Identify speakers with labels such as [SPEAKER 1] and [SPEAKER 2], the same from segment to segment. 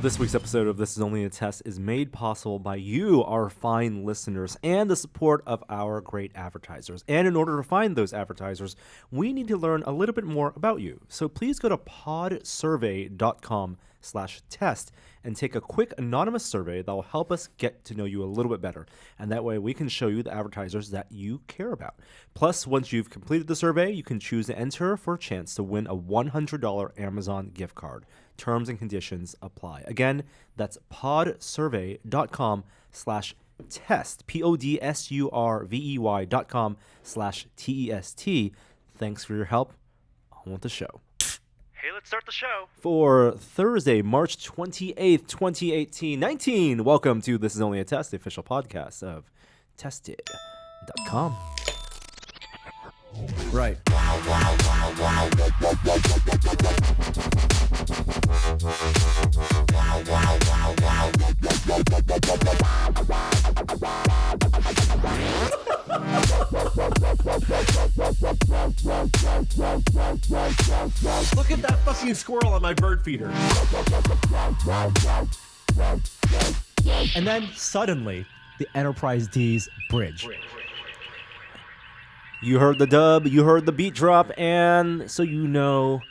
[SPEAKER 1] This week's episode of This Is Only a Test is made possible by you, our fine listeners, and the support of our great advertisers. And in order to find those advertisers, we need to learn a little bit more about you. So please go to podsurvey.com/test and take a quick anonymous survey that will help us get to know you a little bit better. And that way we can show you the advertisers that you care about. Plus, once you've completed the survey, you can choose to enter for a chance to win a $100 Amazon gift card. Terms and conditions apply. Again, that's podsurvey.com/test, podsurvey.com/test. Thanks for your help. On with the show.
[SPEAKER 2] Hey, let's start the show.
[SPEAKER 1] For Thursday, March 28th, 2018, welcome to This Is Only a Test, the official podcast of Tested.com. Right.
[SPEAKER 3] Look at that fucking squirrel on my bird feeder.
[SPEAKER 4] And then suddenly, the Enterprise D's bridge.
[SPEAKER 1] You heard the dub, you heard the beat drop, and so you know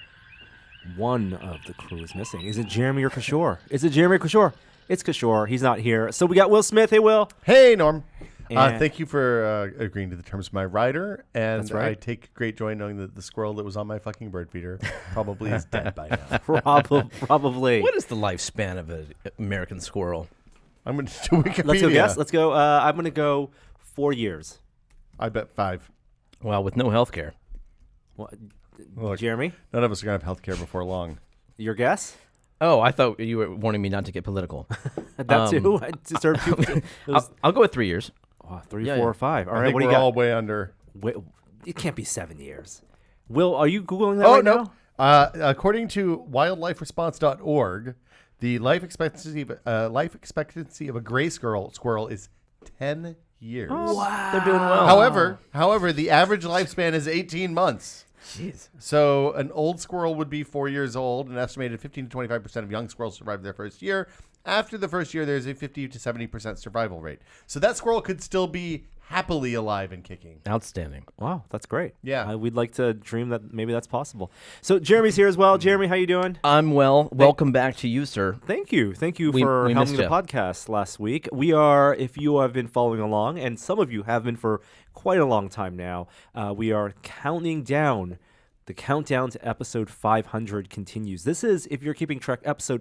[SPEAKER 1] one of the crew is missing. Is it Jeremy or Kishore? Is it Jeremy or Kishore? It's Kishore. He's not here. So we got Will Smith. Hey, Will.
[SPEAKER 3] Hey, Norm.
[SPEAKER 1] And-
[SPEAKER 3] Thank you for agreeing to the terms of my rider. And
[SPEAKER 1] That's right.
[SPEAKER 3] I take great joy knowing that the squirrel that was on my fucking bird feeder probably is dead by now.
[SPEAKER 1] Probably.
[SPEAKER 5] What is the lifespan of an American squirrel?
[SPEAKER 3] I'm going to do Wikipedia.
[SPEAKER 1] Let's go guess. Let's go. I'm going to go 4 years.
[SPEAKER 3] I bet 5.
[SPEAKER 5] Well, with no health care.
[SPEAKER 1] What?
[SPEAKER 3] Look,
[SPEAKER 1] Jeremy,
[SPEAKER 3] none of us are going to have health care before long.
[SPEAKER 1] your guess?
[SPEAKER 5] Oh, I thought you were warning me not to get political.
[SPEAKER 1] That too. I deserve to.
[SPEAKER 5] I'll go with 3 years.
[SPEAKER 1] Oh, 3,
[SPEAKER 5] Yeah,
[SPEAKER 1] 4,
[SPEAKER 5] yeah.
[SPEAKER 1] or 5. All
[SPEAKER 3] I
[SPEAKER 1] right.
[SPEAKER 3] think
[SPEAKER 1] What do
[SPEAKER 3] we're
[SPEAKER 1] you got?
[SPEAKER 3] all way under.
[SPEAKER 1] Wait, it can't be 7 years. Will, are you Googling that
[SPEAKER 3] Oh,
[SPEAKER 1] right
[SPEAKER 3] no.
[SPEAKER 1] now?
[SPEAKER 3] According to wildliferesponse.org, the life expectancy of a gray squirrel is 10 years.
[SPEAKER 1] Oh,
[SPEAKER 5] Wow. They're doing well.
[SPEAKER 3] However, the average lifespan is 18 months.
[SPEAKER 5] Jeez.
[SPEAKER 3] So an old squirrel would be 4 years old. An estimated 15 to 25% of young squirrels survive their first year. After the first year, there's a 50 to 70% survival rate. So that squirrel could still be happily alive and kicking.
[SPEAKER 5] Outstanding.
[SPEAKER 1] Wow, that's great.
[SPEAKER 3] Yeah.
[SPEAKER 1] We'd like to dream that maybe that's possible. So Jeremy's here as well. Jeremy, how you doing?
[SPEAKER 5] I'm well. Welcome back to you, sir.
[SPEAKER 1] Thank you. Thank you
[SPEAKER 5] We
[SPEAKER 1] for helping
[SPEAKER 5] missed
[SPEAKER 1] the
[SPEAKER 5] ya.
[SPEAKER 1] podcast last week. We are, if you have been following along, and some of you have been for quite a long time now, we are counting down. The countdown to episode 500 continues. This is, if you're keeping track, episode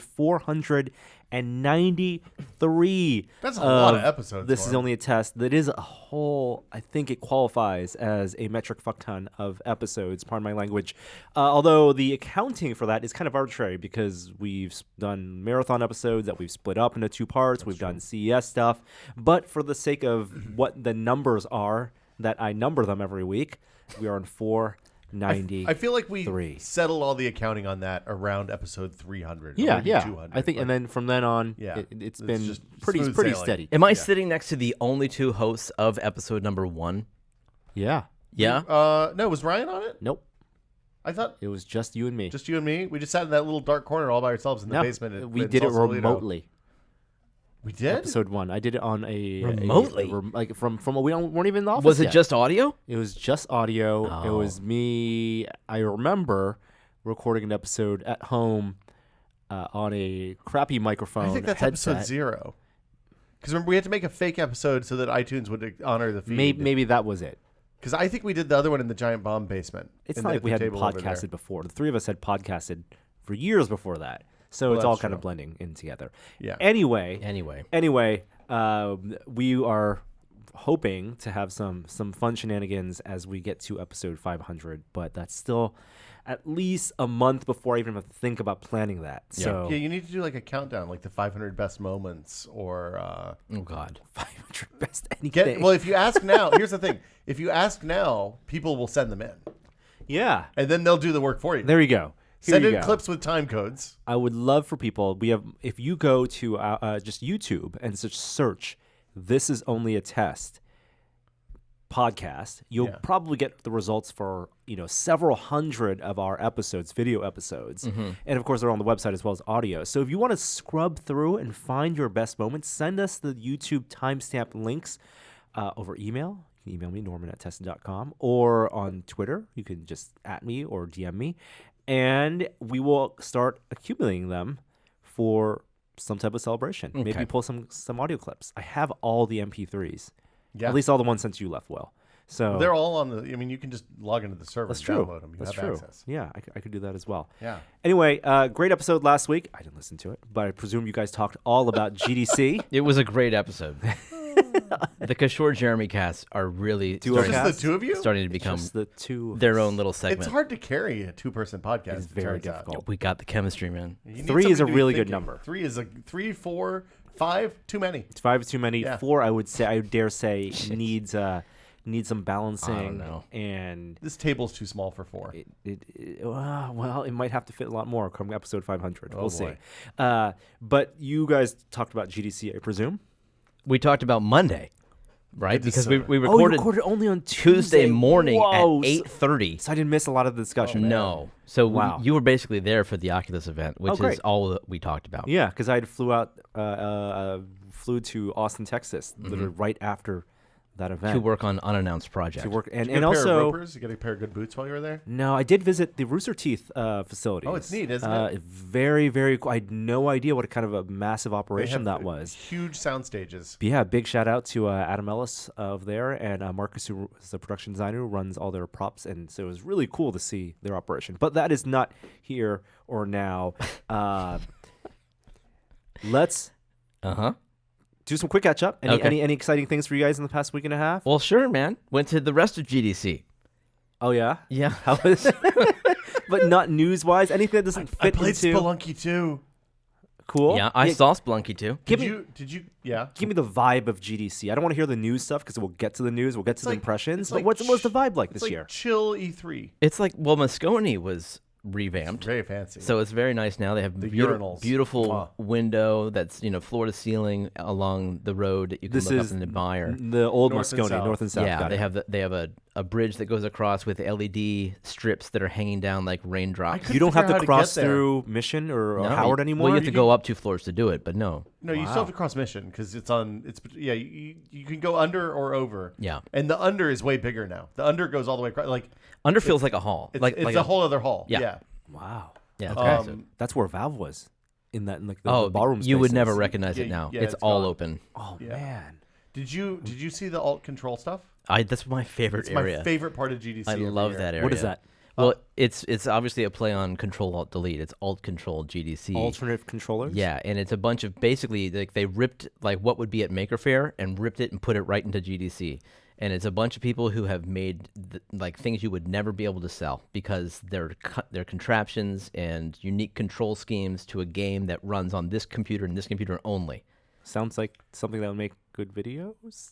[SPEAKER 1] 493.
[SPEAKER 3] That's a lot of episodes,
[SPEAKER 1] This is
[SPEAKER 3] Warren.
[SPEAKER 1] only a test. That is a whole, I think it qualifies as a metric fuck ton of episodes, pardon my language. Although the accounting for that is kind of arbitrary because we've done marathon episodes that we've split up into 2 parts. We've done CES stuff. But for the sake of what the numbers are, that I number them every week, we are on 493.
[SPEAKER 3] I feel like we settled all the accounting on that around episode 300. or maybe 200.
[SPEAKER 1] I think, and then from then on,
[SPEAKER 3] Yeah.
[SPEAKER 1] it's
[SPEAKER 3] It's
[SPEAKER 1] been
[SPEAKER 3] just
[SPEAKER 1] pretty
[SPEAKER 3] smooth sailing.
[SPEAKER 1] steady.
[SPEAKER 5] Am I sitting next to the only 2 hosts of episode number 1?
[SPEAKER 1] Yeah.
[SPEAKER 5] Yeah.
[SPEAKER 3] No, was Ryan on it?
[SPEAKER 1] Nope.
[SPEAKER 3] I thought
[SPEAKER 1] It was just you and me.
[SPEAKER 3] just you and me. We just sat in that little dark corner all by ourselves in the
[SPEAKER 1] No,
[SPEAKER 3] basement.
[SPEAKER 1] we did it remotely.
[SPEAKER 3] We did?
[SPEAKER 1] Episode 1. I did it on a
[SPEAKER 5] Remotely?
[SPEAKER 1] like from we weren't even in the office.
[SPEAKER 5] Was it
[SPEAKER 1] yet.
[SPEAKER 5] just audio?
[SPEAKER 1] It was just audio. It
[SPEAKER 5] Oh.
[SPEAKER 1] was me. I remember recording an episode at home on a crappy microphone.
[SPEAKER 3] I think that's
[SPEAKER 1] headset.
[SPEAKER 3] episode 0. Because remember, we had to make a fake episode so that iTunes would honor the feed.
[SPEAKER 1] Maybe that was it.
[SPEAKER 3] Because I think we did the other one in the giant bomb basement.
[SPEAKER 1] It's
[SPEAKER 3] in
[SPEAKER 1] not
[SPEAKER 3] the-
[SPEAKER 1] like we
[SPEAKER 3] the
[SPEAKER 1] hadn't
[SPEAKER 3] table over there.
[SPEAKER 1] podcasted before. The 3 of us had podcasted for years before that. So it's
[SPEAKER 3] Well,
[SPEAKER 1] all
[SPEAKER 3] that's
[SPEAKER 1] kind of
[SPEAKER 3] true.
[SPEAKER 1] blending in together.
[SPEAKER 3] Yeah.
[SPEAKER 1] Anyway, we are hoping to have some fun shenanigans as we get to episode 500, but that's still at least a month before I even have to think about planning that.
[SPEAKER 5] Yeah.
[SPEAKER 1] So
[SPEAKER 3] Yeah, you need to do like a countdown, like the 500 best moments or...
[SPEAKER 5] Oh, God.
[SPEAKER 1] 500 best anything.
[SPEAKER 3] Well, if you ask now, here's the thing. If you ask now, people will send them in.
[SPEAKER 1] Yeah.
[SPEAKER 3] And then they'll do the work for you.
[SPEAKER 1] There you go. Here
[SPEAKER 3] Send
[SPEAKER 1] you
[SPEAKER 3] in
[SPEAKER 1] go.
[SPEAKER 3] clips with time codes.
[SPEAKER 1] I would love for people. If you go to just YouTube and search "This Is Only a Test," podcast, you'll probably get the results for several hundred of our episodes, video episodes, and of course they're on the website as well as audio. So if you want to scrub through and find your best moments, send us the YouTube timestamp links over email. You can email me, norman@tested.com, or on Twitter. You can just @ me or DM me, and we will start accumulating them for some type of celebration.
[SPEAKER 5] Okay.
[SPEAKER 1] Maybe pull some audio clips. I have all the MP3s.
[SPEAKER 3] Yeah.
[SPEAKER 1] At least all the ones since you left, Will. So
[SPEAKER 3] They're all on the. I mean, you can just log into the server
[SPEAKER 1] that's
[SPEAKER 3] and
[SPEAKER 1] true.
[SPEAKER 3] download them. You
[SPEAKER 1] That's
[SPEAKER 3] have
[SPEAKER 1] true.
[SPEAKER 3] access.
[SPEAKER 1] Yeah, I could do that as well.
[SPEAKER 3] Yeah.
[SPEAKER 1] Anyway, great episode last week. I didn't listen to it, but I presume you guys talked all about GDC.
[SPEAKER 5] It was a great episode. The Kishore Jeremy casts are really
[SPEAKER 1] Duo
[SPEAKER 5] starting,
[SPEAKER 1] cast?
[SPEAKER 3] Just the two of you?
[SPEAKER 5] starting to become
[SPEAKER 1] Just the two.
[SPEAKER 5] their own little segment.
[SPEAKER 3] It's hard to carry a 2-person podcast.
[SPEAKER 1] It's
[SPEAKER 3] it
[SPEAKER 1] very
[SPEAKER 3] turns out.
[SPEAKER 1] difficult.
[SPEAKER 5] We got the chemistry, man.
[SPEAKER 3] You need
[SPEAKER 1] 3 is a
[SPEAKER 3] somebody to be
[SPEAKER 1] really good
[SPEAKER 3] thinking.
[SPEAKER 1] number.
[SPEAKER 3] 3 is 3, 4, 5, too many.
[SPEAKER 1] 5 is too many.
[SPEAKER 3] Yeah.
[SPEAKER 1] 4, I dare say, needs some balancing.
[SPEAKER 5] I don't know.
[SPEAKER 1] And
[SPEAKER 3] This table's too small for 4.
[SPEAKER 1] well, it might have to fit a lot more come episode 500. We'll see.
[SPEAKER 3] boy.
[SPEAKER 1] But you guys talked about GDC, I presume.
[SPEAKER 5] We talked about Monday, right? Because we
[SPEAKER 1] Oh, you
[SPEAKER 5] recorded
[SPEAKER 1] recorded only on
[SPEAKER 5] Tuesday morning
[SPEAKER 1] Whoa.
[SPEAKER 5] at 8:30.
[SPEAKER 1] So I didn't miss a lot of the discussion.
[SPEAKER 5] No. So
[SPEAKER 1] Wow.
[SPEAKER 5] you were basically there for the Oculus event, which
[SPEAKER 1] great.
[SPEAKER 5] is all that we talked about.
[SPEAKER 1] Yeah, because I flew to Austin, Texas, literally right after that event
[SPEAKER 5] To work on unannounced projects.
[SPEAKER 1] To work and
[SPEAKER 3] Did you get a pair of
[SPEAKER 1] also
[SPEAKER 3] ropers? You get a pair of good boots while you were there?
[SPEAKER 1] no, I did visit the Rooster Teeth facility.
[SPEAKER 3] Oh, it's neat, isn't it?
[SPEAKER 1] Very, very cool. I had no idea what kind of a massive
[SPEAKER 3] They
[SPEAKER 1] operation
[SPEAKER 3] have
[SPEAKER 1] that was.
[SPEAKER 3] Huge sound stages.
[SPEAKER 1] But yeah, big shout out to Adam Ellis of there and Marcus, who is the production designer who runs all their props. And so it was really cool to see their operation. But that is not here or now. Let's do some quick catch up. Any exciting things for you guys in the past week and a half?
[SPEAKER 5] Well, sure, man. Went to the rest of GDC.
[SPEAKER 1] Oh, yeah?
[SPEAKER 5] Yeah.
[SPEAKER 1] How was But not news wise? Anything that doesn't
[SPEAKER 3] I
[SPEAKER 1] fit
[SPEAKER 3] played
[SPEAKER 1] into.
[SPEAKER 3] Spelunky too.
[SPEAKER 1] Cool.
[SPEAKER 5] Yeah, I saw Splunky too.
[SPEAKER 3] Did you? Yeah.
[SPEAKER 1] Give me the vibe of GDC. I don't want to hear the news stuff because we'll get to the news. We'll get to the
[SPEAKER 3] like-
[SPEAKER 1] impressions.
[SPEAKER 3] it's
[SPEAKER 1] But
[SPEAKER 3] like
[SPEAKER 1] what's the vibe like
[SPEAKER 3] It's
[SPEAKER 1] this
[SPEAKER 3] like
[SPEAKER 1] year?
[SPEAKER 3] chill E3.
[SPEAKER 5] It's like, well, Moscone was revamped.
[SPEAKER 3] Very fancy.
[SPEAKER 5] So it's very nice now. They have
[SPEAKER 3] urinals.
[SPEAKER 5] beautiful
[SPEAKER 3] Mwah.
[SPEAKER 5] window that's floor to ceiling along the road that you can
[SPEAKER 1] This
[SPEAKER 5] look
[SPEAKER 1] is
[SPEAKER 5] up and admire.
[SPEAKER 1] the old
[SPEAKER 3] North and
[SPEAKER 1] Moscone,
[SPEAKER 3] south.
[SPEAKER 1] north and south.
[SPEAKER 5] Yeah,
[SPEAKER 1] Got
[SPEAKER 5] they
[SPEAKER 1] it.
[SPEAKER 5] have a bridge that goes across with LED strips that are hanging down like raindrops.
[SPEAKER 3] couldn't
[SPEAKER 1] You don't have
[SPEAKER 3] figure out
[SPEAKER 1] to
[SPEAKER 3] how to
[SPEAKER 1] cross
[SPEAKER 3] get there.
[SPEAKER 1] through Mission or
[SPEAKER 5] No,
[SPEAKER 1] Howard anymore.
[SPEAKER 5] Well, you have to go up 2 floors to do it, but no.
[SPEAKER 3] No, you still have to cross Mission because it's on. It's yeah. You can go under or over.
[SPEAKER 5] Yeah.
[SPEAKER 3] And the under is way bigger now. The under goes all the way across. Like
[SPEAKER 5] Under feels like a hall.
[SPEAKER 3] it's,
[SPEAKER 5] like
[SPEAKER 3] it's
[SPEAKER 5] like
[SPEAKER 3] a whole other hall.
[SPEAKER 5] Yeah.
[SPEAKER 3] Yeah.
[SPEAKER 1] Wow.
[SPEAKER 5] Yeah,
[SPEAKER 1] That's where Valve was in that like the
[SPEAKER 5] oh,
[SPEAKER 1] ballroom.
[SPEAKER 5] you would
[SPEAKER 1] spaces.
[SPEAKER 5] never recognize it
[SPEAKER 3] Yeah,
[SPEAKER 5] now.
[SPEAKER 3] yeah,
[SPEAKER 5] it's
[SPEAKER 3] it's
[SPEAKER 5] all
[SPEAKER 3] gone.
[SPEAKER 5] open.
[SPEAKER 1] Oh
[SPEAKER 3] Yeah.
[SPEAKER 1] man.
[SPEAKER 3] Did you see the alt control stuff?
[SPEAKER 5] That's my favorite
[SPEAKER 3] It's
[SPEAKER 5] area.
[SPEAKER 3] my favorite part of GDC.
[SPEAKER 5] I
[SPEAKER 3] every
[SPEAKER 5] love
[SPEAKER 3] year.
[SPEAKER 5] that area.
[SPEAKER 1] What is that?
[SPEAKER 5] Well, it's obviously a play on Control Alt Delete. It's Alt Control GDC.
[SPEAKER 1] Alternative controllers.
[SPEAKER 5] Yeah, and it's a bunch of basically like they ripped like what would be at Maker Faire and ripped it and put it right into GDC. And it's a bunch of people who have made like things you would never be able to sell because they're contraptions and unique control schemes to a game that runs on this computer and this computer only.
[SPEAKER 1] Sounds like something that would make good videos.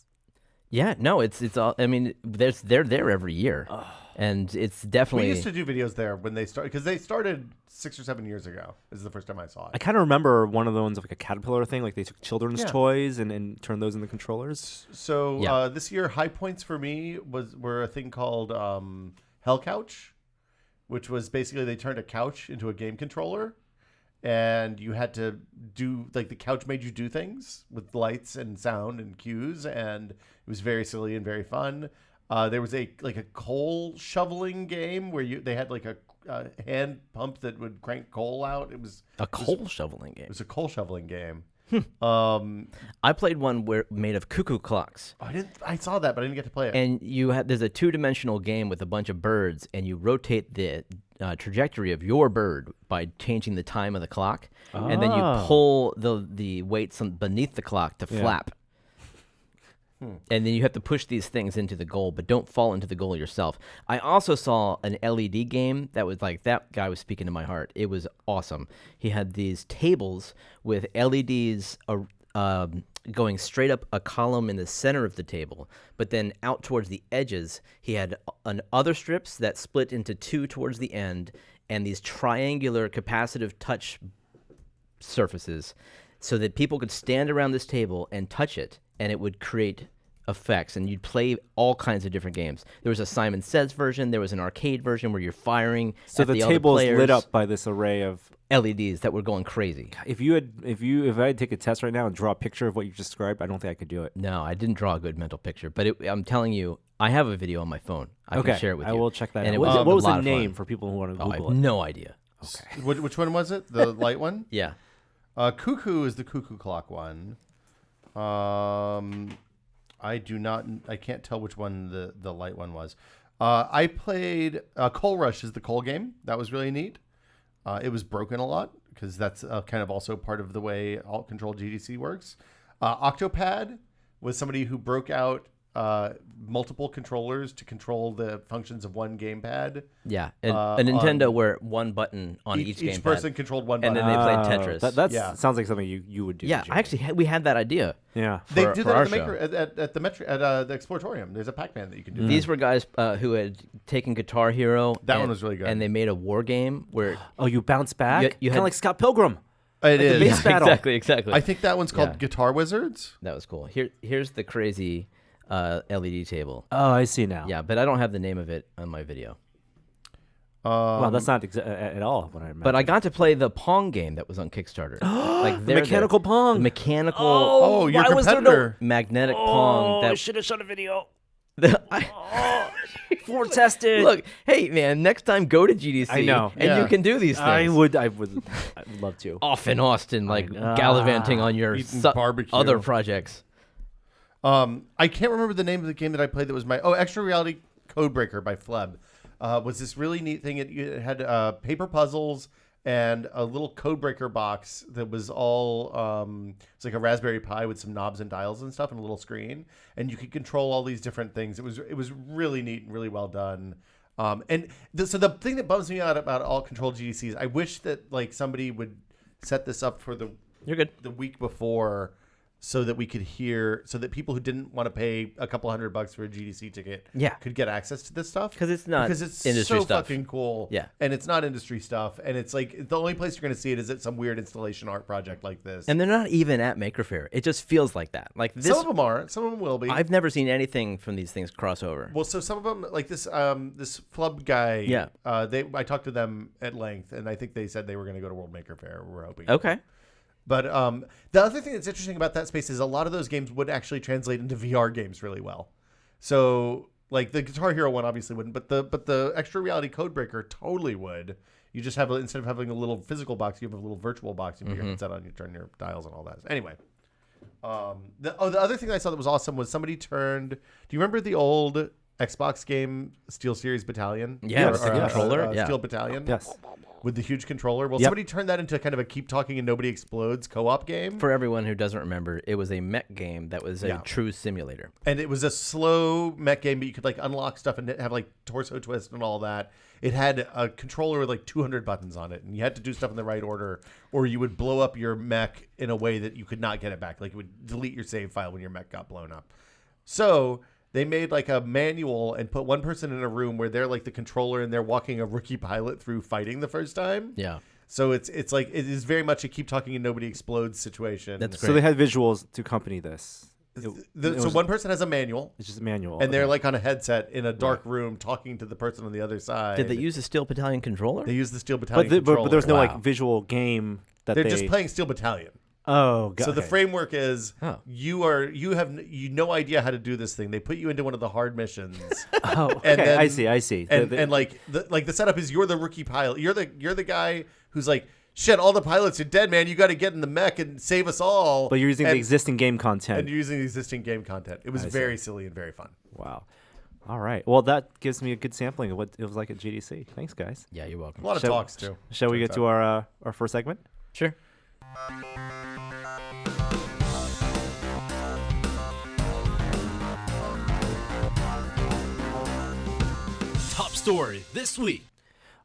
[SPEAKER 5] Yeah, no, it's all. I mean, they're there every year, and it's definitely.
[SPEAKER 3] We used to do videos there when they started because they started 6 or 7 years ago. This is the first time I saw
[SPEAKER 1] I
[SPEAKER 3] it.
[SPEAKER 1] kind of remember one of the ones of like a Caterpillar thing. Like they took children's
[SPEAKER 3] Yeah.
[SPEAKER 1] toys and turned those into controllers.
[SPEAKER 3] So
[SPEAKER 5] Yeah.
[SPEAKER 3] this year, high points for me were a thing called Hell Couch, which was basically they turned a couch into a game controller, and you had to do like the couch made you do things with lights and sound and cues, and it was very silly and very fun. There was a coal shoveling game where they had like a hand pump that would crank coal out. It was
[SPEAKER 5] a coal shoveling game.
[SPEAKER 3] It was a coal shoveling game.
[SPEAKER 5] I played one made of cuckoo clocks.
[SPEAKER 3] I saw that, but I didn't get to play it.
[SPEAKER 5] And there's a 2-dimensional game with a bunch of birds, and you rotate the trajectory of your bird by changing the time of the clock, and then you pull the weights beneath the clock to flap. And then you have to push these things into the goal, but don't fall into the goal yourself. I also saw an LED game that was like, that guy was speaking to my heart. It was awesome. He had these tables with LEDs going straight up a column in the center of the table, but then out towards the edges, he had other strips that split into 2 towards the end, and these triangular capacitive touch surfaces so that people could stand around this table and touch it, and it would create effects, and you'd play all kinds of different games. There was a Simon Says version. There was an arcade version where you're firing.
[SPEAKER 1] So
[SPEAKER 5] at
[SPEAKER 1] the
[SPEAKER 5] other
[SPEAKER 1] table is
[SPEAKER 5] players.
[SPEAKER 1] lit up by this array of.
[SPEAKER 5] LEDs that were going crazy.
[SPEAKER 1] If I had to take a test right now and draw a picture of what you just described, I don't think I could do it.
[SPEAKER 5] No, I didn't draw a good mental picture, but I'm telling you, I have a video on my phone. I can share it with you.
[SPEAKER 1] I will check that
[SPEAKER 5] And
[SPEAKER 1] out.
[SPEAKER 5] it
[SPEAKER 1] What
[SPEAKER 5] was
[SPEAKER 1] was
[SPEAKER 5] a lot
[SPEAKER 1] the
[SPEAKER 5] of
[SPEAKER 1] name
[SPEAKER 5] fun.
[SPEAKER 1] for people who want to
[SPEAKER 5] Oh, I
[SPEAKER 1] Google
[SPEAKER 5] have
[SPEAKER 1] it?
[SPEAKER 5] no idea.
[SPEAKER 3] Which one was it? The light one?
[SPEAKER 5] Yeah.
[SPEAKER 3] Cuckoo is the cuckoo clock one. I can't tell which one the light one was. I played Coal Rush is the coal game. That was really neat. It was broken a lot because that's kind of also part of the way alt control GDC works. Octopad was somebody who broke out multiple controllers to control the functions of one gamepad.
[SPEAKER 5] Yeah. A Nintendo where one button on each gamepad.
[SPEAKER 3] Each person controlled one
[SPEAKER 5] And
[SPEAKER 3] button.
[SPEAKER 5] then they played Tetris.
[SPEAKER 1] That sounds like something you would do.
[SPEAKER 5] Yeah,
[SPEAKER 1] Jim.
[SPEAKER 5] we had that idea.
[SPEAKER 1] Yeah.
[SPEAKER 3] They
[SPEAKER 5] for-
[SPEAKER 3] do
[SPEAKER 5] for
[SPEAKER 3] that
[SPEAKER 5] our
[SPEAKER 3] at the maker
[SPEAKER 5] show.
[SPEAKER 3] at the Exploratorium. There's a Pac-Man that you can do.
[SPEAKER 5] These were guys who had taken Guitar Hero.
[SPEAKER 3] That one was really good.
[SPEAKER 5] And they made a war game where
[SPEAKER 1] Oh, you bounce back?
[SPEAKER 5] You
[SPEAKER 1] Kind
[SPEAKER 5] had-
[SPEAKER 1] of like Scott Pilgrim.
[SPEAKER 3] It
[SPEAKER 1] the
[SPEAKER 3] is.
[SPEAKER 1] base battle.
[SPEAKER 5] exactly.
[SPEAKER 3] I think that one's called
[SPEAKER 5] Yeah.
[SPEAKER 3] Guitar Wizards.
[SPEAKER 5] That was cool. Here's the crazy LED table.
[SPEAKER 1] Oh, I see now.
[SPEAKER 5] Yeah, but I don't have the name of it on my video.
[SPEAKER 1] Well, that's not at all what I imagine.
[SPEAKER 5] But I got to play the Pong game that was on Kickstarter. Like
[SPEAKER 1] The mechanical Pong.
[SPEAKER 5] The mechanical
[SPEAKER 3] Oh, your
[SPEAKER 1] why was there
[SPEAKER 3] competitor.
[SPEAKER 5] magnetic Pong.
[SPEAKER 1] I
[SPEAKER 5] That
[SPEAKER 1] should have shown a video.
[SPEAKER 5] I-
[SPEAKER 1] Floor tested.
[SPEAKER 5] Look, hey man, next time go to GDC.
[SPEAKER 1] I know.
[SPEAKER 5] and
[SPEAKER 3] Yeah.
[SPEAKER 5] you can do these things.
[SPEAKER 1] I would love to.
[SPEAKER 5] Off in Austin, like
[SPEAKER 1] know.
[SPEAKER 5] gallivanting on your
[SPEAKER 3] Eating
[SPEAKER 5] su-
[SPEAKER 3] barbecue.
[SPEAKER 5] other projects.
[SPEAKER 3] I can't remember the name of the game that I played. That was Extra Reality Codebreaker by Fleb. Was this really neat thing? It had paper puzzles and a little Codebreaker box that was all it's like a Raspberry Pi with some knobs and dials and stuff and a little screen, and you could control all these different things. It was really neat and really well done. So the thing that bums me out about all control GDCs, I wish that like somebody would set this up for the
[SPEAKER 5] You're good.
[SPEAKER 3] week before, so that we could hear, so that people who didn't want to pay a couple $100 for a GDC ticket
[SPEAKER 5] Yeah.
[SPEAKER 3] could get access to this stuff.
[SPEAKER 5] Because it's not
[SPEAKER 3] Because it's
[SPEAKER 5] industry
[SPEAKER 3] so
[SPEAKER 5] stuff.
[SPEAKER 3] fucking cool.
[SPEAKER 5] Yeah.
[SPEAKER 3] And it's not industry stuff. And it's like, the only place you're going to see it is at some weird installation art project like this.
[SPEAKER 5] And they're not even at Maker Faire. It just feels like that. Like this,
[SPEAKER 3] some of them are. Some of them will be.
[SPEAKER 5] I've never seen anything from these things cross over.
[SPEAKER 3] Well, so some of them, like this Flub guy,
[SPEAKER 5] Yeah.
[SPEAKER 3] I talked to them at length, and I think they said they were going to go to World Maker Faire. We're hoping.
[SPEAKER 5] Okay.
[SPEAKER 3] But the other thing that's interesting about that space is a lot of those games would actually translate into VR games really well. So, like the Guitar Hero one obviously wouldn't, but the Extra Reality Codebreaker totally would. You just have instead of having a little physical box, you have a little virtual box. You put your headset on, you turn your dials and all that. Anyway, the other thing I saw that was awesome was somebody turned. Do you remember the old Xbox game Steel Series Battalion?
[SPEAKER 5] Yeah, with the controller. Yeah.
[SPEAKER 3] Steel Battalion.
[SPEAKER 1] Yes.
[SPEAKER 3] With the huge controller. Well,
[SPEAKER 1] Yep.
[SPEAKER 3] somebody turned that into kind of a keep talking and nobody explodes co-op game.
[SPEAKER 5] For everyone who doesn't remember, it was a mech game that was a
[SPEAKER 3] Yeah.
[SPEAKER 5] true simulator.
[SPEAKER 3] And it was a slow mech game, but you could like unlock stuff and have like torso twist and all that. It had a controller with like 200 buttons on it, and you had to do stuff in the right order, or you would blow up your mech in a way that you could not get it back. Like it would delete your save file when your mech got blown up. So they made like a manual and put one person in a room where they're like the controller and they're walking a rookie pilot through fighting the first time.
[SPEAKER 5] Yeah.
[SPEAKER 3] So it's like it is very much a keep talking and nobody explodes situation.
[SPEAKER 5] That's
[SPEAKER 1] So they had visuals to accompany this.
[SPEAKER 3] So
[SPEAKER 1] was-
[SPEAKER 3] one person has a manual.
[SPEAKER 1] It's just a manual.
[SPEAKER 3] And they're
[SPEAKER 1] Okay.
[SPEAKER 3] like on a headset in a dark room talking to the person on the other side.
[SPEAKER 5] Did they use a Steel Battalion controller?
[SPEAKER 3] They use the Steel Battalion
[SPEAKER 1] but
[SPEAKER 3] controller.
[SPEAKER 1] there's no
[SPEAKER 5] Wow.
[SPEAKER 1] like visual game that
[SPEAKER 3] They're
[SPEAKER 1] they
[SPEAKER 3] just playing Steel Battalion.
[SPEAKER 1] Oh, God.
[SPEAKER 3] So the framework is
[SPEAKER 5] Oh.
[SPEAKER 3] you have no idea how to do this thing. They put you into one of the hard missions.
[SPEAKER 1] Oh, okay.
[SPEAKER 3] and then-
[SPEAKER 1] I see.
[SPEAKER 3] And like the setup is you're the rookie pilot. You're the guy who's like, shit, all the pilots are dead, man. You got to get in the mech and save us all.
[SPEAKER 1] but you're using the
[SPEAKER 3] And-
[SPEAKER 1] existing game content.
[SPEAKER 3] and you're using the existing game content. It was
[SPEAKER 1] I see.
[SPEAKER 3] very silly and very fun.
[SPEAKER 1] Wow. All right. Well, that gives me a good sampling of what it was like at GDC. Thanks, guys.
[SPEAKER 5] Yeah, you're welcome.
[SPEAKER 3] A lot of
[SPEAKER 1] Shall-
[SPEAKER 3] talks too.
[SPEAKER 1] Shall we get to our first segment?
[SPEAKER 5] Sure.
[SPEAKER 6] Top story this week.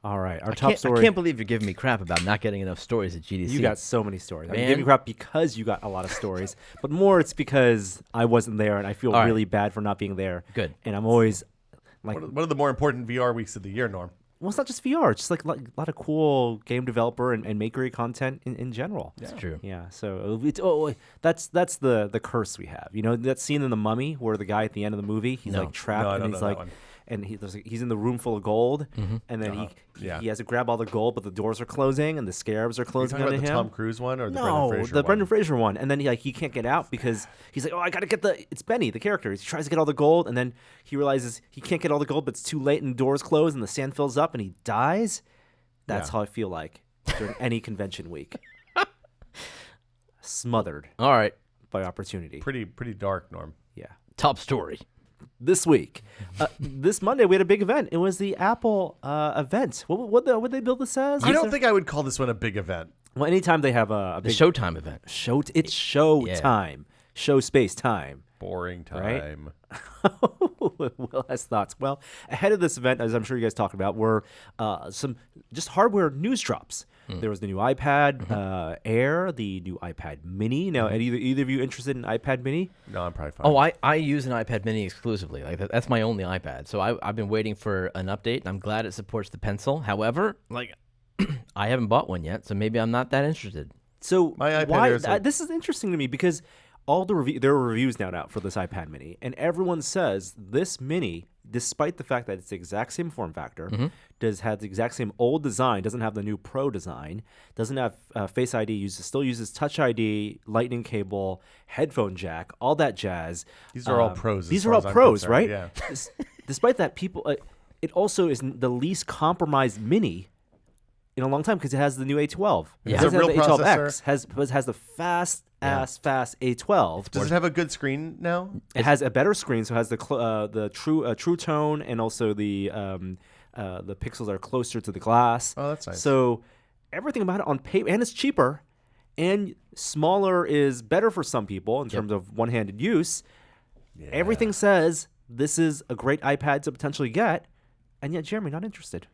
[SPEAKER 1] All right. Our
[SPEAKER 5] I
[SPEAKER 1] top
[SPEAKER 5] can't,
[SPEAKER 1] story.
[SPEAKER 5] I can't believe you're giving me crap about not getting enough stories at GDC.
[SPEAKER 1] You got so many stories. I'm
[SPEAKER 5] Man.
[SPEAKER 1] giving you crap because you got a lot of stories, but more it's because I wasn't there and I feel
[SPEAKER 5] All right.
[SPEAKER 1] really bad for not being there.
[SPEAKER 5] Good.
[SPEAKER 1] And I'm always like,
[SPEAKER 3] One of the more important VR weeks of the year, Norm.
[SPEAKER 1] Well, it's not just VR. It's just like a lot of cool game developer and makery content in general.
[SPEAKER 5] That's true.
[SPEAKER 1] Yeah. So that's the curse we have. You know that scene in The Mummy where the guy at the end of the movie he's
[SPEAKER 5] No.
[SPEAKER 1] like trapped
[SPEAKER 3] No, I don't
[SPEAKER 1] and he's
[SPEAKER 3] know that
[SPEAKER 1] like.
[SPEAKER 3] one.
[SPEAKER 1] And he's in the room full of gold, and then he has to grab all the gold, but the doors are closing and the scarabs are
[SPEAKER 3] Are you
[SPEAKER 1] closing
[SPEAKER 3] talking
[SPEAKER 1] onto
[SPEAKER 3] about the
[SPEAKER 1] him.
[SPEAKER 3] Tom Cruise one or the
[SPEAKER 1] No,
[SPEAKER 3] Brendan Fraser
[SPEAKER 1] the
[SPEAKER 3] one?
[SPEAKER 1] Brendan Fraser one, and then he can't get out because he's like, oh, I gotta get it's Benny, the character. He tries to get all the gold, and then he realizes he can't get all the gold, but it's too late, and the doors close, and the sand fills up, and he dies. That's how I feel like during any convention week, smothered
[SPEAKER 5] All right.
[SPEAKER 1] by opportunity.
[SPEAKER 3] Pretty dark, Norm.
[SPEAKER 1] Yeah.
[SPEAKER 5] Top story.
[SPEAKER 1] This week, this Monday, we had a big event. It was the Apple event. What they build this as?
[SPEAKER 3] I don't think I would call this one a big event.
[SPEAKER 1] Well, anytime they have a
[SPEAKER 5] The
[SPEAKER 1] big
[SPEAKER 5] Showtime event.
[SPEAKER 1] it's show
[SPEAKER 5] Yeah.
[SPEAKER 1] time, show space time.
[SPEAKER 3] Boring
[SPEAKER 1] Right?
[SPEAKER 3] time.
[SPEAKER 1] Will has thoughts. Well, ahead of this event, as I'm sure you guys talked about, were some just hardware news drops. There was the new iPad Air, the new iPad Mini. Now, either of you interested in iPad Mini?
[SPEAKER 3] No, I'm probably fine.
[SPEAKER 5] Oh, I use an iPad Mini exclusively. Like that's my only iPad. So I've been waiting for an update, and I'm glad it supports the pencil. However, like I haven't bought one yet, so maybe I'm not that interested.
[SPEAKER 1] So
[SPEAKER 3] My iPad
[SPEAKER 1] why?
[SPEAKER 3] Air is like-
[SPEAKER 1] This is interesting to me because there are reviews now out for this iPad Mini, and everyone says this Mini, despite the fact that it's the exact same form factor, has the exact same old design, doesn't have the new Pro design, doesn't have Face ID, still uses Touch ID, Lightning cable, headphone jack, all that jazz.
[SPEAKER 3] These are all pros as
[SPEAKER 1] These
[SPEAKER 3] far
[SPEAKER 1] are all
[SPEAKER 3] as I'm
[SPEAKER 1] pros,
[SPEAKER 3] concerned,
[SPEAKER 1] right?
[SPEAKER 3] yeah.
[SPEAKER 1] Despite that, people, it also is the least compromised Mini in a long time because it has the new A12.
[SPEAKER 5] Yeah.
[SPEAKER 1] It doesn't
[SPEAKER 3] It's a
[SPEAKER 1] have
[SPEAKER 3] real
[SPEAKER 1] the A12X, has the fast A12.
[SPEAKER 3] Does it have a good screen now?
[SPEAKER 1] It has a better screen, so it has the true tone, and also the pixels are closer to the glass.
[SPEAKER 3] Oh, that's nice.
[SPEAKER 1] So everything about it on paper, and it's cheaper, and smaller is better for some people in terms of one-handed use. Everything says this is a great iPad to potentially get, and yet Jeremy not interested.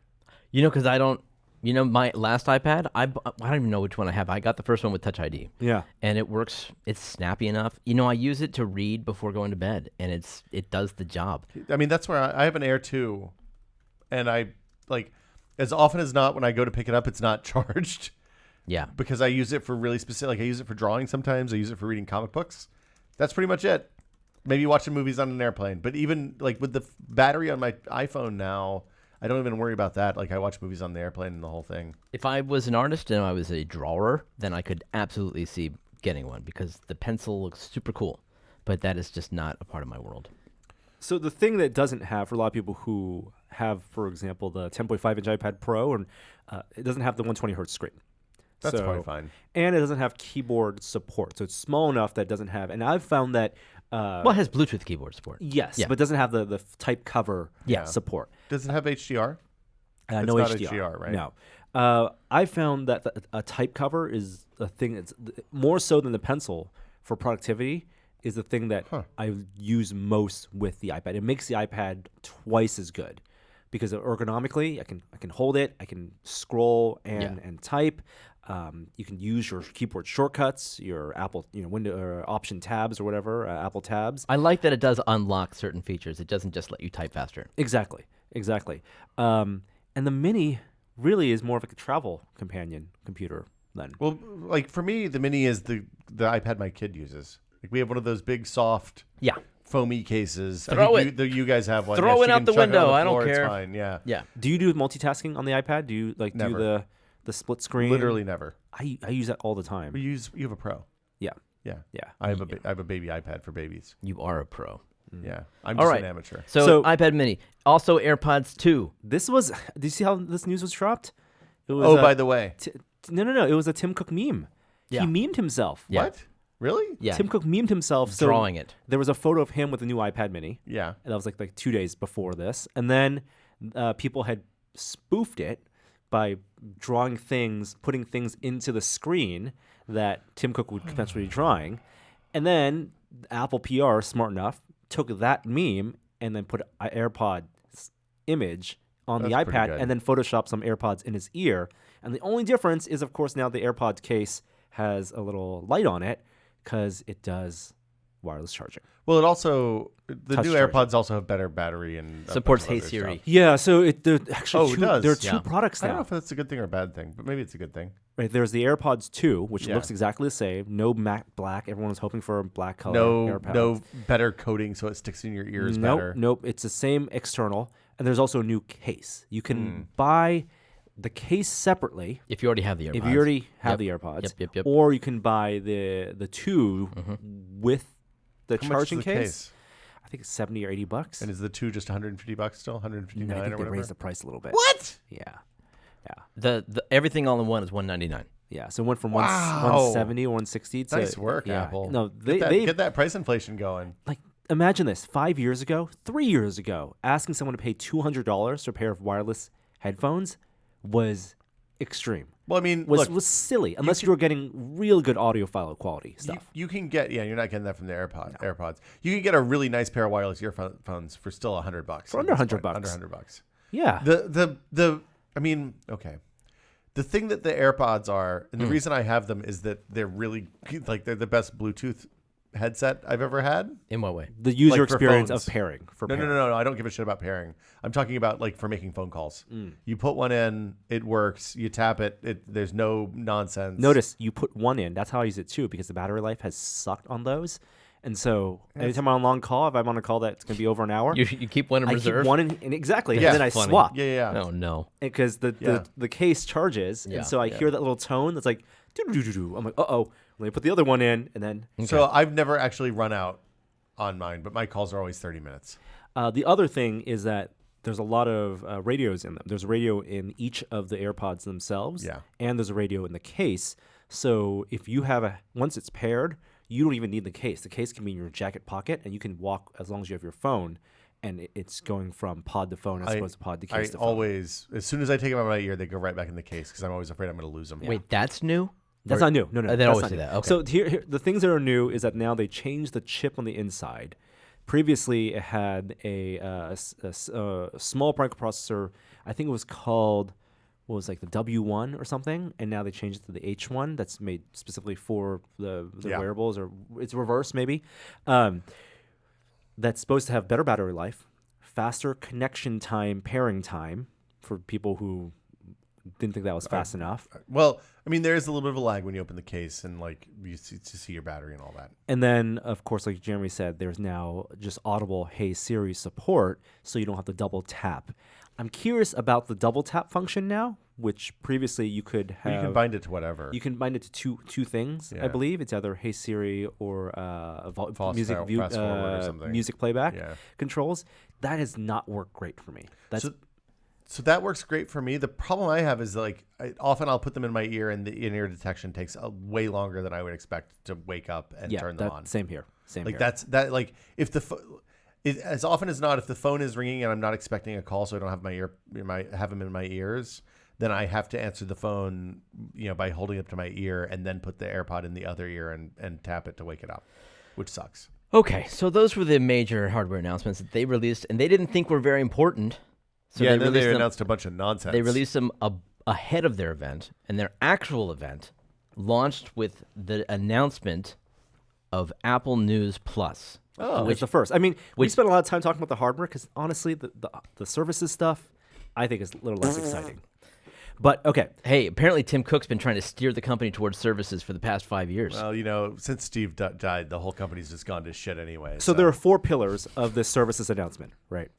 [SPEAKER 5] You know, because I don't. You know, my last iPad, I don't even know which one I have. I got the first one with Touch ID.
[SPEAKER 1] Yeah.
[SPEAKER 5] And it works. It's snappy enough. You know, I use it to read before going to bed, and it does the job.
[SPEAKER 3] I mean, that's where I have an Air 2, and I, like, as often as not, when I go to pick it up, it's not charged
[SPEAKER 5] Yeah.
[SPEAKER 3] because I use it for really specific, like, I use it for drawing sometimes. I use it for reading comic books. That's pretty much it. Maybe watching movies on an airplane. But even, like, with the battery on my iPhone now, I don't even worry about that. Like, I watch movies on the airplane and the whole thing.
[SPEAKER 5] If I was an artist and I was a drawer, then I could absolutely see getting one because the pencil looks super cool. But that is just not a part of my world.
[SPEAKER 1] So the thing that doesn't have for a lot of people who have, for example, the 10.5-inch iPad Pro, and it doesn't have the 120 hertz screen.
[SPEAKER 3] That's
[SPEAKER 1] So-
[SPEAKER 3] probably fine.
[SPEAKER 1] And it doesn't have keyboard support, so it's small enough that it doesn't have. And I've found that
[SPEAKER 5] Well, it has Bluetooth keyboard support.
[SPEAKER 1] yes,
[SPEAKER 5] Yeah.
[SPEAKER 1] but it doesn't have the type cover
[SPEAKER 5] Yeah.
[SPEAKER 1] support.
[SPEAKER 3] Does it have HDR?
[SPEAKER 1] No
[SPEAKER 3] It's not
[SPEAKER 1] HDR,
[SPEAKER 3] HDR, right?
[SPEAKER 1] No. I found that a type cover is a thing that's more so than the pencil for productivity is the thing that I use most with the iPad. It makes the iPad twice as good because ergonomically, I can hold it, I can scroll and type. You can use your keyboard shortcuts, your Apple, window or Option tabs or whatever, Apple tabs.
[SPEAKER 5] I like that it does unlock certain features. It doesn't just let you type faster.
[SPEAKER 1] Exactly. And the Mini really is more of like a travel companion computer then.
[SPEAKER 3] Well, like, for me, the Mini is the iPad my kid uses. Like, we have one of those big, soft,
[SPEAKER 5] Yeah.
[SPEAKER 3] foamy cases.
[SPEAKER 5] Throw
[SPEAKER 3] I think you guys have one.
[SPEAKER 5] Throw
[SPEAKER 3] Yeah,
[SPEAKER 5] it
[SPEAKER 3] she
[SPEAKER 5] out
[SPEAKER 3] can
[SPEAKER 5] the
[SPEAKER 3] chuck it on
[SPEAKER 5] window. I don't
[SPEAKER 3] floor, it's
[SPEAKER 5] care.
[SPEAKER 3] fine. Yeah.
[SPEAKER 5] Yeah.
[SPEAKER 1] Do you do multitasking on the iPad? Do you
[SPEAKER 3] Never.
[SPEAKER 1] do the split screen?
[SPEAKER 3] Literally never.
[SPEAKER 1] I use that all the time.
[SPEAKER 3] You have a Pro.
[SPEAKER 1] Yeah.
[SPEAKER 3] Yeah.
[SPEAKER 1] Yeah.
[SPEAKER 3] I have a baby iPad for babies.
[SPEAKER 5] You are a pro.
[SPEAKER 3] Yeah. I'm
[SPEAKER 5] All
[SPEAKER 3] just
[SPEAKER 5] right.
[SPEAKER 3] an amateur.
[SPEAKER 5] So,
[SPEAKER 1] So-
[SPEAKER 5] iPad Mini. Also AirPods 2.
[SPEAKER 1] This was. Do you see how this news was dropped? It was.
[SPEAKER 3] Oh, by the way.
[SPEAKER 1] No. It was a Tim Cook meme.
[SPEAKER 5] Yeah.
[SPEAKER 1] He memed himself.
[SPEAKER 5] Yeah.
[SPEAKER 3] What? Really?
[SPEAKER 5] Yeah.
[SPEAKER 1] Tim Cook memed himself. So
[SPEAKER 5] Drawing it.
[SPEAKER 1] There was a photo of him with a new iPad Mini.
[SPEAKER 3] Yeah.
[SPEAKER 1] And that was like 2 days before this. And then people had spoofed it by drawing things, putting things into the screen that Tim Cook would potentially be drawing. And then Apple PR, smart enough, took that meme and then put an AirPod image on
[SPEAKER 3] That's
[SPEAKER 1] the
[SPEAKER 3] pretty
[SPEAKER 1] iPad
[SPEAKER 3] good.
[SPEAKER 1] and then photoshopped some AirPods in his ear. And the only difference is, of course, now the AirPods case has a little light on it because it does wireless charging.
[SPEAKER 3] Well, it also the
[SPEAKER 1] Touch
[SPEAKER 3] new
[SPEAKER 1] charging.
[SPEAKER 3] AirPods also have better battery and a
[SPEAKER 5] Supports
[SPEAKER 3] bunch of
[SPEAKER 5] Hey
[SPEAKER 3] other
[SPEAKER 5] Siri.
[SPEAKER 3] stuff.
[SPEAKER 1] Yeah, so there actually
[SPEAKER 3] Oh, it
[SPEAKER 1] two,
[SPEAKER 3] does?
[SPEAKER 1] there are two
[SPEAKER 5] Yeah.
[SPEAKER 1] products
[SPEAKER 3] I don't know
[SPEAKER 1] now.
[SPEAKER 3] if that's a good thing or a bad thing, but maybe it's a good thing.
[SPEAKER 1] Right, there's the AirPods 2, which
[SPEAKER 3] Yeah.
[SPEAKER 1] looks exactly the same. No matte black. Everyone was hoping for a black color
[SPEAKER 3] No,
[SPEAKER 1] AirPods.
[SPEAKER 3] no better coating, so it sticks in your ears better.
[SPEAKER 1] Nope. It's the same external, and there's also a new case. You can buy the case separately
[SPEAKER 5] If you already have the AirPods.
[SPEAKER 1] if you already have
[SPEAKER 5] Yep.
[SPEAKER 1] the AirPods.
[SPEAKER 5] Yep.
[SPEAKER 1] Or you can buy the two with the
[SPEAKER 3] How much is
[SPEAKER 1] charging
[SPEAKER 3] the
[SPEAKER 1] case. I think it's $70 or $80.
[SPEAKER 3] And is the two just $150 still? $159
[SPEAKER 1] I think
[SPEAKER 3] or
[SPEAKER 1] they
[SPEAKER 3] whatever?
[SPEAKER 1] raised the price a little bit.
[SPEAKER 3] What?
[SPEAKER 1] Yeah.
[SPEAKER 5] The everything all in one is $199.
[SPEAKER 1] Yeah. So it went from
[SPEAKER 3] Wow.
[SPEAKER 1] 170 or 160 to
[SPEAKER 3] Nice work,
[SPEAKER 1] yeah.
[SPEAKER 3] Apple.
[SPEAKER 1] No,
[SPEAKER 3] Get that price inflation going.
[SPEAKER 1] like imagine this 5 years ago, 3 years ago, asking someone to pay $200 for a pair of wireless headphones was extreme.
[SPEAKER 3] Well, I mean,
[SPEAKER 1] Was
[SPEAKER 3] look,
[SPEAKER 1] was silly unless you were getting real good audiophile quality
[SPEAKER 3] you,
[SPEAKER 1] stuff.
[SPEAKER 3] you can get you're not getting that from the AirPods. You can get a really nice pair of wireless earphones for still $100.
[SPEAKER 1] For under
[SPEAKER 3] at this
[SPEAKER 1] $100.
[SPEAKER 3] point. Under $100.
[SPEAKER 1] Yeah.
[SPEAKER 3] The I mean, okay. The thing that the AirPods are, and the reason I have them is that they're really like they're the best Bluetooth headset I've ever had.
[SPEAKER 5] In what way?
[SPEAKER 1] The user
[SPEAKER 3] like for
[SPEAKER 1] experience
[SPEAKER 3] phones.
[SPEAKER 1] of pairing.
[SPEAKER 3] No. I don't give a shit about pairing. I'm talking about like for making phone calls. You put one in, it works. You tap it. There's no nonsense.
[SPEAKER 1] Notice you put one in. That's how I use it too, because the battery life has sucked on those. And so anytime I'm on a long call, if I'm on a call that's going to be over an hour,
[SPEAKER 5] You keep one in
[SPEAKER 1] I
[SPEAKER 5] reserve?
[SPEAKER 1] keep one in exactly,
[SPEAKER 3] Yeah.
[SPEAKER 1] and then I
[SPEAKER 5] Funny.
[SPEAKER 1] swap.
[SPEAKER 3] Yeah.
[SPEAKER 5] Oh, no.
[SPEAKER 1] Because the case charges,
[SPEAKER 5] Yeah.
[SPEAKER 1] and so I hear that little tone that's like, doo-doo-doo-doo-doo. I'm like, uh-oh. Let me put the other one in, and then
[SPEAKER 3] So I've never actually run out on mine, but my calls are always 30 minutes.
[SPEAKER 1] the other thing is that there's a lot of radios in them. There's a radio in each of the AirPods themselves,
[SPEAKER 3] Yeah.
[SPEAKER 1] and there's a radio in the case. So if you have once it's paired, you don't even need the case. The case can be in your jacket pocket, and you can walk as long as you have your phone, and it's going from pod to phone as opposed to pod to case to phone.
[SPEAKER 3] always, as soon as I take them out of my ear, they go right back in the case because I'm always afraid I'm going to lose them.
[SPEAKER 5] Wait, that's new?
[SPEAKER 1] That's not new. No.
[SPEAKER 5] They
[SPEAKER 1] that's
[SPEAKER 5] always
[SPEAKER 1] not
[SPEAKER 5] do
[SPEAKER 1] new.
[SPEAKER 5] that. Okay.
[SPEAKER 1] So here, the things that are new is that now they changed the chip on the inside. Previously, it had a small microprocessor. I think it was called the W1 or something, and now they changed it to the H1. That's made specifically for the
[SPEAKER 3] Yeah.
[SPEAKER 1] wearables, or it's reverse maybe. That's supposed to have better battery life, faster connection time, pairing time for people who didn't think that was fast enough.
[SPEAKER 3] Well, I mean, there is a little bit of a lag when you open the case and like you see your battery and all that.
[SPEAKER 1] And then, of course, like Jeremy said, there's now just audible Hey Siri support, so you don't have to double tap. I'm curious about the double tap function now, which previously you could have.
[SPEAKER 3] You can bind it to whatever.
[SPEAKER 1] You can bind it to two things, I
[SPEAKER 3] Yeah.
[SPEAKER 1] believe. It's either Hey Siri or music
[SPEAKER 3] fast forward or something.
[SPEAKER 1] music playback
[SPEAKER 3] Yeah.
[SPEAKER 1] controls. That has not worked great for me. That's
[SPEAKER 3] So that works great for me. The problem I have is like often I'll put them in my ear, and the in-ear detection takes way longer than I would expect to wake up and turn them on.
[SPEAKER 1] Same here. Same
[SPEAKER 3] Like
[SPEAKER 1] here.
[SPEAKER 3] that. Like if as often as not, if the phone is ringing and I'm not expecting a call, so I don't have have them in my ears, then I have to answer the phone, by holding it up to my ear and then put the AirPod in the other ear and tap it to wake it up, which sucks.
[SPEAKER 5] Okay, so those were the major hardware announcements that they released, and they didn't think were very important. So
[SPEAKER 3] yeah,
[SPEAKER 5] they
[SPEAKER 3] and then
[SPEAKER 5] released
[SPEAKER 3] they
[SPEAKER 5] them,
[SPEAKER 3] announced a bunch of nonsense.
[SPEAKER 5] They released them ahead of their event, and their actual event launched with the announcement of Apple News Plus.
[SPEAKER 1] Oh, it's the first. I mean, we spent a lot of time talking about the hardware because honestly, the services stuff, I think is a little less exciting. But okay,
[SPEAKER 5] Hey, apparently Tim Cook's been trying to steer the company towards services for the past 5 years.
[SPEAKER 3] Well, since Steve died, the whole company's just gone to shit anyway.
[SPEAKER 1] so there are 4 pillars of this services announcement, right?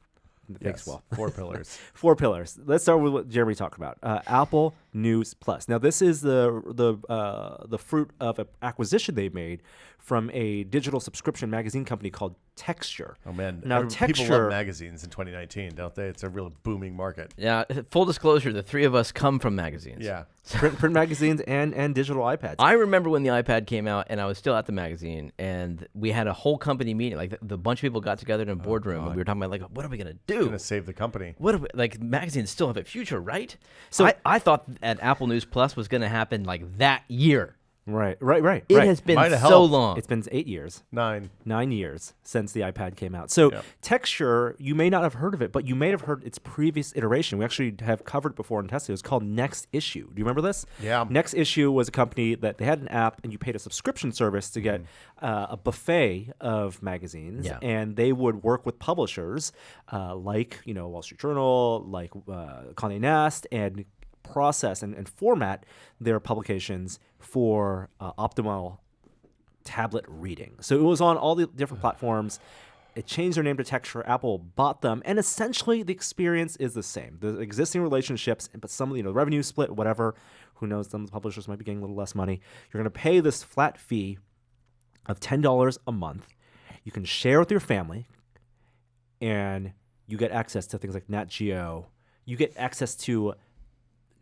[SPEAKER 1] Thanks,
[SPEAKER 3] Yes,
[SPEAKER 1] Will.
[SPEAKER 3] 4 pillars.
[SPEAKER 1] 4 pillars. Let's start with what Jeremy talked about. Apple News Plus. Now, this is the fruit of an acquisition they made from a digital subscription magazine company called Texture.
[SPEAKER 3] Oh man,
[SPEAKER 1] Now
[SPEAKER 3] people
[SPEAKER 1] Texture.
[SPEAKER 3] love magazines in 2019, don't they? It's a real booming market.
[SPEAKER 5] Yeah, full disclosure, the three of us come from magazines.
[SPEAKER 3] Yeah.
[SPEAKER 1] print magazines and digital iPads.
[SPEAKER 5] I remember when the iPad came out, and I was still at the magazine, and we had a whole company meeting. Like the bunch of people got together in a boardroom, and we were talking about like, what are we gonna do?
[SPEAKER 3] Gonna save the company.
[SPEAKER 5] What are we, like magazines still have a future, right? So I thought that Apple News Plus was gonna happen like that year.
[SPEAKER 1] Right.
[SPEAKER 5] It has been
[SPEAKER 3] Might have
[SPEAKER 5] so
[SPEAKER 3] helped.
[SPEAKER 5] long.
[SPEAKER 1] It's been 8 years.
[SPEAKER 3] 9.
[SPEAKER 1] 9 years since the iPad came out. So
[SPEAKER 3] Yeah.
[SPEAKER 1] Texture, you may not have heard of it, but you may have heard its previous iteration. We actually have covered before in testing. It was called Next Issue. Do you remember this?
[SPEAKER 3] Yeah.
[SPEAKER 1] Next Issue was a company that they had an app, and you paid a subscription service to get a buffet of magazines,
[SPEAKER 5] Yeah.
[SPEAKER 1] and they would work with publishers like Wall Street Journal, like Condé Nast, and process and format their publications for optimal tablet reading. So it was on all the different platforms. It changed their name to Texture. Apple bought them, and essentially the experience is the same. The existing relationships, but some of the revenue split, whatever. Who knows? Some of the publishers might be getting a little less money. You're going to pay this flat fee of $10 a month. You can share with your family, and you get access to things like Nat Geo. You get access to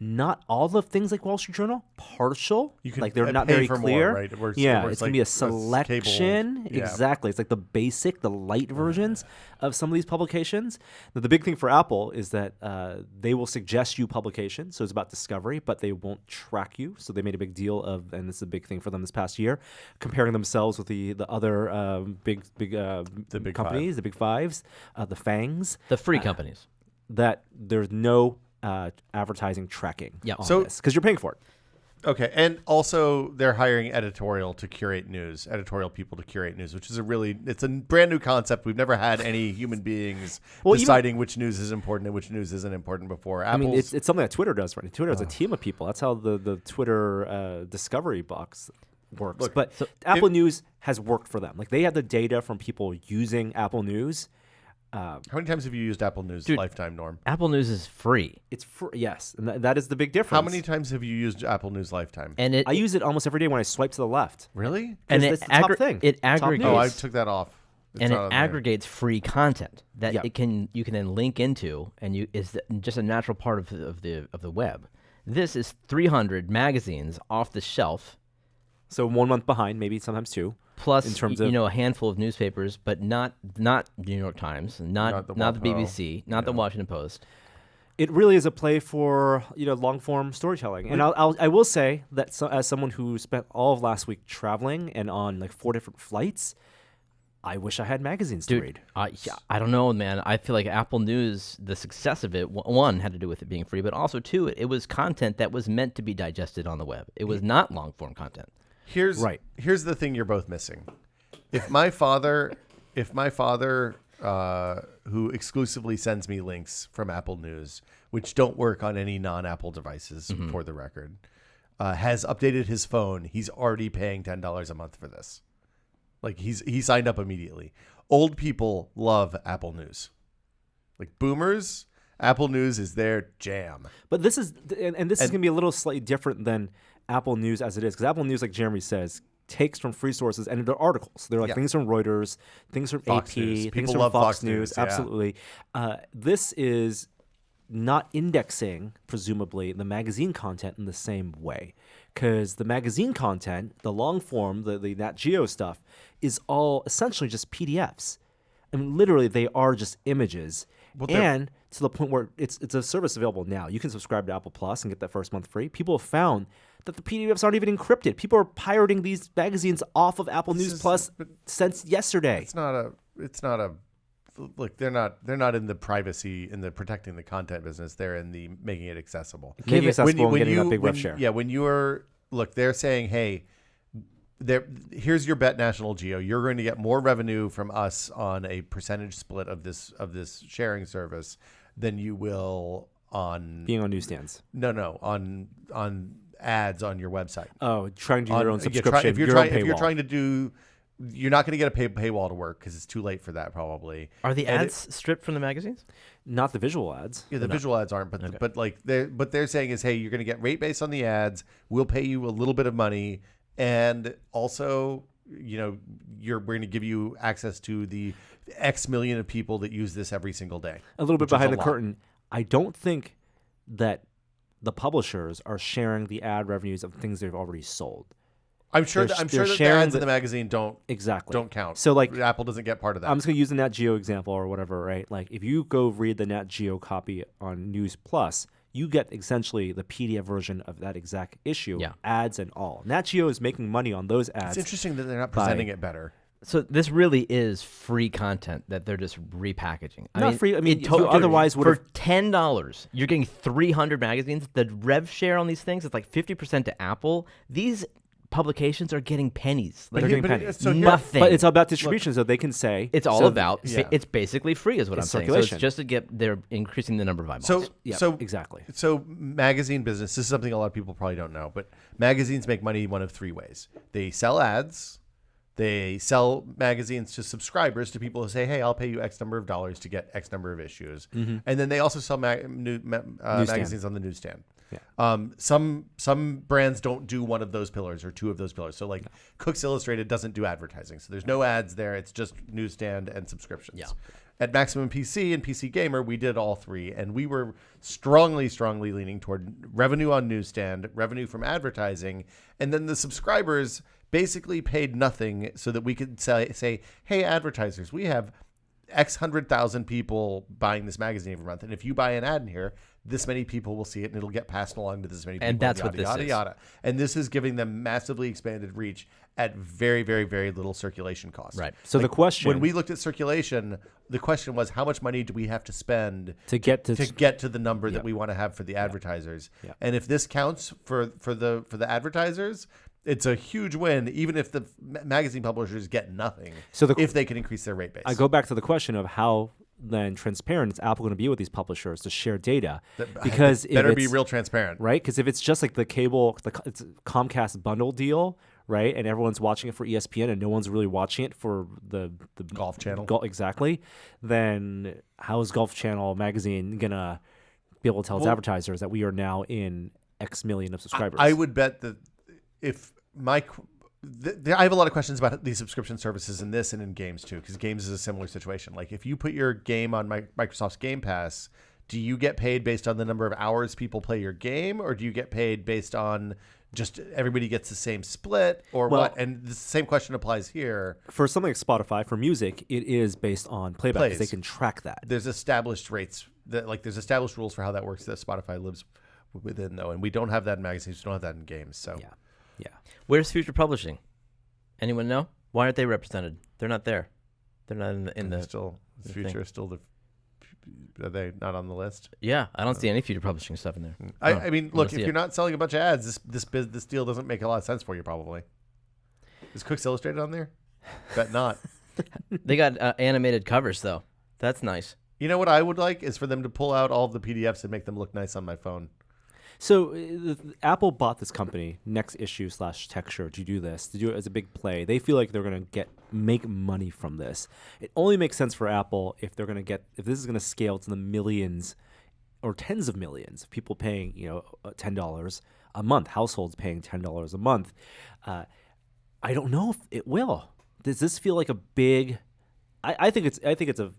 [SPEAKER 1] not all the things like Wall Street Journal, partial.
[SPEAKER 3] You can
[SPEAKER 1] like they're not
[SPEAKER 3] pay
[SPEAKER 1] very
[SPEAKER 3] for more,
[SPEAKER 1] clear.
[SPEAKER 3] right? Where
[SPEAKER 1] Yeah,
[SPEAKER 3] where
[SPEAKER 1] it's gonna be a selection.
[SPEAKER 3] cable. Yeah.
[SPEAKER 1] Exactly. It's like the basic, the light versions of some of these publications. The big thing for Apple is that they will suggest you publications. So it's about discovery, but they won't track you. So they made a big deal of, and this is a big thing for them this past year, comparing themselves with the other big
[SPEAKER 3] big
[SPEAKER 1] companies, the big fives, the FANGs.
[SPEAKER 5] the free companies.
[SPEAKER 1] That there's no advertising tracking on
[SPEAKER 3] So-
[SPEAKER 1] this because you're paying for it.
[SPEAKER 3] Okay, and also they're hiring editorial people to curate news, which is it's a brand new concept. We've never had any human beings deciding which news is important and which news isn't important before.
[SPEAKER 1] I mean,
[SPEAKER 3] Apple's-
[SPEAKER 1] it's something that Twitter does, right? Twitter has a team of people. That's how the Twitter discovery box works.
[SPEAKER 3] Look,
[SPEAKER 1] but Apple News has worked for them. Like they have the data from people using Apple News.
[SPEAKER 3] How many times have you used Apple News lifetime, Norm?
[SPEAKER 5] Apple News is free,
[SPEAKER 1] It's free, yes, and that is the big difference.
[SPEAKER 3] How many times have you used Apple News lifetime?
[SPEAKER 5] and it
[SPEAKER 1] I use it almost every day when I swipe to the left.
[SPEAKER 3] Really?
[SPEAKER 5] and
[SPEAKER 1] It's
[SPEAKER 5] it
[SPEAKER 1] the top thing.
[SPEAKER 5] it
[SPEAKER 1] Top
[SPEAKER 5] aggregates
[SPEAKER 1] news.
[SPEAKER 3] Oh, I took that off. It's
[SPEAKER 5] and it
[SPEAKER 3] not on there.
[SPEAKER 5] aggregates free content that
[SPEAKER 1] Yeah.
[SPEAKER 5] you can then link into, and just a natural part of the web. This is 300 magazines off the shelf,
[SPEAKER 1] So 1 month behind, maybe sometimes two.
[SPEAKER 5] plus
[SPEAKER 1] In terms of-
[SPEAKER 5] a handful of newspapers, but not the New York Times, not the BBC, not the Washington Post.
[SPEAKER 1] It really is a play for long form storytelling, and I will say that as someone who spent all of last week traveling and on like 4 different flights, I wish I had magazines to read.
[SPEAKER 5] I don't know, man. I feel like Apple News, the success of it, one had to do with it being free, but also two, it was content that was meant to be digested on the web. It was not long form content.
[SPEAKER 3] Here's the thing you're both missing. If my father, who exclusively sends me links from Apple News, which don't work on any non-Apple devices, for the record, has updated his phone, he's already paying $10 a month for this. Like he signed up immediately. Old people love Apple News. Like boomers, Apple News is their jam.
[SPEAKER 1] But this is and this is going to be a little slightly different than Apple News as it is, because Apple News, like Jeremy says, takes from free sources and they're articles. They're like things from Reuters, things from
[SPEAKER 3] Fox
[SPEAKER 1] AP,
[SPEAKER 3] News.
[SPEAKER 1] things
[SPEAKER 3] People
[SPEAKER 1] from
[SPEAKER 3] love
[SPEAKER 1] Fox
[SPEAKER 3] Fox
[SPEAKER 1] News.
[SPEAKER 3] News, yeah.
[SPEAKER 1] Absolutely. This is not indexing, presumably, the magazine content in the same way, because the magazine content, the long form, the Nat Geo stuff, is all essentially just PDFs. I mean, literally, they are just images. And to the point where it's a service available now. You can subscribe to Apple Plus and get that first month free. People have found that the PDFs aren't even encrypted. People are pirating these magazines off of Apple News Plus since yesterday.
[SPEAKER 3] It's not a look, they're not in the privacy, in the protecting the content business. They're in the making it accessible.
[SPEAKER 1] Making it accessible and getting that big rev share.
[SPEAKER 3] Yeah, when you're they're saying, hey, here's your bet, National Geo. You're going to get more revenue from us on a percentage split of this sharing service than you will on
[SPEAKER 1] Being on newsstands.
[SPEAKER 3] No, on ads on your website.
[SPEAKER 1] Oh, trying to do your own subscription.
[SPEAKER 3] If you're
[SPEAKER 1] your own
[SPEAKER 3] trying
[SPEAKER 1] paywall.
[SPEAKER 3] to do, you're not going to get a paywall to work because it's too late for that probably.
[SPEAKER 5] Are the
[SPEAKER 3] And
[SPEAKER 5] ads stripped from the magazines?
[SPEAKER 1] Not the visual ads.
[SPEAKER 3] Yeah, the visual ads aren't, but like they're saying is, hey, you're going to get rate based on the ads. We'll pay you a little bit of money, and also, we're going to give you access to the X million of people that use this every single day.
[SPEAKER 1] A little bit
[SPEAKER 3] which is
[SPEAKER 1] behind
[SPEAKER 3] a
[SPEAKER 1] the
[SPEAKER 3] lot.
[SPEAKER 1] curtain. I don't think that the publishers are sharing the ad revenues of things they've already sold.
[SPEAKER 3] I'm sure
[SPEAKER 1] They're
[SPEAKER 3] that
[SPEAKER 1] sharing
[SPEAKER 3] the ads
[SPEAKER 1] the-
[SPEAKER 3] in the magazine don't count.
[SPEAKER 1] So, like,
[SPEAKER 3] Apple doesn't get part of that.
[SPEAKER 1] I'm just going to use the Nat Geo example or whatever, right? Like, if you go read the Nat Geo copy on News Plus, you get essentially the PDF version of that exact issue,
[SPEAKER 5] Yeah.
[SPEAKER 1] ads and all. Nat Geo is making money on those ads.
[SPEAKER 3] It's interesting that they're not presenting it better.
[SPEAKER 5] So this really is free content that they're just repackaging.
[SPEAKER 1] Not free. I mean,
[SPEAKER 5] it
[SPEAKER 1] you otherwise would
[SPEAKER 5] for
[SPEAKER 1] have.
[SPEAKER 5] $10, you're getting 300 magazines. The rev share on these things is like 50% to Apple. These publications are getting pennies. Like,
[SPEAKER 1] They're getting pennies.
[SPEAKER 3] So here-
[SPEAKER 5] nothing.
[SPEAKER 1] But it's about distribution, so they can say
[SPEAKER 5] It's all
[SPEAKER 1] so-
[SPEAKER 5] about.
[SPEAKER 3] yeah.
[SPEAKER 5] It's basically free, is what I'm
[SPEAKER 1] It's
[SPEAKER 5] saying. So it's
[SPEAKER 1] circulation.
[SPEAKER 5] just to get. They're increasing the number of eyeballs.
[SPEAKER 3] So
[SPEAKER 1] Yeah,
[SPEAKER 3] so
[SPEAKER 1] exactly.
[SPEAKER 3] So magazine business. This is something a lot of people probably don't know, but magazines make money one of three ways. They sell ads. They sell magazines to subscribers, to people who say, "Hey, I'll pay you X number of dollars to get X number of issues." And then they also sell magazines on the newsstand.
[SPEAKER 1] Yeah.
[SPEAKER 3] Some brands don't do one of those pillars or two of those pillars. So like Cooks Illustrated doesn't do advertising. So there's no ads there. It's just newsstand and subscriptions.
[SPEAKER 5] Yeah.
[SPEAKER 3] At Maximum PC and PC Gamer, we did all three, and we were strongly leaning toward revenue on newsstand, revenue from advertising, and then the subscribers basically paid nothing so that we could say, hey, advertisers, we have X 100,000 people buying this magazine every month, and if you buy an ad in here, this many people will see it, and it'll get passed along to this many people.
[SPEAKER 5] And that's
[SPEAKER 3] yada,
[SPEAKER 5] what this
[SPEAKER 3] yada,
[SPEAKER 5] is.
[SPEAKER 3] yada. And this is giving them massively expanded reach at very, very, very little circulation cost.
[SPEAKER 5] Right.
[SPEAKER 1] So the question
[SPEAKER 3] When we looked at circulation, the question was, how much money do we have to spend
[SPEAKER 1] to get to
[SPEAKER 3] the number that we want to have for the advertisers?
[SPEAKER 1] Yeah.
[SPEAKER 3] And if this counts for the advertisers, it's a huge win, even if the magazine publishers get nothing.
[SPEAKER 1] So
[SPEAKER 3] if they can increase their rate base,
[SPEAKER 1] I go back to the question of how then transparent is Apple going to be with these publishers to share data? Because
[SPEAKER 3] better
[SPEAKER 1] if
[SPEAKER 3] be
[SPEAKER 1] it's-
[SPEAKER 3] real transparent,
[SPEAKER 1] right? Because if it's just like the cable, it's Comcast bundle deal, right? And everyone's watching it for ESPN and no one's really watching it for the
[SPEAKER 3] Golf Channel.
[SPEAKER 1] Exactly. Then how is Golf Channel magazine gonna be able to tell its advertisers that we are now in X million of subscribers?
[SPEAKER 3] I would bet that if I have a lot of questions about these subscription services in this and in games too, because games is a similar situation. Like if you put your game on Microsoft's Game Pass, do you get paid based on the number of hours people play your game, or do you get paid based on just everybody gets the same split, or what? And the same question applies here.
[SPEAKER 1] For something like Spotify, for music, it is based on playback because they
[SPEAKER 3] Plays.
[SPEAKER 1] can track that.
[SPEAKER 3] There's established rates there's established rules for how that works that Spotify lives within, though, and we don't have that in magazines. We don't have that in games. So
[SPEAKER 1] Yeah.
[SPEAKER 5] Where's Future Publishing? Anyone know? Why aren't they represented? They're not there. They're not in the
[SPEAKER 3] still
[SPEAKER 5] the
[SPEAKER 3] future
[SPEAKER 5] thing.
[SPEAKER 3] is still are they not on the list?
[SPEAKER 5] Yeah, I don't see any Future Publishing stuff in there.
[SPEAKER 3] I mean, look,
[SPEAKER 5] see
[SPEAKER 3] if
[SPEAKER 5] it.
[SPEAKER 3] you're not selling a bunch of ads, this deal doesn't make a lot of sense for you, probably. Is Cooks Illustrated on there? Bet not.
[SPEAKER 5] They got animated covers though. That's nice.
[SPEAKER 3] You know what I would like is for them to pull out all of the PDFs and make them look nice on my phone.
[SPEAKER 1] So Apple bought this company, Next Issue / Texture, to do this, to do it as a big play. They feel like they're going to make money from this. It only makes sense for Apple if they're going to if this is going to scale to the millions or tens of millions of people paying, $10 a month, households paying $10 a month. I don't know if it will. Does this feel like a big? I think the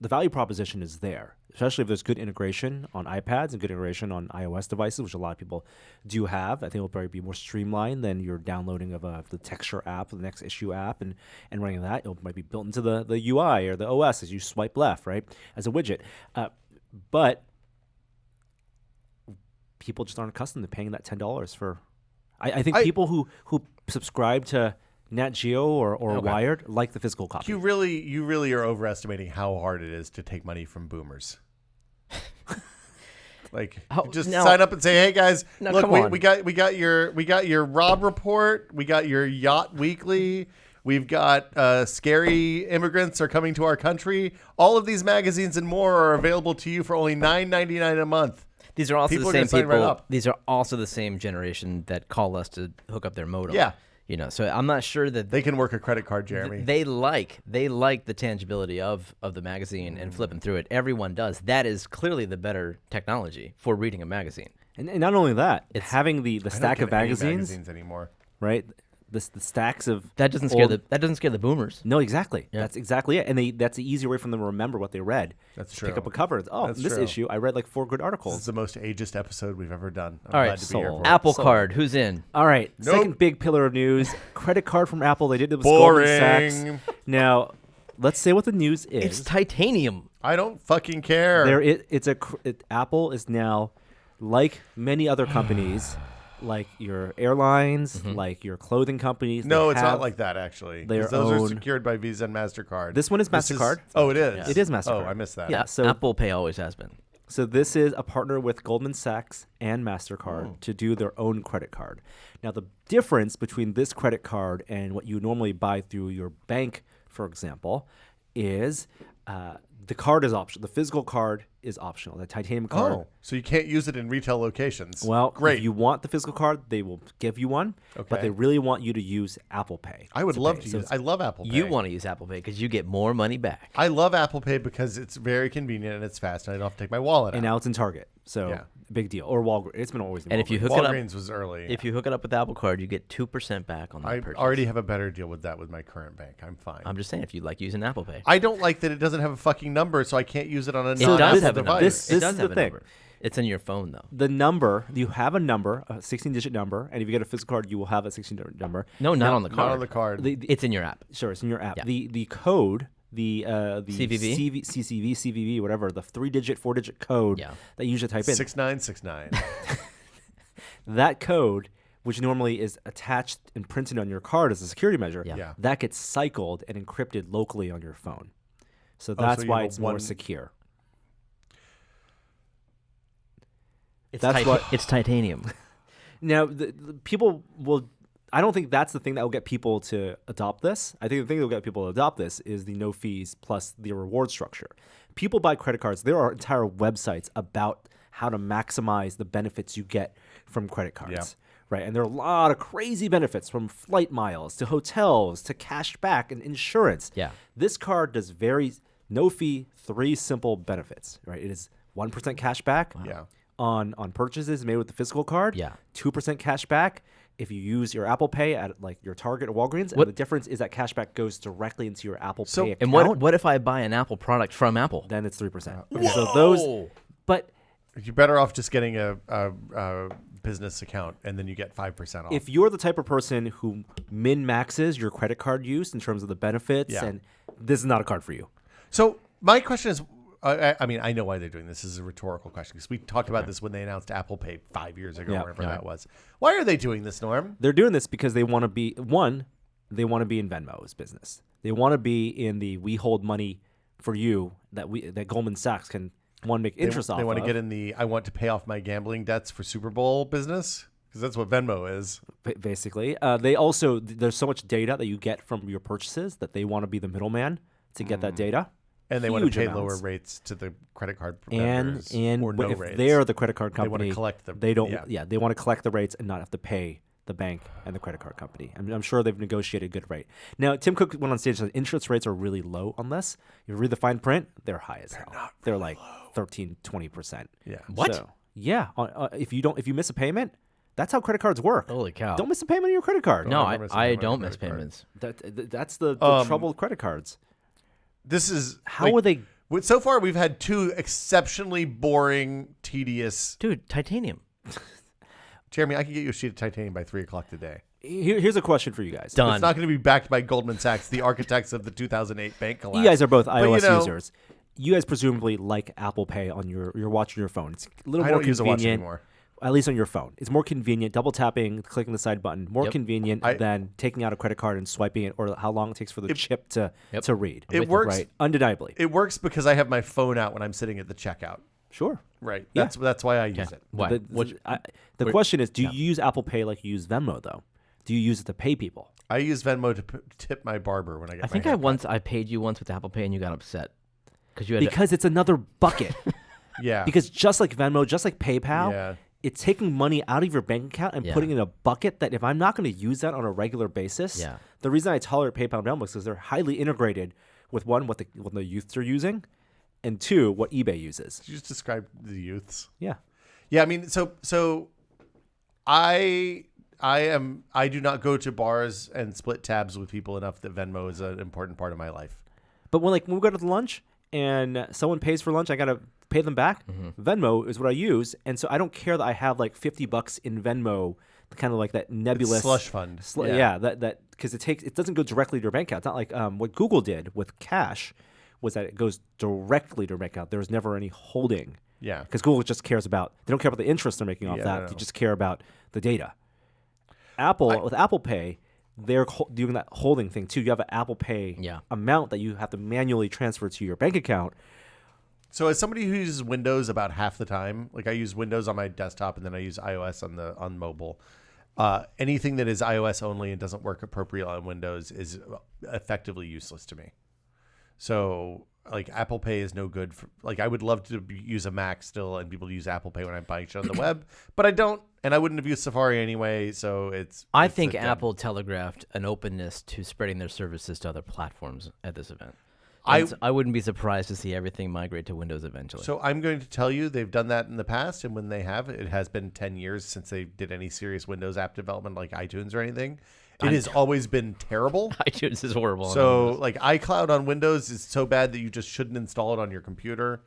[SPEAKER 1] value proposition is there, especially if there's good integration on iPads and good integration on iOS devices, which a lot of people do have. I think it'll probably be more streamlined than your downloading of the Texture app, the Next Issue app, and running that. It might be built into the UI or the OS as you swipe left, right, as a widget. But people just aren't accustomed to paying that $10 for. I think people who subscribe to Nat Geo or Wired like the physical copy.
[SPEAKER 3] You really are overestimating how hard it is to take money from boomers. Sign up and say, "Hey guys,
[SPEAKER 5] No,
[SPEAKER 3] look,
[SPEAKER 5] come on.
[SPEAKER 3] we got your Rob report, we got your Yacht Weekly, we've got Scary Immigrants Are Coming to Our Country. All of these magazines and more are available to you for only $9.99 a month."
[SPEAKER 5] These are also
[SPEAKER 3] People are
[SPEAKER 5] the
[SPEAKER 3] gonna
[SPEAKER 5] same
[SPEAKER 3] sign right
[SPEAKER 5] people.
[SPEAKER 3] up.
[SPEAKER 5] These are also the same generation that call us to hook up their modem.
[SPEAKER 3] Yeah.
[SPEAKER 5] So I'm not sure that
[SPEAKER 3] They can work a credit card, Jeremy.
[SPEAKER 5] they like the tangibility of the magazine and flipping through it. Everyone does. That is clearly the better technology for reading a magazine.
[SPEAKER 1] And not only that, it's having the
[SPEAKER 3] I don't
[SPEAKER 1] stack
[SPEAKER 3] get
[SPEAKER 1] of
[SPEAKER 3] any
[SPEAKER 1] magazines,
[SPEAKER 3] anymore.
[SPEAKER 1] right? The stacks of
[SPEAKER 5] That doesn't scare the boomers.
[SPEAKER 1] No, exactly.
[SPEAKER 5] Yeah.
[SPEAKER 1] That's exactly it. And that's the easier way for them to remember what they read.
[SPEAKER 3] That's
[SPEAKER 1] Pick
[SPEAKER 3] true.
[SPEAKER 1] up a cover.
[SPEAKER 3] That's
[SPEAKER 1] This
[SPEAKER 3] true.
[SPEAKER 1] issue, I read like 4 good
[SPEAKER 3] This is
[SPEAKER 1] articles.
[SPEAKER 3] the most ageist episode we've ever done. I'm
[SPEAKER 5] All right,
[SPEAKER 3] glad to be here
[SPEAKER 1] sold.
[SPEAKER 3] for it.
[SPEAKER 5] Apple
[SPEAKER 1] So-
[SPEAKER 5] Card, who's in?
[SPEAKER 1] All right,
[SPEAKER 3] Nope.
[SPEAKER 1] second big pillar of news: credit card from Apple. They did it with Goldman Sachs.
[SPEAKER 3] Boring.
[SPEAKER 1] Now, let's say what the news
[SPEAKER 5] It's
[SPEAKER 1] is.
[SPEAKER 5] titanium.
[SPEAKER 3] I don't fucking care.
[SPEAKER 1] Apple is now like many other companies, like your airlines, like your clothing companies.
[SPEAKER 3] No,
[SPEAKER 1] they
[SPEAKER 3] it's
[SPEAKER 1] have
[SPEAKER 3] not like that, actually. 'Cause
[SPEAKER 1] their
[SPEAKER 3] those are
[SPEAKER 1] own-
[SPEAKER 3] secured by Visa and MasterCard.
[SPEAKER 1] This one is MasterCard.
[SPEAKER 3] Oh, it is?
[SPEAKER 1] It is MasterCard.
[SPEAKER 3] Oh, I missed that.
[SPEAKER 1] Yeah, so
[SPEAKER 5] Apple Pay always has been.
[SPEAKER 1] So this is a partner with Goldman Sachs and MasterCard to do their own credit card. Now, the difference between this credit card and what you normally buy through your bank, for example, is the card is optional. The physical card is optional. The titanium card.
[SPEAKER 3] Oh, so you can't use it in retail locations.
[SPEAKER 1] Well,
[SPEAKER 3] great.
[SPEAKER 1] if you want the physical card, they will give you one, but
[SPEAKER 3] Okay.
[SPEAKER 1] they really want you to use Apple Pay.
[SPEAKER 3] I would love
[SPEAKER 1] pay.
[SPEAKER 3] to
[SPEAKER 1] So
[SPEAKER 3] use.
[SPEAKER 1] it's-
[SPEAKER 3] I love Apple Pay.
[SPEAKER 5] You want to use Apple Pay because you get more money back.
[SPEAKER 3] I love Apple Pay because it's very convenient and it's fast, and I don't have to take my wallet
[SPEAKER 1] And
[SPEAKER 3] out.
[SPEAKER 1] now it's in Target. So
[SPEAKER 3] Yeah.
[SPEAKER 1] big deal. Or Walgreens. It's been always in
[SPEAKER 5] And if you
[SPEAKER 1] Walgreens.
[SPEAKER 5] hook it up,
[SPEAKER 3] Walgreens was early.
[SPEAKER 5] if you hook it up with Apple Card, you get 2% back on that
[SPEAKER 3] I
[SPEAKER 5] purchase.
[SPEAKER 3] already have a better deal with that with my current bank. I'm fine.
[SPEAKER 5] I'm just saying, if you like using Apple Pay,
[SPEAKER 3] I don't like that it doesn't have a fucking number, so I can't use it on a
[SPEAKER 5] it
[SPEAKER 3] non-Apple
[SPEAKER 5] does have a number.
[SPEAKER 3] device.
[SPEAKER 1] This
[SPEAKER 5] It does
[SPEAKER 1] is the
[SPEAKER 5] have a
[SPEAKER 1] thing.
[SPEAKER 5] number. It's in your phone though.
[SPEAKER 1] The number, you have a number, a 16-digit number, and if you get a physical card, you will have a 16-digit number.
[SPEAKER 5] No, not on the card.
[SPEAKER 3] Not on the card.
[SPEAKER 5] It's in your app.
[SPEAKER 1] Sure, it's in your app.
[SPEAKER 5] Yeah.
[SPEAKER 1] The code, the
[SPEAKER 5] CVV?
[SPEAKER 1] CCV, CVV, whatever, the 3-digit, 4-digit code
[SPEAKER 5] Yeah.
[SPEAKER 1] that you usually type in.
[SPEAKER 3] 6969.
[SPEAKER 1] That code, which normally is attached and printed on your card as a security measure,
[SPEAKER 5] Yeah.
[SPEAKER 1] that gets cycled and encrypted locally on your phone. So
[SPEAKER 3] Oh,
[SPEAKER 1] that's
[SPEAKER 3] so you
[SPEAKER 1] why
[SPEAKER 3] have
[SPEAKER 1] it's
[SPEAKER 3] a
[SPEAKER 1] more
[SPEAKER 3] one-
[SPEAKER 1] secure.
[SPEAKER 5] It's
[SPEAKER 1] That's what-
[SPEAKER 5] it's titanium.
[SPEAKER 1] Now, the people will. I don't think that's the thing that will get people to adopt this. I think the thing that will get people to adopt this is the no fees plus the reward structure. People buy credit cards. There are entire websites about how to maximize the benefits you get from credit cards.
[SPEAKER 3] Yeah.
[SPEAKER 1] Right. And there are a lot of crazy benefits from flight miles to hotels to cash back and insurance.
[SPEAKER 5] Yeah.
[SPEAKER 1] This card does very no fee, 3 simple benefits. Right. It is 1% cash back.
[SPEAKER 3] Yeah.
[SPEAKER 1] On purchases made with the physical card.
[SPEAKER 5] Yeah.
[SPEAKER 1] 2% cash back if you use your Apple Pay at like your Target or Walgreens.
[SPEAKER 5] What-
[SPEAKER 1] And the difference is that cash back goes directly into your Apple
[SPEAKER 3] So-
[SPEAKER 1] Pay account.
[SPEAKER 5] And what if I buy an Apple product from Apple?
[SPEAKER 1] Then it's 3%. So those, but
[SPEAKER 3] You're better off just getting a business account, and then you get 5% off.
[SPEAKER 1] if you're the type of person who min-maxes your credit card use in terms of the benefits,
[SPEAKER 3] Yeah.
[SPEAKER 1] and this is not a card for you.
[SPEAKER 3] So my question is, I mean, I know why they're doing this. This is a rhetorical question because we talked about this when they announced Apple Pay 5 years ago,
[SPEAKER 1] Yeah.
[SPEAKER 3] whatever
[SPEAKER 1] Yeah.
[SPEAKER 3] that was. Why are they doing this, Norm?
[SPEAKER 1] They're doing this because they want to be, they want to be in Venmo's business. They want to be in the we hold money for you that Goldman Sachs can make interest off
[SPEAKER 3] They want to
[SPEAKER 1] of.
[SPEAKER 3] get in the I want to pay off my gambling debts for Super Bowl business because that's what Venmo is.
[SPEAKER 1] Basically. They also, there's so much data that you get from your purchases that they want to be the middleman to get that data.
[SPEAKER 3] And they want
[SPEAKER 1] Huge
[SPEAKER 3] to pay
[SPEAKER 1] amounts.
[SPEAKER 3] lower rates to the credit card
[SPEAKER 1] And
[SPEAKER 3] vendors or
[SPEAKER 1] but
[SPEAKER 3] no
[SPEAKER 1] if
[SPEAKER 3] rates.
[SPEAKER 1] they're the credit card
[SPEAKER 3] They wanna
[SPEAKER 1] company,
[SPEAKER 3] collect the-
[SPEAKER 1] they don't.
[SPEAKER 3] yeah.
[SPEAKER 1] Yeah, they want to collect the rates and not have to pay the bank and the credit card company. I'm sure they've negotiated a good rate. Now, Tim Cook went on stage and said interest rates are really low on this. You read the fine print, they're high as hell. They're like 13, 20%.
[SPEAKER 3] Yeah.
[SPEAKER 5] What?
[SPEAKER 1] So, yeah, if you miss a payment, that's how credit cards work.
[SPEAKER 5] Holy cow!
[SPEAKER 1] Don't miss a payment on your credit card.
[SPEAKER 5] No,
[SPEAKER 3] I've never seen
[SPEAKER 5] I
[SPEAKER 3] one on
[SPEAKER 5] don't
[SPEAKER 3] a
[SPEAKER 5] miss
[SPEAKER 3] credit card.
[SPEAKER 5] payments.
[SPEAKER 1] That's the trouble with credit cards.
[SPEAKER 3] This is
[SPEAKER 1] How are they?
[SPEAKER 3] So far, we've had 2 exceptionally boring, tedious.
[SPEAKER 5] Dude, titanium.
[SPEAKER 3] Jeremy, I can get you a sheet of titanium by 3:00 today.
[SPEAKER 1] Here's a question for you guys.
[SPEAKER 5] Done.
[SPEAKER 3] It's not going to be backed by Goldman Sachs, the architects of the 2008 bank collapse.
[SPEAKER 1] You guys are both
[SPEAKER 3] But,
[SPEAKER 1] iOS
[SPEAKER 3] you know,
[SPEAKER 1] users. You guys presumably like Apple Pay on your watch on your phone. It's a little
[SPEAKER 3] I
[SPEAKER 1] more
[SPEAKER 3] don't use a watch
[SPEAKER 1] convenient.
[SPEAKER 3] anymore.
[SPEAKER 1] At least on your phone. It's more convenient. Double tapping, clicking the side button. More
[SPEAKER 5] Yep.
[SPEAKER 1] convenient than taking out a credit card and swiping it, or how long it takes for the chip to read.
[SPEAKER 3] It works.
[SPEAKER 1] Right. Undeniably.
[SPEAKER 3] It works because I have my phone out when I'm sitting at the checkout.
[SPEAKER 1] Sure.
[SPEAKER 3] Right.
[SPEAKER 1] Yeah.
[SPEAKER 3] That's why I use it.
[SPEAKER 5] Why?
[SPEAKER 1] The question is, do you use Apple Pay like you use Venmo, though? Do you use it to pay people?
[SPEAKER 3] I use Venmo to tip my barber when I get
[SPEAKER 5] I
[SPEAKER 3] my
[SPEAKER 5] think
[SPEAKER 3] haircut.
[SPEAKER 5] I paid you once with Apple Pay and you got upset because you had
[SPEAKER 1] Because it's another bucket.
[SPEAKER 3] Yeah.
[SPEAKER 1] Because just like Venmo, just like PayPal,
[SPEAKER 3] Yeah.
[SPEAKER 1] it's taking money out of your bank account and
[SPEAKER 5] Yeah.
[SPEAKER 1] putting it in a bucket that if I'm not going to use that on a regular basis,
[SPEAKER 5] Yeah.
[SPEAKER 1] the reason I tolerate PayPal and Venmo is because they're highly integrated with one, what the youths are using, and 2, what eBay uses.
[SPEAKER 3] Did you just describe the youths?
[SPEAKER 1] Yeah.
[SPEAKER 3] Yeah, I mean, so I do not go to bars and split tabs with people enough that Venmo is an important part of my life.
[SPEAKER 1] But when we go to lunch and someone pays for lunch, I got to pay them back. Venmo is what I use. And so I don't care that I have like $50 in Venmo, kind of like that nebulous
[SPEAKER 3] slush fund.
[SPEAKER 1] Yeah, that because it doesn't go directly to your bank account. It's not like what Google did with Cash was that it goes directly to your bank account. There was never any holding
[SPEAKER 3] Yeah.
[SPEAKER 1] Because Google just cares about, they don't care about the interest they're making off
[SPEAKER 3] Yeah,
[SPEAKER 1] that.
[SPEAKER 3] no.
[SPEAKER 1] They just care about the data. With Apple Pay, they're doing that holding thing too. You have an Apple Pay amount that you have to manually transfer to your bank account.
[SPEAKER 3] So as somebody who uses Windows about half the time, like I use Windows on my desktop and then I use iOS on mobile. Anything that is iOS only and doesn't work appropriately on Windows is effectively useless to me. So like Apple Pay is no good for, like I would love to use a Mac still and people use Apple Pay when I'm buying shit on the web, but I don't, and I wouldn't have used Safari anyway. So
[SPEAKER 5] I think Apple telegraphed an openness to spreading their services to other platforms at this event. I wouldn't be surprised to see everything migrate to Windows eventually.
[SPEAKER 3] So I'm going to tell you they've done that in the past, and when they have, it has been 10 years since they did any serious Windows app development like iTunes or anything. It has always been terrible.
[SPEAKER 5] iTunes is horrible.
[SPEAKER 3] So like iCloud on Windows is so bad that you just shouldn't install it on your computer.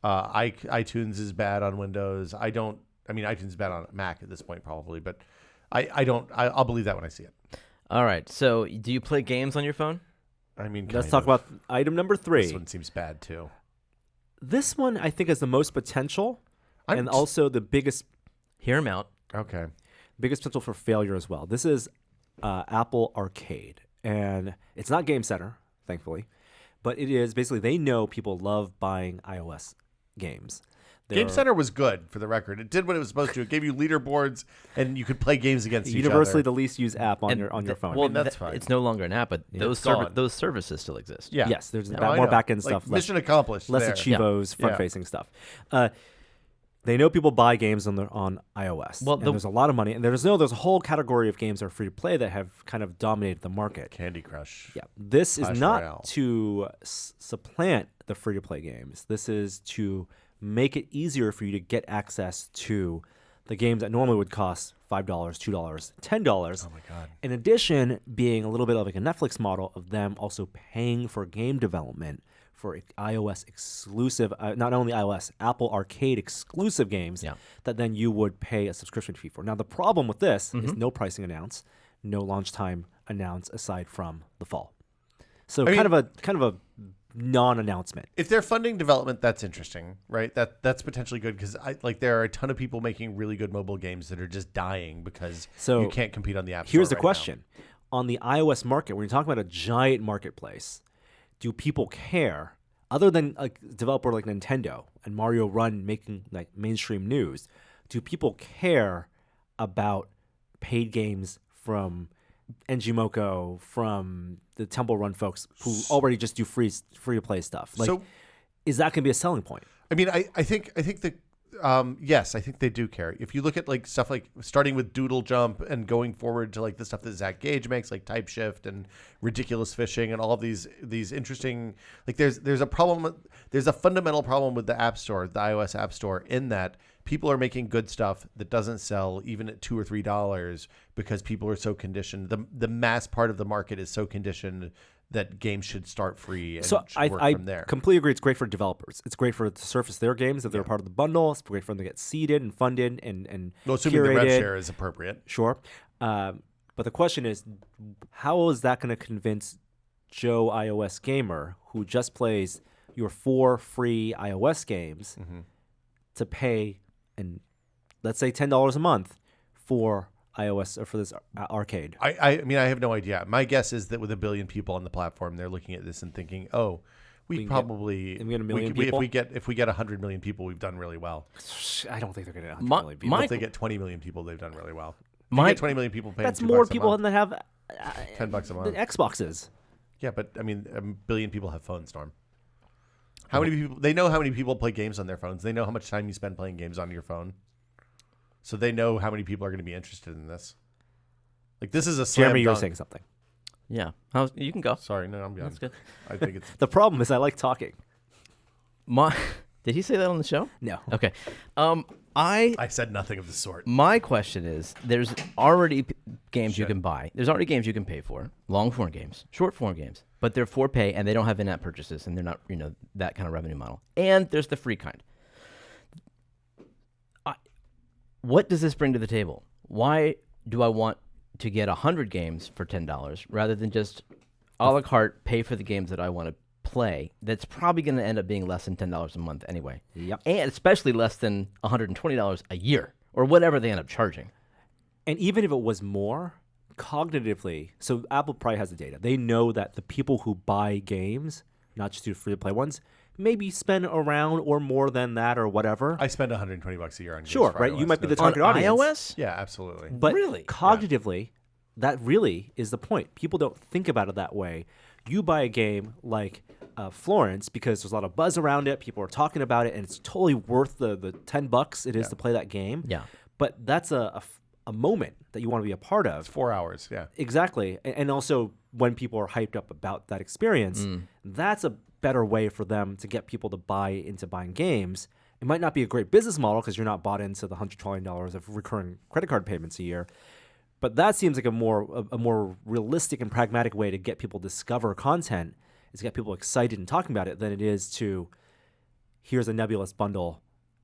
[SPEAKER 3] iTunes is bad on Windows. iTunes is bad on Mac at this point probably, but I'll believe that when I see it.
[SPEAKER 5] All right. So do you play games on your phone?
[SPEAKER 1] Let's talk about item number 3.
[SPEAKER 3] This one seems bad too.
[SPEAKER 1] This one I think has the most potential and also the biggest.
[SPEAKER 5] Hear him out.
[SPEAKER 3] Okay.
[SPEAKER 1] Biggest potential for failure as well. This is Apple Arcade, and it's not Game Center, thankfully, but it is basically they know people love buying iOS games.
[SPEAKER 3] Game Center was good, for the record. It did what it was supposed to. It gave you leaderboards, and you could play games against each other.
[SPEAKER 1] Universally the least used app on your phone.
[SPEAKER 5] Well,
[SPEAKER 3] that's fine.
[SPEAKER 5] It's no longer an app, but those services still exist.
[SPEAKER 3] Yeah.
[SPEAKER 1] Yes, there's
[SPEAKER 3] I
[SPEAKER 1] more
[SPEAKER 3] know.
[SPEAKER 1] back-end
[SPEAKER 3] Like,
[SPEAKER 1] stuff.
[SPEAKER 3] mission accomplished.
[SPEAKER 1] Less
[SPEAKER 3] there.
[SPEAKER 1] Achievos, front-facing stuff. They know people buy games on iOS.
[SPEAKER 5] Well,
[SPEAKER 1] and there's a lot of money, and there's a whole category of games that are free to play that have kind of dominated the market.
[SPEAKER 3] Candy Crush.
[SPEAKER 1] Yeah, this is
[SPEAKER 3] Clash
[SPEAKER 1] not
[SPEAKER 3] Royale.
[SPEAKER 1] to supplant the free to play games. This is to make it easier for you to get access to the games that normally would cost $5, $2, $10.
[SPEAKER 3] Oh my God.
[SPEAKER 1] In addition, being a little bit of like a Netflix model of them also paying for game development for iOS exclusive, not only iOS, Apple Arcade exclusive games that then you would pay a subscription fee for. Now, the problem with this is no pricing announced, no launch time announced aside from the fall. So kind of a non-announcement.
[SPEAKER 3] If they're funding development, that's interesting, right? That's potentially good because there are a ton of people making really good mobile games that are just dying because you can't compete on the App Store.
[SPEAKER 1] Here's the
[SPEAKER 3] right
[SPEAKER 1] question. On the iOS market, when you're talking about a giant marketplace, do people care, other than a developer like Nintendo and Mario Run making like mainstream news, do people care about paid games from Ngimoko, from the Temple Run folks who already just do free to play stuff? Like, is that going to be a selling point?
[SPEAKER 3] I mean, I think that yes, I think they do care. If you look at like stuff like starting with Doodle Jump and going forward to like the stuff that Zach Gage makes, like Type Shift and Ridiculous Fishing and all of these interesting, like there's a problem. There's a fundamental problem with the App Store, the iOS App Store, in that people are making good stuff that doesn't sell even at $2 or $3 because people are so conditioned. The mass part of the market is so conditioned that games should start free and work from there.
[SPEAKER 1] I completely agree. It's great for developers. It's great to surface their games if they're part of the bundle. It's great for them to get seeded and funded and
[SPEAKER 3] assuming
[SPEAKER 1] curated.
[SPEAKER 3] the rev share is appropriate.
[SPEAKER 1] Sure. But the question is, how is that going to convince Joe iOS gamer who just plays your 4 free iOS games to pay, and let's say $10 a month for iOS or for this arcade?
[SPEAKER 3] I mean, I have no idea. My guess is that with 1 billion people on the platform, they're looking at this and thinking, "Oh, we probably
[SPEAKER 1] get 1 million people?
[SPEAKER 3] if we get 100 million people, we've done really well."
[SPEAKER 1] I don't think they're going to get 100 million people.
[SPEAKER 3] If they get 20 million people, they've done really well. If you get 20 million people paying
[SPEAKER 1] that's
[SPEAKER 3] $2
[SPEAKER 1] more
[SPEAKER 3] a
[SPEAKER 1] people
[SPEAKER 3] month,
[SPEAKER 1] than have
[SPEAKER 3] $10 a month.
[SPEAKER 1] Xboxes.
[SPEAKER 3] Yeah, but I mean, 1 billion people have phones, Storm. How many people? They know how many people play games on their phones. They know how much time you spend playing games on your phone. So they know how many people are going to be interested in this. Like, this is a slam
[SPEAKER 1] Jeremy, you're
[SPEAKER 3] dunk.
[SPEAKER 1] saying something.
[SPEAKER 5] Yeah. You can go.
[SPEAKER 3] Sorry, no, I'm done.
[SPEAKER 5] That's good.
[SPEAKER 3] I think it's
[SPEAKER 1] The problem is I like talking.
[SPEAKER 5] Did he say that on the show?
[SPEAKER 1] No.
[SPEAKER 5] Okay.
[SPEAKER 3] I said nothing of the sort.
[SPEAKER 5] My question is, there's already games you can buy. There's already games you can pay for, long-form games, short-form games, but they're for pay, and they don't have in-app purchases, and they're not, that kind of revenue model. And there's the free kind. What does this bring to the table? Why do I want to get 100 games for $10 rather than just a la carte pay for the games that I want to play that's probably going to end up being less than $10 a month anyway.
[SPEAKER 1] Yep.
[SPEAKER 5] And especially less than $120 a year or whatever they end up charging.
[SPEAKER 1] And even if it was more, cognitively, so Apple probably has the data. They know that the people who buy games, not just do free-to-play ones, maybe spend around or more than that or whatever.
[SPEAKER 3] I spend $120 a year on games.
[SPEAKER 1] Sure,
[SPEAKER 3] for
[SPEAKER 1] right?
[SPEAKER 3] iOS,
[SPEAKER 1] You might be the
[SPEAKER 3] don't
[SPEAKER 1] target
[SPEAKER 5] On
[SPEAKER 1] audience.
[SPEAKER 5] iOS?
[SPEAKER 3] Yeah, absolutely.
[SPEAKER 1] But
[SPEAKER 5] Really?
[SPEAKER 1] cognitively, that really is the point. People don't think about it that way. You buy a game like Florence because there's a lot of buzz around it. People are talking about it, and it's totally worth the $10 it is to play that game.
[SPEAKER 5] Yeah.
[SPEAKER 1] But that's a moment that you want to be a part of.
[SPEAKER 3] 4 hours, yeah.
[SPEAKER 1] Exactly. And also when people are hyped up about that experience, that's a better way for them to get people to buy into buying games. It might not be a great business model because you're not bought into the $120 of recurring credit card payments a year. But that seems like a more realistic and pragmatic way to get people to discover content, is to get people excited and talking about it, than it is to, here's a nebulous bundle,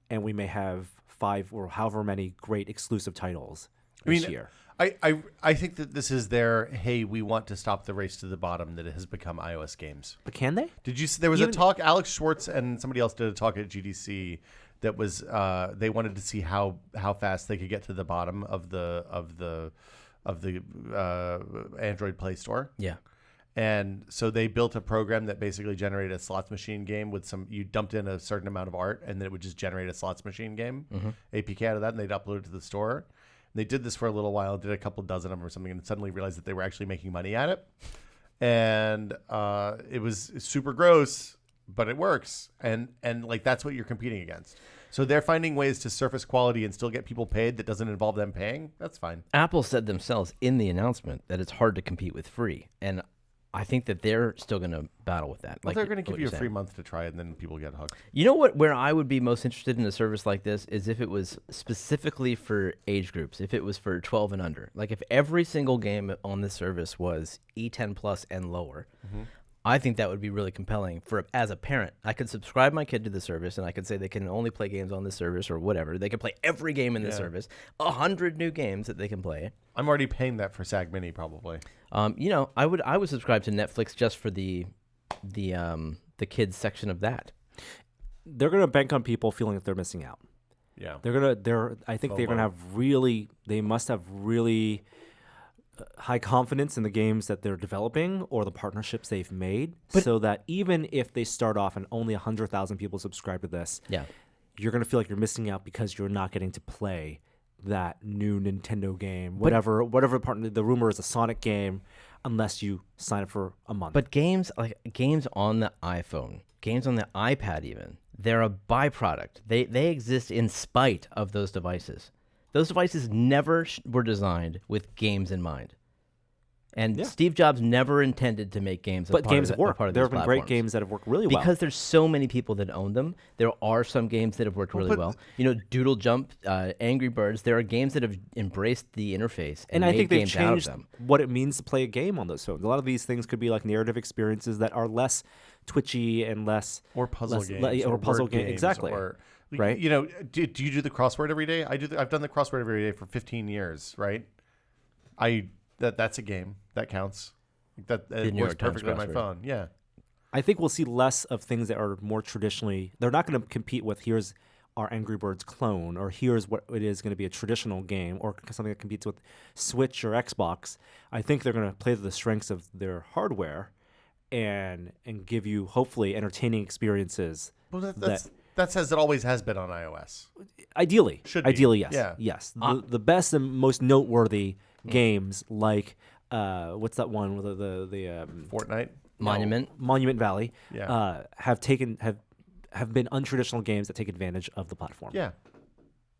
[SPEAKER 1] and we may have 5 or however many great exclusive titles this year.
[SPEAKER 3] I think that this is their, hey, we want to stop the race to the bottom that it has become iOS games.
[SPEAKER 1] But can they?
[SPEAKER 3] Did you see, there was a talk, Alex Schwartz and somebody else did a talk at GDC that was they wanted to see how fast they could get to the bottom of the Android Play Store.
[SPEAKER 5] Yeah.
[SPEAKER 3] And so they built a program that basically generated a slots machine game with you dumped in a certain amount of art, and then it would just generate a slots machine game APK out of that, and they'd upload it to the store. And they did this for a little while, did a couple dozen of them or something, and suddenly realized that they were actually making money at it. And it was super gross, but it works. And like that's what you're competing against. So they're finding ways to surface quality and still get people paid that doesn't involve them paying. That's fine.
[SPEAKER 5] Apple said themselves in the announcement that it's hard to compete with free. And I think that they're still going to battle with that.
[SPEAKER 3] Well, they're going to give
[SPEAKER 5] what
[SPEAKER 3] you a
[SPEAKER 5] you're
[SPEAKER 3] free
[SPEAKER 5] saying.
[SPEAKER 3] month to try it, and then people get hooked.
[SPEAKER 5] You know what? Where I would be most interested in a service like this is if it was specifically for age groups. If it was for 12 and under. Like if every single game on this service was E10 plus and lower. I think that would be really compelling as a parent. I could subscribe my kid to the service, and I could say they can only play games on this service or whatever. They can play every game in this service, 100 new games that they can play.
[SPEAKER 3] I'm already paying that for SAG Mini, probably.
[SPEAKER 5] I would subscribe to Netflix just for the kids section of that.
[SPEAKER 1] They're going to bank on people feeling that they're missing out.
[SPEAKER 3] Yeah.
[SPEAKER 1] I think they're going to they must have really high confidence in the games that they're developing or the partnerships they've made, so that even if they start off and only 100,000 people subscribe to this, you're going to feel like you're missing out because you're not getting to play that new Nintendo game, whatever partner. The rumor is a Sonic game, unless you sign up for a month.
[SPEAKER 5] But games on the iPhone, games on the iPad even, they're a byproduct. They exist in spite of those devices. Those devices never were designed with games in mind. And Steve Jobs never intended to make games.
[SPEAKER 1] But games have worked.
[SPEAKER 5] There
[SPEAKER 1] There have been great games that have worked really well.
[SPEAKER 5] Because there's so many people that own them. There are some games that have worked really well. Doodle Jump, Angry Birds. There are games that have embraced the interface and
[SPEAKER 1] I
[SPEAKER 5] made
[SPEAKER 1] think they've
[SPEAKER 5] games out of
[SPEAKER 1] changed
[SPEAKER 5] them.
[SPEAKER 1] what it means to play a game on those phones. A lot of these things could be like narrative experiences that are less twitchy and less
[SPEAKER 3] Or puzzle
[SPEAKER 1] less,
[SPEAKER 3] games.
[SPEAKER 1] or puzzle
[SPEAKER 3] word
[SPEAKER 1] games. Exactly.
[SPEAKER 3] Or,
[SPEAKER 1] Right.
[SPEAKER 3] Do you do the crossword every day? I've done the crossword every day for 15 years, right? That's a game. That counts. That
[SPEAKER 5] The
[SPEAKER 3] it
[SPEAKER 5] New
[SPEAKER 3] works
[SPEAKER 5] York Times
[SPEAKER 3] perfectly on my
[SPEAKER 5] crossword.
[SPEAKER 3] phone. Yeah.
[SPEAKER 1] I think we'll see less of things that are more traditionally. They're not going to compete with here's our Angry Birds clone, or here's what it is going to be a traditional game, or something that competes with Switch or Xbox. I think they're going to play to the strengths of their hardware, and give you hopefully entertaining experiences.
[SPEAKER 3] Well, that's as it always has been on iOS.
[SPEAKER 1] Ideally,
[SPEAKER 3] Should be.
[SPEAKER 1] ideally, yes,
[SPEAKER 3] Yeah.
[SPEAKER 1] yes. The best and most noteworthy games like what's that one with the
[SPEAKER 3] Fortnite.
[SPEAKER 5] Monument
[SPEAKER 1] Valley,
[SPEAKER 3] Yeah.
[SPEAKER 1] have been untraditional games that take advantage of the platform.
[SPEAKER 3] Yeah.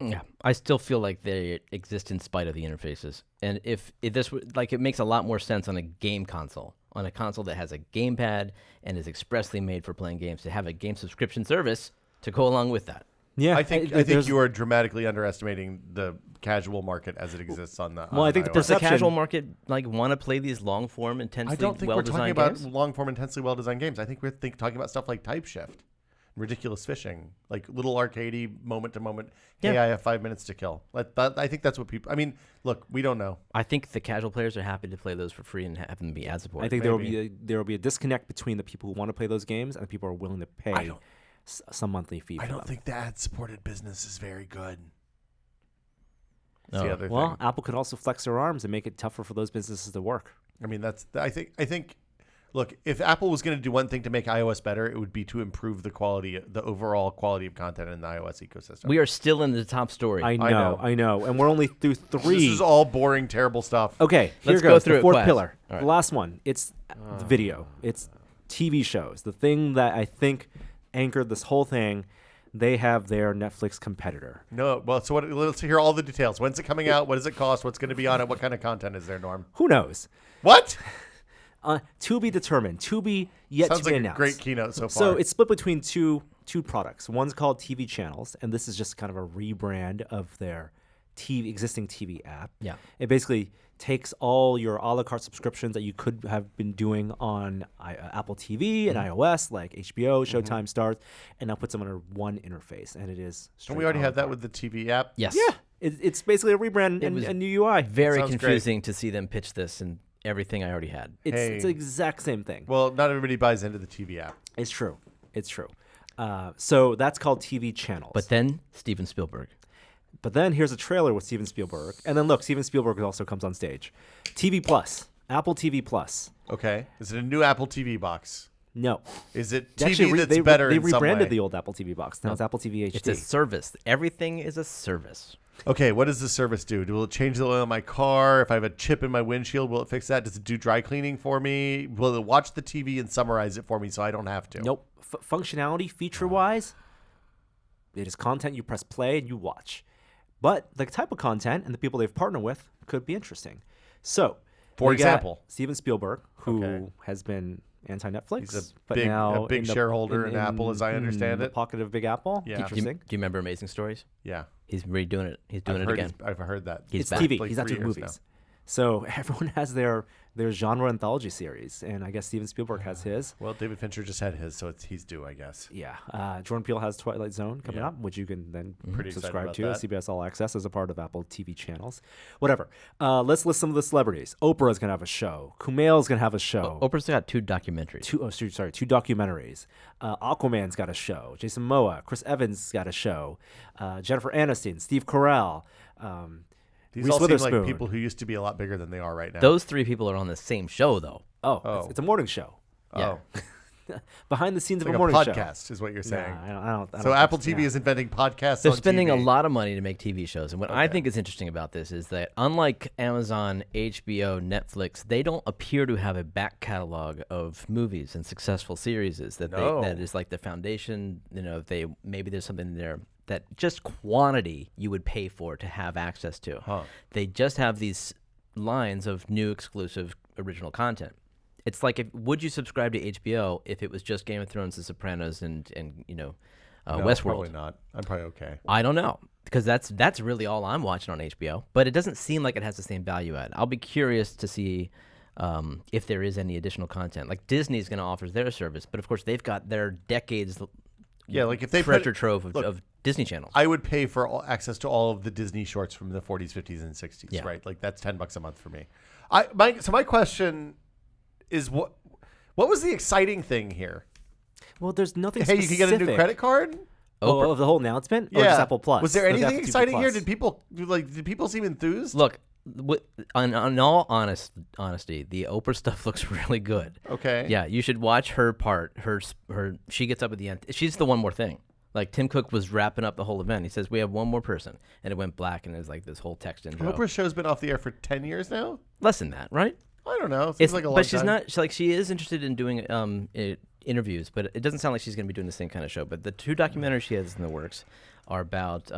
[SPEAKER 5] Yeah, I still feel like they exist in spite of the interfaces. And if this it makes a lot more sense on a game console, on a console that has a gamepad and is expressly made for playing games, to have a game subscription service to go along with that.
[SPEAKER 1] Yeah,
[SPEAKER 3] I think you are dramatically underestimating the casual market as it exists on the.
[SPEAKER 1] Well, I think
[SPEAKER 3] iOS.
[SPEAKER 5] Does the
[SPEAKER 1] Perception-
[SPEAKER 5] casual market want to play these long form, intensely
[SPEAKER 3] I don't think we're talking
[SPEAKER 5] well-designed
[SPEAKER 3] about
[SPEAKER 5] games?
[SPEAKER 3] long form, intensely well designed games. I think we're talking about stuff like Type Shift. ridiculous fishing, like little arcadey moment to moment. Hey,
[SPEAKER 5] Yeah.
[SPEAKER 3] I have 5 minutes to kill. I think that's what people. I mean, look, we don't know.
[SPEAKER 5] I think the casual players are happy to play those for free and have them be ad supported.
[SPEAKER 1] I think there will be a disconnect between the people who want to play those games and the people who are willing to pay some monthly fee.
[SPEAKER 3] I
[SPEAKER 1] for
[SPEAKER 3] don't
[SPEAKER 1] them.
[SPEAKER 3] think the ad-supported business is very good.
[SPEAKER 5] Oh.
[SPEAKER 3] That's the other
[SPEAKER 1] Well,
[SPEAKER 3] thing.
[SPEAKER 1] Apple could also flex their arms and make it tougher for those businesses to work.
[SPEAKER 3] I mean, I think. Look, if Apple was going to do one thing to make iOS better, it would be to improve the overall quality of content in the iOS ecosystem.
[SPEAKER 5] We are still in the top story.
[SPEAKER 1] I know, and we're only through 3.
[SPEAKER 3] This is all boring, terrible stuff.
[SPEAKER 1] Okay, here
[SPEAKER 5] Let's
[SPEAKER 1] goes.
[SPEAKER 5] go through
[SPEAKER 1] the
[SPEAKER 5] it
[SPEAKER 1] fourth
[SPEAKER 5] fast.
[SPEAKER 1] pillar.
[SPEAKER 5] All right.
[SPEAKER 1] The last one. It's the video. It's TV shows. The thing that I think anchored this whole thing. They have their Netflix competitor.
[SPEAKER 3] No, well, so let's hear all the details. When's it coming out? What does it cost? What's going to be on it? What kind of content is there, Norm?
[SPEAKER 1] Who knows?
[SPEAKER 3] What?
[SPEAKER 1] To be determined. To be yet
[SPEAKER 3] Sounds
[SPEAKER 1] to be
[SPEAKER 3] like a
[SPEAKER 1] announced.
[SPEAKER 3] great keynote so far.
[SPEAKER 1] So it's split between two products. One's called TV channels, and this is just kind of a rebrand of their existing TV app.
[SPEAKER 5] Yeah.
[SPEAKER 1] It basically takes all your a la carte subscriptions that you could have been doing on Apple TV and iOS, like HBO, Showtime, Stars, and now puts them under one interface, and it is.
[SPEAKER 3] Don't we already have that with the TV app?
[SPEAKER 5] Yes.
[SPEAKER 1] Yeah, it's basically a rebrand and
[SPEAKER 5] was
[SPEAKER 1] a new UI.
[SPEAKER 5] Very
[SPEAKER 3] Sounds great.
[SPEAKER 5] confusing to see them pitch this and everything I already had.
[SPEAKER 1] It's the exact same thing.
[SPEAKER 3] Well, not everybody buys into the TV app.
[SPEAKER 1] It's true. So that's called TV channels.
[SPEAKER 5] But then Steven Spielberg.
[SPEAKER 1] But then here's a trailer with Steven Spielberg. And then look, Steven Spielberg also comes on stage. TV Plus. Apple TV Plus.
[SPEAKER 3] Okay. Is it a new Apple TV box?
[SPEAKER 1] No.
[SPEAKER 3] Is it
[SPEAKER 1] They
[SPEAKER 3] TV
[SPEAKER 1] actually
[SPEAKER 3] that's better
[SPEAKER 1] They
[SPEAKER 3] in some
[SPEAKER 1] rebranded
[SPEAKER 3] way?
[SPEAKER 1] the old Apple TV box. Now it's Apple TV HD.
[SPEAKER 5] It's a service. Everything is a service.
[SPEAKER 3] Okay, what does the service do? Will it change the oil in my car? If I have a chip in my windshield, will it fix that? Does it do dry cleaning for me? Will it watch the TV and summarize it for me so I don't have to?
[SPEAKER 1] Nope. Functionality, feature-wise, it is content you press play and you watch. But the type of content and the people they've partnered with could be interesting. So,
[SPEAKER 3] For
[SPEAKER 1] we got
[SPEAKER 3] example?
[SPEAKER 1] Steven Spielberg, who
[SPEAKER 3] Okay.
[SPEAKER 1] has been anti-Netflix,
[SPEAKER 3] He's a
[SPEAKER 1] but
[SPEAKER 3] big-
[SPEAKER 1] now
[SPEAKER 3] a big shareholder in Apple, as I understand
[SPEAKER 1] the
[SPEAKER 3] it.
[SPEAKER 1] pocket of Big Apple.
[SPEAKER 3] Yeah.
[SPEAKER 5] Do you
[SPEAKER 1] Interesting.
[SPEAKER 5] remember Amazing Stories?
[SPEAKER 3] Yeah.
[SPEAKER 5] He's redoing it. He's doing
[SPEAKER 3] I've
[SPEAKER 5] it
[SPEAKER 3] heard
[SPEAKER 5] again.
[SPEAKER 3] I've heard that.
[SPEAKER 5] He's
[SPEAKER 1] It's
[SPEAKER 5] back.
[SPEAKER 1] TV.
[SPEAKER 3] Like
[SPEAKER 1] He's not
[SPEAKER 3] 3
[SPEAKER 1] doing
[SPEAKER 3] years
[SPEAKER 1] movies. So everyone has their genre anthology series, and I guess Steven Spielberg has his.
[SPEAKER 3] Well, David Fincher just had his, so he's due, I guess.
[SPEAKER 1] Yeah, Jordan Peele has Twilight Zone coming
[SPEAKER 3] Yeah.
[SPEAKER 1] up, which you can then
[SPEAKER 3] Pretty excited
[SPEAKER 1] subscribe
[SPEAKER 3] about
[SPEAKER 1] to
[SPEAKER 3] that.
[SPEAKER 1] CBS All Access as a part of Apple TV channels. Whatever. Let's list some of the celebrities. Oprah's gonna have a show. Kumail's gonna have a show.
[SPEAKER 5] Oprah's got 2 documentaries.
[SPEAKER 1] Two documentaries. Aquaman's got a show. Jason Momoa, Chris Evans got a show. Jennifer Aniston, Steve Carell.
[SPEAKER 3] These
[SPEAKER 1] Reese
[SPEAKER 3] all seem like
[SPEAKER 1] Witherspoon.
[SPEAKER 3] people who used to be a lot bigger than they are right now.
[SPEAKER 5] Those 3 people are on the same show, though.
[SPEAKER 1] Oh, it's a morning show.
[SPEAKER 5] Yeah.
[SPEAKER 1] Behind the scenes
[SPEAKER 3] It's
[SPEAKER 1] of
[SPEAKER 3] like
[SPEAKER 1] a
[SPEAKER 3] a
[SPEAKER 1] morning
[SPEAKER 3] podcast is what you're
[SPEAKER 1] show.
[SPEAKER 3] saying.
[SPEAKER 1] Nah, I don't
[SPEAKER 3] So
[SPEAKER 1] think
[SPEAKER 3] Apple TV
[SPEAKER 1] yeah.
[SPEAKER 3] is inventing podcasts
[SPEAKER 5] They're
[SPEAKER 3] on
[SPEAKER 5] spending
[SPEAKER 3] TV.
[SPEAKER 5] a lot of money to make TV shows. And what I think is interesting about this is that unlike Amazon, HBO, Netflix, they don't appear to have a back catalog of movies and successful series that
[SPEAKER 3] No.
[SPEAKER 5] that is like the foundation. Maybe there's something there that just quantity you would pay for to have access to.
[SPEAKER 3] Huh.
[SPEAKER 5] They just have these lines of new exclusive original content. It's like, would you subscribe to HBO if it was just Game of Thrones, The Sopranos, and
[SPEAKER 3] No,
[SPEAKER 5] Westworld?
[SPEAKER 3] Probably not. I'm probably okay.
[SPEAKER 5] I don't know, because that's really all I'm watching on HBO. But it doesn't seem like it has the same value add. I'll be curious to see if there is any additional content. Like Disney's going to offer their service, but of course they've got their decades
[SPEAKER 3] Yeah, like if they
[SPEAKER 5] treasure
[SPEAKER 3] put,
[SPEAKER 5] trove
[SPEAKER 3] look,
[SPEAKER 5] of Disney channels.
[SPEAKER 3] I would pay for access to all of the Disney shorts from the 40s, 50s, and 60s.
[SPEAKER 5] Yeah.
[SPEAKER 3] Right, like that's $10 a month for me. My question is what was the exciting thing here?
[SPEAKER 1] Well, there's nothing
[SPEAKER 3] Hey, you
[SPEAKER 1] specific.
[SPEAKER 3] can get a new credit card.
[SPEAKER 1] Of the whole announcement? Or
[SPEAKER 3] Yeah.
[SPEAKER 1] just Apple Plus?
[SPEAKER 3] Was there
[SPEAKER 1] Like
[SPEAKER 3] anything
[SPEAKER 1] Apple TV
[SPEAKER 3] exciting here?
[SPEAKER 1] Plus?
[SPEAKER 3] Did people seem enthused?
[SPEAKER 5] Look, on all honesty, the Oprah stuff looks really good.
[SPEAKER 3] Okay.
[SPEAKER 5] Yeah, you should watch her part. She gets up at the end. She's the one more thing. Like Tim Cook was wrapping up the whole event. He says we have one more person, and it went black, and it was like this whole text intro.
[SPEAKER 3] Oprah's show's been off the air for 10 years now.
[SPEAKER 5] Less than that, right?
[SPEAKER 3] I don't know. Seems like a long
[SPEAKER 5] but she's
[SPEAKER 3] time.
[SPEAKER 5] not. She is interested in doing interviews, but it doesn't sound like she's going to be doing the same kind of show. But the 2 documentaries she has in the works are about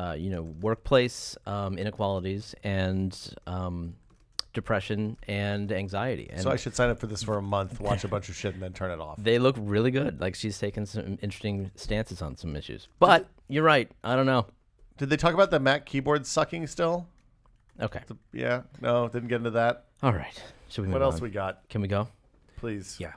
[SPEAKER 5] workplace inequalities and depression and anxiety. And
[SPEAKER 3] So I should sign up for this for a month, watch a bunch of shit, and then turn it off.
[SPEAKER 5] they look really good. Like she's taken some interesting stances on some issues. But you're right. I don't know.
[SPEAKER 3] Did they talk about the Mac keyboard sucking still?
[SPEAKER 5] Okay.
[SPEAKER 3] Yeah. No, didn't get into that.
[SPEAKER 5] All right. Should we move
[SPEAKER 3] What else
[SPEAKER 5] on?
[SPEAKER 3] we got?
[SPEAKER 5] Can we go?
[SPEAKER 3] Please.
[SPEAKER 1] Yeah.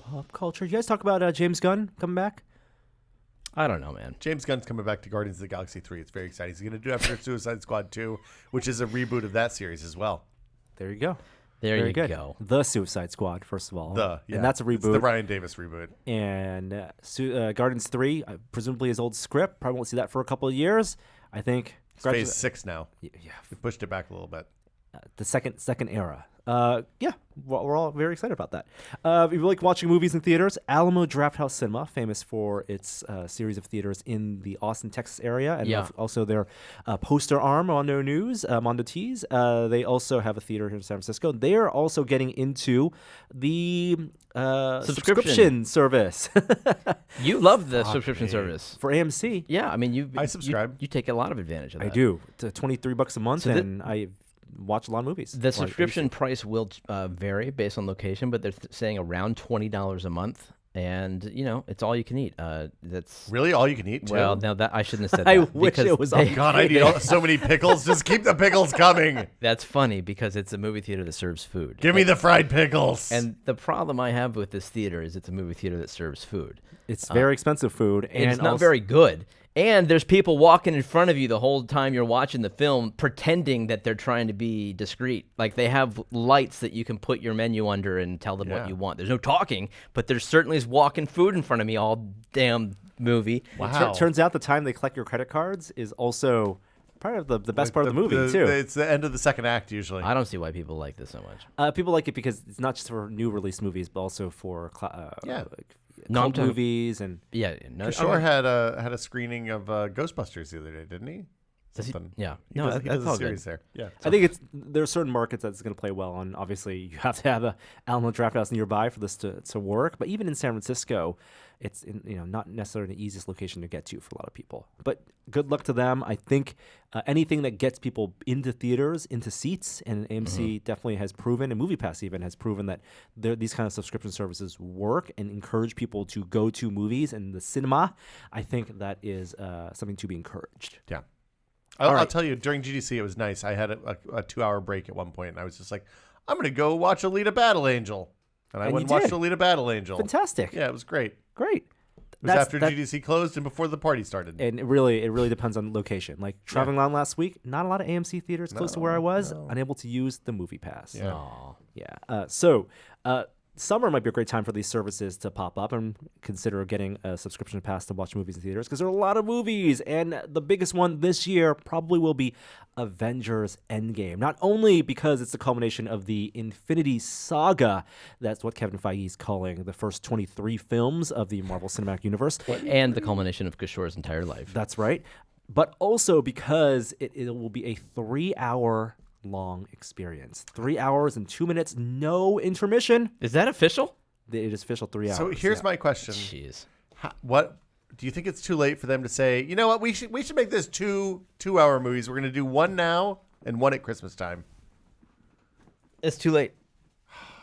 [SPEAKER 1] Pop culture. You guys talk about James Gunn coming back?
[SPEAKER 5] I don't know, man.
[SPEAKER 3] James Gunn's coming back to Guardians of the Galaxy 3. It's very exciting. He's going to do after Suicide Squad 2, which is a reboot of that series as well.
[SPEAKER 1] There you go.
[SPEAKER 5] There
[SPEAKER 1] Very
[SPEAKER 5] you
[SPEAKER 1] good.
[SPEAKER 5] go.
[SPEAKER 1] The Suicide Squad, first of all. And that's a
[SPEAKER 3] It's the
[SPEAKER 1] reboot.
[SPEAKER 3] Ryan Davis reboot.
[SPEAKER 1] And Guardians 3, presumably his old script. Probably won't see that for a couple of years. I think.
[SPEAKER 3] It's phase 6 now.
[SPEAKER 1] Yeah,
[SPEAKER 3] We pushed it back a little bit.
[SPEAKER 1] the second era. We're all very excited about that. If you like watching movies in theaters, Alamo Drafthouse Cinema, famous for its series of theaters in the Austin, Texas area, and also their poster arm, Mondo News, Mondo Tees. They also have a theater here in San Francisco. They are also getting into the subscription service
[SPEAKER 5] You love the subscription service.
[SPEAKER 1] for AMC.
[SPEAKER 5] Yeah, I mean,
[SPEAKER 3] I subscribe.
[SPEAKER 5] You take a lot of advantage of that.
[SPEAKER 1] I do. To $23 a month,
[SPEAKER 5] So
[SPEAKER 1] and I watch a lot of movies.
[SPEAKER 5] The subscription price will vary based on location, but they're saying around $20 a month, and it's all you can eat. That's
[SPEAKER 3] Really? All you can eat, too?
[SPEAKER 5] well. Now that I shouldn't have said that.
[SPEAKER 1] I wish
[SPEAKER 5] because
[SPEAKER 1] it was
[SPEAKER 5] they-
[SPEAKER 1] all-
[SPEAKER 3] God, I need so many pickles. Just keep the pickles coming.
[SPEAKER 5] That's funny because it's a movie theater that serves food.
[SPEAKER 3] Give me the fried pickles.
[SPEAKER 5] And the problem I have with this theater is it's a movie theater that serves food.
[SPEAKER 1] It's very expensive food, and
[SPEAKER 5] It's not
[SPEAKER 1] also-
[SPEAKER 5] very good. And there's people walking in front of you the whole time you're watching the film pretending that they're trying to be discreet. Like they have lights that you can put your menu under and tell them what you want. There's no talking, but there certainly is walking food in front of me all damn movie.
[SPEAKER 3] Wow.
[SPEAKER 1] Turns out the time they collect your credit cards is also part of the best part of the movie, too.
[SPEAKER 3] It's the end of the second act, usually.
[SPEAKER 5] I don't see why people like this so much.
[SPEAKER 1] People like it because it's not just for new release movies, but also for
[SPEAKER 5] No, I'm
[SPEAKER 1] cult
[SPEAKER 5] talking-
[SPEAKER 1] movies and
[SPEAKER 5] Yeah, no,
[SPEAKER 3] Kishore had a screening of Ghostbusters the other day, didn't he?
[SPEAKER 5] Does he-
[SPEAKER 3] Something.
[SPEAKER 5] yeah.
[SPEAKER 3] He
[SPEAKER 5] No,
[SPEAKER 3] does, he
[SPEAKER 5] that's
[SPEAKER 3] does
[SPEAKER 5] all
[SPEAKER 3] a series
[SPEAKER 5] good.
[SPEAKER 3] there. Yeah.
[SPEAKER 1] I think there are certain markets that's going to play well on. Obviously, you have to have a Alamo Drafthouse nearby for this to work. But even in San Francisco, it's not necessarily the easiest location to get to for a lot of people. But good luck to them. I think anything that gets people into theaters, into seats, and AMC definitely has proven, and MoviePass even has proven that these kind of subscription services work and encourage people to go to movies and the cinema. I think that is something to be encouraged.
[SPEAKER 3] Yeah. I'll tell you, during GDC, it was nice. I had a 2-hour break at one point, and I was just like, I'm going to go watch Alita Battle Angel. And I
[SPEAKER 1] And
[SPEAKER 3] went
[SPEAKER 1] you
[SPEAKER 3] and watched
[SPEAKER 1] did.
[SPEAKER 3] Alita Battle Angel.
[SPEAKER 1] Fantastic.
[SPEAKER 3] Yeah, it was great.
[SPEAKER 1] Great.
[SPEAKER 3] It was after GDC closed and before the party started.
[SPEAKER 1] And it really depends on location. Like traveling around last week, not a lot of AMC theaters close to where I was. Unable to use the Movie Pass.
[SPEAKER 3] Yeah.
[SPEAKER 5] Aw.
[SPEAKER 1] Yeah. So summer might be a great time for these services to pop up and consider getting a subscription pass to watch movies in theaters because there are a lot of movies. And the biggest one this year probably will be Avengers Endgame. Not only because it's the culmination of the Infinity Saga, that's what Kevin Feige is calling the first 23 films of the Marvel Cinematic Universe.
[SPEAKER 5] And the culmination of Kishore's entire life.
[SPEAKER 1] That's right. But also because it will be a 3-hour long experience. 3 hours and 2 minutes, no intermission.
[SPEAKER 5] Is that official?
[SPEAKER 1] It is official 3 hours.
[SPEAKER 3] So here's
[SPEAKER 1] yeah.
[SPEAKER 3] my question.
[SPEAKER 5] Jeez.
[SPEAKER 3] What do you think it's too late for them to say, you know what, we should make this two-hour movies. We're going to do one now and one at Christmas time.
[SPEAKER 5] It's too late.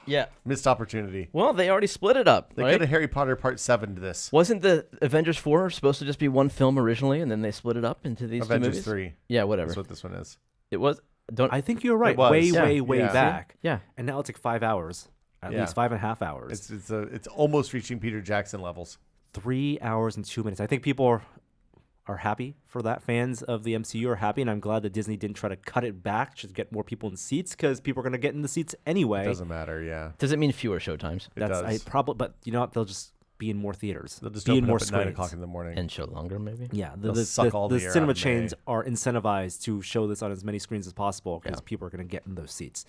[SPEAKER 5] Yeah.
[SPEAKER 3] Missed opportunity.
[SPEAKER 5] Well, they already split it up.
[SPEAKER 3] They
[SPEAKER 5] right?
[SPEAKER 3] could have Harry Potter Part 7 to this.
[SPEAKER 5] Wasn't the Avengers 4 supposed to just be one film originally, and then they split it up into these two
[SPEAKER 3] Avengers
[SPEAKER 5] movies?
[SPEAKER 3] 3.
[SPEAKER 5] Yeah, whatever.
[SPEAKER 3] That's what this one is.
[SPEAKER 5] It was. Don't.
[SPEAKER 1] I think you're right.
[SPEAKER 3] It was.
[SPEAKER 1] Way,
[SPEAKER 3] Yeah.
[SPEAKER 1] way
[SPEAKER 3] Yeah.
[SPEAKER 1] back.
[SPEAKER 5] Yeah.
[SPEAKER 1] And now it's like 5 hours. At
[SPEAKER 3] Yeah.
[SPEAKER 1] least 5.5 hours.
[SPEAKER 3] It's almost reaching Peter Jackson levels.
[SPEAKER 1] 3 hours and 2 minutes. I think people are happy for that. Fans of the MCU are happy, and I'm glad that Disney didn't try to cut it back just to get more people in seats because people are going to get in the seats anyway.
[SPEAKER 3] Doesn't matter, yeah.
[SPEAKER 5] Does it mean fewer showtimes
[SPEAKER 3] It does.
[SPEAKER 1] But you know what? They'll just be in more theaters.
[SPEAKER 3] They'll just
[SPEAKER 1] be in
[SPEAKER 3] open
[SPEAKER 1] more
[SPEAKER 3] up at 9
[SPEAKER 1] screens.
[SPEAKER 3] o'clock in the morning.
[SPEAKER 5] and show longer, maybe?
[SPEAKER 1] Yeah,
[SPEAKER 3] They'll suck all
[SPEAKER 1] the
[SPEAKER 3] the air
[SPEAKER 1] cinema
[SPEAKER 3] out of
[SPEAKER 1] chains
[SPEAKER 3] May.
[SPEAKER 1] are incentivized to show this on as many screens as possible because people are going to get in those seats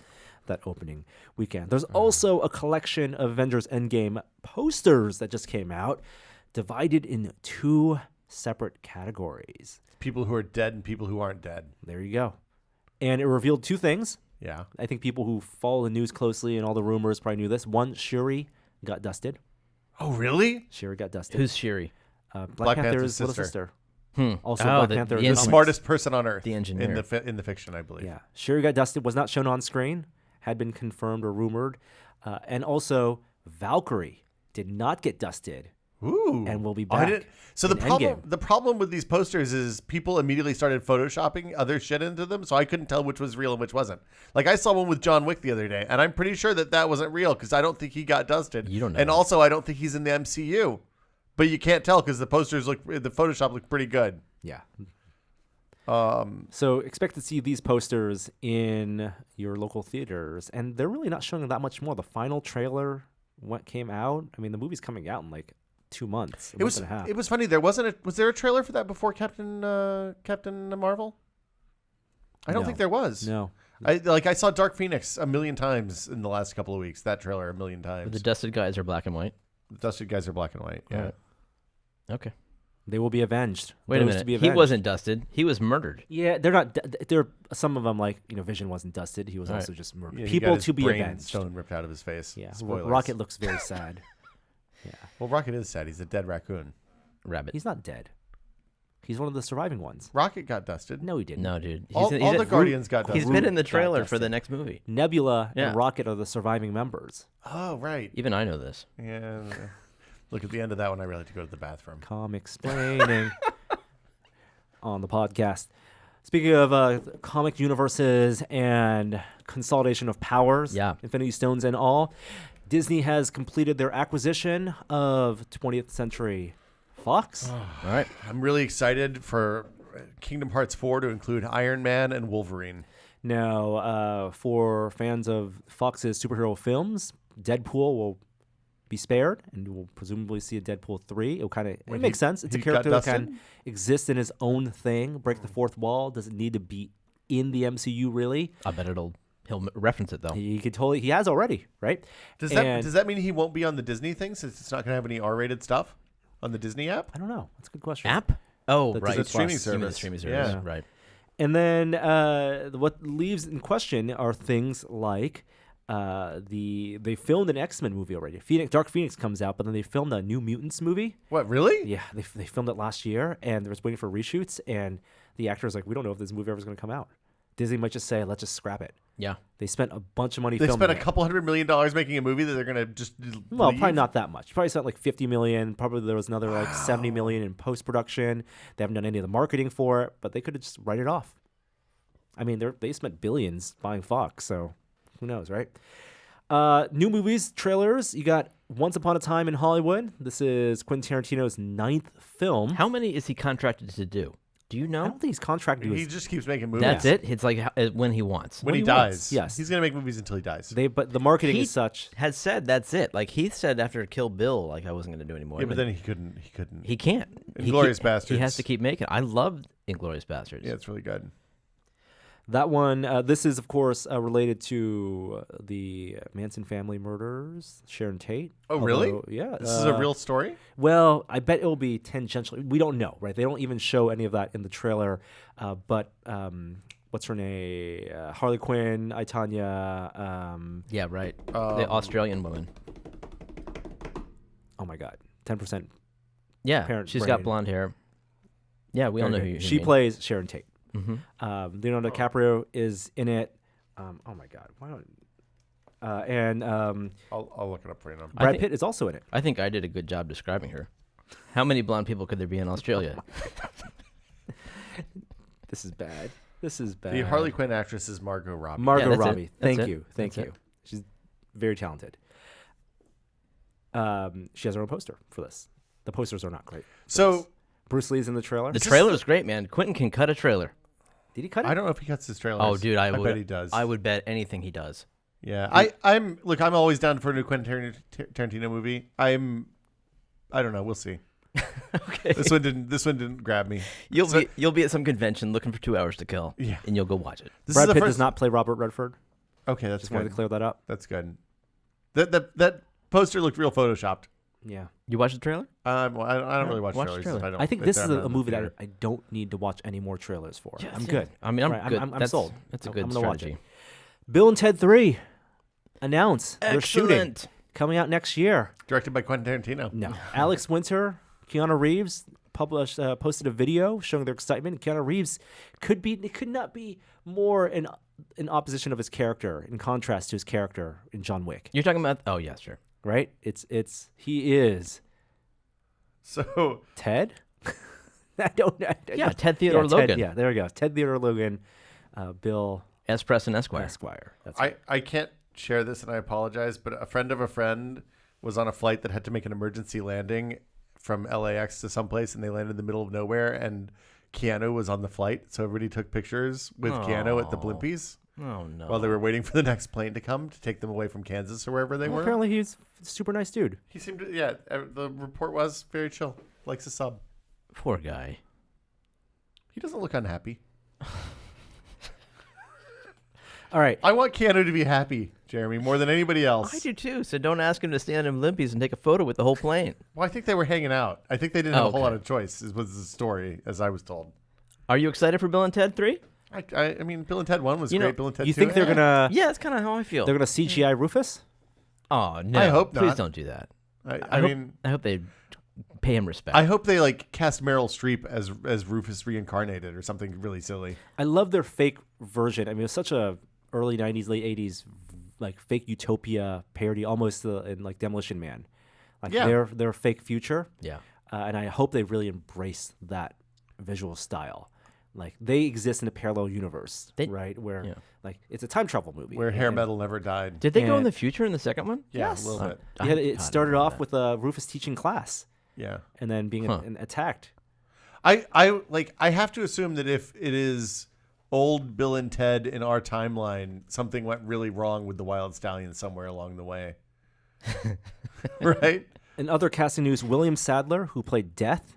[SPEAKER 1] that opening weekend. There's also a collection of Avengers Endgame posters that just came out, divided in 2 separate categories.
[SPEAKER 3] People who are dead and people who aren't dead.
[SPEAKER 1] There you go. And it revealed 2 things.
[SPEAKER 3] Yeah.
[SPEAKER 1] I think people who follow the news closely and all the rumors probably knew this. One, Shuri got dusted.
[SPEAKER 3] Oh, really?
[SPEAKER 1] Shuri got dusted.
[SPEAKER 5] Who's Shiri?
[SPEAKER 1] Black
[SPEAKER 3] Panther's
[SPEAKER 1] Panther's little
[SPEAKER 3] sister.
[SPEAKER 1] sister. Also,
[SPEAKER 5] Oh,
[SPEAKER 1] Black
[SPEAKER 5] the
[SPEAKER 1] Panther.
[SPEAKER 3] The
[SPEAKER 1] is-
[SPEAKER 3] smartest person on Earth.
[SPEAKER 5] The engineer.
[SPEAKER 3] In the fiction, I believe.
[SPEAKER 1] Yeah, Shuri got dusted. Was not shown on screen. Had been confirmed or rumored. And also, Valkyrie did not get dusted.
[SPEAKER 3] Ooh.
[SPEAKER 1] and will be
[SPEAKER 3] Oh,
[SPEAKER 1] back.
[SPEAKER 3] So the
[SPEAKER 1] in
[SPEAKER 3] problem
[SPEAKER 1] Endgame.
[SPEAKER 3] the problem with these posters is people immediately started photoshopping other shit into them, so I couldn't tell which was real and which wasn't. Like I saw one with John Wick the other day, and I'm pretty sure that wasn't real because I don't think he got dusted.
[SPEAKER 5] You don't know
[SPEAKER 3] And
[SPEAKER 5] that.
[SPEAKER 3] also, I don't think he's in the MCU. But you can't tell because the Photoshop looked pretty good.
[SPEAKER 1] Yeah. So expect to see these posters in your local theaters, and they're really not showing that much more. The final trailer came out. I mean, the movie's coming out in like 2 months.
[SPEAKER 3] It was
[SPEAKER 1] month and a half.
[SPEAKER 3] it was funny. Was there a trailer for that before Captain Marvel? I don't
[SPEAKER 1] No.
[SPEAKER 3] think there was.
[SPEAKER 1] No.
[SPEAKER 3] I saw Dark Phoenix a million times in the last couple of weeks. That trailer a million times.
[SPEAKER 5] The dusted guys are black and white.
[SPEAKER 3] The dusted guys are black and white. Yeah.
[SPEAKER 5] Alright. Okay.
[SPEAKER 1] They will be avenged.
[SPEAKER 5] Wait a
[SPEAKER 1] Those
[SPEAKER 5] minute.
[SPEAKER 1] to be
[SPEAKER 5] He
[SPEAKER 1] avenged.
[SPEAKER 5] wasn't dusted. He was murdered.
[SPEAKER 1] Yeah, they're not. They're some of them like Vision wasn't dusted. He was
[SPEAKER 5] All
[SPEAKER 1] also
[SPEAKER 5] right.
[SPEAKER 1] just murdered.
[SPEAKER 3] Yeah, he
[SPEAKER 1] People
[SPEAKER 3] got his
[SPEAKER 1] to be
[SPEAKER 3] brain
[SPEAKER 1] avenged.
[SPEAKER 3] stone ripped out of his face.
[SPEAKER 1] Yeah,
[SPEAKER 3] Spoilers.
[SPEAKER 1] Rocket looks very sad. Yeah,
[SPEAKER 3] Well, Rocket is sad. He's a dead raccoon.
[SPEAKER 5] Rabbit.
[SPEAKER 1] he's not dead. He's one of the surviving ones.
[SPEAKER 3] Rocket got dusted.
[SPEAKER 1] No, he didn't.
[SPEAKER 5] No, dude.
[SPEAKER 3] All the Guardians got
[SPEAKER 5] He's
[SPEAKER 3] dusted.
[SPEAKER 5] been in the
[SPEAKER 1] Groot got
[SPEAKER 5] trailer for
[SPEAKER 1] dusted.
[SPEAKER 5] the next movie.
[SPEAKER 1] Nebula
[SPEAKER 5] Yeah.
[SPEAKER 1] and Rocket are the surviving members.
[SPEAKER 3] Oh, right.
[SPEAKER 5] Even I know this.
[SPEAKER 3] Yeah. Look, at the end of that one, I really had to go to the bathroom.
[SPEAKER 1] Comic explaining on the podcast. Speaking of comic universes and consolidation of powers,
[SPEAKER 5] Yeah.
[SPEAKER 1] Infinity Stones and all, Disney has completed their acquisition of 20th Century Fox.
[SPEAKER 5] All right.
[SPEAKER 3] I'm really excited for Kingdom Hearts 4 to include Iron Man and Wolverine.
[SPEAKER 1] Now, for fans of Fox's superhero films, Deadpool will be spared, and we'll presumably see a Deadpool 3. It makes sense. It's a
[SPEAKER 3] he got
[SPEAKER 1] character that
[SPEAKER 3] dusted?
[SPEAKER 1] can exist in his own thing, break the fourth wall, doesn't need to be in the MCU really.
[SPEAKER 5] I bet he'll reference it though.
[SPEAKER 1] He has already, right?
[SPEAKER 3] Does
[SPEAKER 1] And-
[SPEAKER 3] that mean he won't be on the Disney thing since it's not going to have any R-rated stuff on the Disney app?
[SPEAKER 1] I don't know. That's a good question.
[SPEAKER 5] App? Oh,
[SPEAKER 1] The
[SPEAKER 5] right.
[SPEAKER 1] Disney
[SPEAKER 3] streaming
[SPEAKER 1] Plus.
[SPEAKER 5] You mean the
[SPEAKER 3] service.
[SPEAKER 5] streaming
[SPEAKER 3] Yeah.
[SPEAKER 5] service. Right.
[SPEAKER 1] And then what leaves in question are things like they filmed an X-Men movie already. Dark Phoenix comes out, but then they filmed a New Mutants movie.
[SPEAKER 3] What, really?
[SPEAKER 1] Yeah, they filmed it last year, and they were waiting for reshoots, and the actor's like, we don't know if this movie ever is going to come out. Disney might just say, let's just scrap it.
[SPEAKER 5] Yeah.
[SPEAKER 1] They spent a bunch of money
[SPEAKER 3] They
[SPEAKER 1] filming
[SPEAKER 3] spent a couple $100 million making a movie that they're going to just
[SPEAKER 1] Well,
[SPEAKER 3] leave?
[SPEAKER 1] probably not that much. Probably spent like $50 million. Probably there was another like $70 million in post-production. They haven't done any of the marketing for it, but they could have just write it off. I mean, they spent billions buying Fox, so who knows, right? New movies, trailers. You got Once Upon a Time in Hollywood. This is Quentin Tarantino's 9th film.
[SPEAKER 5] How many is he contracted to do? Do you
[SPEAKER 1] I
[SPEAKER 5] know?
[SPEAKER 1] don't think he's contracted to
[SPEAKER 3] He
[SPEAKER 1] his-
[SPEAKER 3] just keeps making movies.
[SPEAKER 5] That's it. It's like when he wants.
[SPEAKER 3] When he
[SPEAKER 1] he
[SPEAKER 3] dies.
[SPEAKER 1] wants, yes.
[SPEAKER 3] He's going to make movies until he dies.
[SPEAKER 1] But the marketing
[SPEAKER 5] He
[SPEAKER 1] is such.
[SPEAKER 5] has said that's it. Like he said after Kill Bill, like I wasn't going to do anymore.
[SPEAKER 3] Yeah, but then he couldn't.
[SPEAKER 5] he can't.
[SPEAKER 3] Inglourious
[SPEAKER 5] He has
[SPEAKER 3] Bastards.
[SPEAKER 5] to keep making. I love Inglorious Bastards.
[SPEAKER 3] Yeah, it's really good.
[SPEAKER 1] That one, this is, of course, related to the Manson family murders, Sharon Tate.
[SPEAKER 3] Oh, really?
[SPEAKER 1] Although, yeah.
[SPEAKER 3] This is a real story?
[SPEAKER 1] Well, I bet it will be tangential. We don't know, right? They don't even show any of that in the trailer. But what's her name? Harley Quinn, I, Tonya.
[SPEAKER 5] Yeah, right. The Australian woman.
[SPEAKER 1] Oh, my God. 10%.
[SPEAKER 5] Yeah,
[SPEAKER 1] Parent
[SPEAKER 5] she's
[SPEAKER 1] brain.
[SPEAKER 5] got blonde hair. Yeah, we all know who you
[SPEAKER 1] She
[SPEAKER 5] mean.
[SPEAKER 1] plays Sharon Tate.
[SPEAKER 5] Mhm.
[SPEAKER 1] Leonardo DiCaprio is in it. Oh, my God. Why don't...
[SPEAKER 3] I'll look it up for you now.
[SPEAKER 5] I
[SPEAKER 1] Brad
[SPEAKER 5] think-
[SPEAKER 1] Pitt is also in it.
[SPEAKER 5] I think I did a good job describing her. How many blonde people could there be in Australia?
[SPEAKER 1] This is bad. This is bad.
[SPEAKER 3] The Harley Quinn actress is Margot Robbie.
[SPEAKER 1] Margot
[SPEAKER 5] that's it.
[SPEAKER 1] Robbie.
[SPEAKER 5] That's
[SPEAKER 1] Thank
[SPEAKER 5] it.
[SPEAKER 1] you. Thank
[SPEAKER 5] That's
[SPEAKER 1] you. She's very talented. She has her own poster for this. The posters are not great.
[SPEAKER 3] So
[SPEAKER 1] Bruce Lee's in the trailer.
[SPEAKER 5] The trailer's great, man. Quentin can cut a trailer.
[SPEAKER 1] Did he cut it?
[SPEAKER 3] I don't know if he cuts his trailers.
[SPEAKER 5] Oh, dude, I would.
[SPEAKER 3] bet he does.
[SPEAKER 5] I would bet anything he does.
[SPEAKER 3] Yeah, I'm always down for a new Quentin Tarantino movie. I don't know. We'll see.
[SPEAKER 5] Okay.
[SPEAKER 3] This one didn't grab me.
[SPEAKER 5] You'll be at some convention looking for 2 hours to kill.
[SPEAKER 3] Yeah.
[SPEAKER 5] And you'll go watch it.
[SPEAKER 3] This
[SPEAKER 1] Brad
[SPEAKER 3] is the
[SPEAKER 1] Pitt
[SPEAKER 3] first.
[SPEAKER 1] does not play Robert Redford.
[SPEAKER 3] Okay, that's
[SPEAKER 1] Just wanted
[SPEAKER 3] good.
[SPEAKER 1] to clear that up.
[SPEAKER 3] That's good. That poster looked real photoshopped.
[SPEAKER 1] Yeah.
[SPEAKER 5] You watch the trailer?
[SPEAKER 3] I don't really watch
[SPEAKER 5] Watch the
[SPEAKER 3] trailers.
[SPEAKER 5] trailer.
[SPEAKER 3] If I, don't,
[SPEAKER 1] I think
[SPEAKER 3] if
[SPEAKER 1] this
[SPEAKER 3] they're
[SPEAKER 1] is
[SPEAKER 3] not
[SPEAKER 1] a
[SPEAKER 3] in the
[SPEAKER 1] movie that
[SPEAKER 3] theater.
[SPEAKER 1] I don't need to watch any more trailers for. I'm
[SPEAKER 5] Yeah.
[SPEAKER 1] good.
[SPEAKER 5] I mean, I'm
[SPEAKER 1] Right,
[SPEAKER 5] good.
[SPEAKER 1] I'm
[SPEAKER 5] That's-
[SPEAKER 1] sold.
[SPEAKER 5] That's a
[SPEAKER 1] I'm
[SPEAKER 5] good
[SPEAKER 1] gonna watch
[SPEAKER 5] strategy.
[SPEAKER 1] Bill and Ted 3 announced they're shooting
[SPEAKER 5] Excellent.
[SPEAKER 1] coming out next year.
[SPEAKER 3] Directed by Quentin Tarantino.
[SPEAKER 1] No. Alex Winter, Keanu Reeves posted a video showing their excitement. Keanu Reeves could not be more in opposition of his character, in contrast to his character in John Wick.
[SPEAKER 5] You're talking about? Oh yeah, sure.
[SPEAKER 1] Right? He is
[SPEAKER 3] So
[SPEAKER 1] Ted? I don't know.
[SPEAKER 5] Yeah, Ted Theodore Logan.
[SPEAKER 1] Yeah, there we go. Ted Theodore Logan, Bill
[SPEAKER 5] S. Preston Esquire.
[SPEAKER 1] Esquire. That's right.
[SPEAKER 3] I can't share this, and I apologize, but a friend of a friend was on a flight that had to make an emergency landing from LAX to someplace, and they landed in the middle of nowhere, and Keanu was on the flight, so everybody took pictures with Keanu at the Blimpies
[SPEAKER 5] Oh, no.
[SPEAKER 3] while they were waiting for the next plane to come to take them away from Kansas or wherever they
[SPEAKER 1] Well,
[SPEAKER 3] were.
[SPEAKER 1] apparently he's a super nice dude.
[SPEAKER 3] He seemed to, yeah, the report was very chill, likes a sub.
[SPEAKER 5] Poor guy.
[SPEAKER 3] He doesn't look unhappy.
[SPEAKER 1] All right.
[SPEAKER 3] I want Keanu to be happy, Jeremy, more than anybody else.
[SPEAKER 5] I do too, so don't ask him to stand in Olympias and take a photo with the whole plane.
[SPEAKER 3] Well, I think they were hanging out. I think they didn't have a whole
[SPEAKER 5] Okay.
[SPEAKER 3] lot of choice, was the story, as I was told.
[SPEAKER 5] Are you excited for Bill and Ted 3?
[SPEAKER 3] I mean, Bill and Ted 1 was
[SPEAKER 5] You know,
[SPEAKER 3] great. Bill and Ted 2.
[SPEAKER 1] You think they're gonna
[SPEAKER 5] Yeah, that's kind of how I feel.
[SPEAKER 1] they're gonna CGI Rufus?
[SPEAKER 5] Oh, no.
[SPEAKER 3] I hope
[SPEAKER 5] Please
[SPEAKER 3] not.
[SPEAKER 5] don't do that.
[SPEAKER 3] I mean,
[SPEAKER 5] I hope they pay him respect.
[SPEAKER 3] I hope they like cast Meryl Streep as Rufus reincarnated or something really silly.
[SPEAKER 1] I love their fake version. I mean, it was such a early '90s, late '80s like fake utopia parody, almost in like Demolition Man, like
[SPEAKER 3] Yeah.
[SPEAKER 1] their fake future.
[SPEAKER 5] yeah.
[SPEAKER 1] And I hope they really embrace that visual style. Like they exist in a parallel universe, right? Where
[SPEAKER 5] yeah.
[SPEAKER 1] like it's a time travel movie.
[SPEAKER 3] Where hair
[SPEAKER 1] And-
[SPEAKER 3] metal never died.
[SPEAKER 5] Did they go in
[SPEAKER 1] And-
[SPEAKER 5] the future in the second one?
[SPEAKER 3] Yeah,
[SPEAKER 1] Yes.
[SPEAKER 3] a little bit.
[SPEAKER 1] Yeah, it
[SPEAKER 5] God, I
[SPEAKER 1] started
[SPEAKER 5] remember
[SPEAKER 1] off
[SPEAKER 5] that.
[SPEAKER 1] with Rufus teaching class
[SPEAKER 3] Yeah.
[SPEAKER 1] and then being attacked.
[SPEAKER 3] I have to assume that if it is old Bill and Ted in our timeline, something went really wrong with the Wild Stallion somewhere along the way. Right?
[SPEAKER 1] In other casting news, William Sadler, who played Death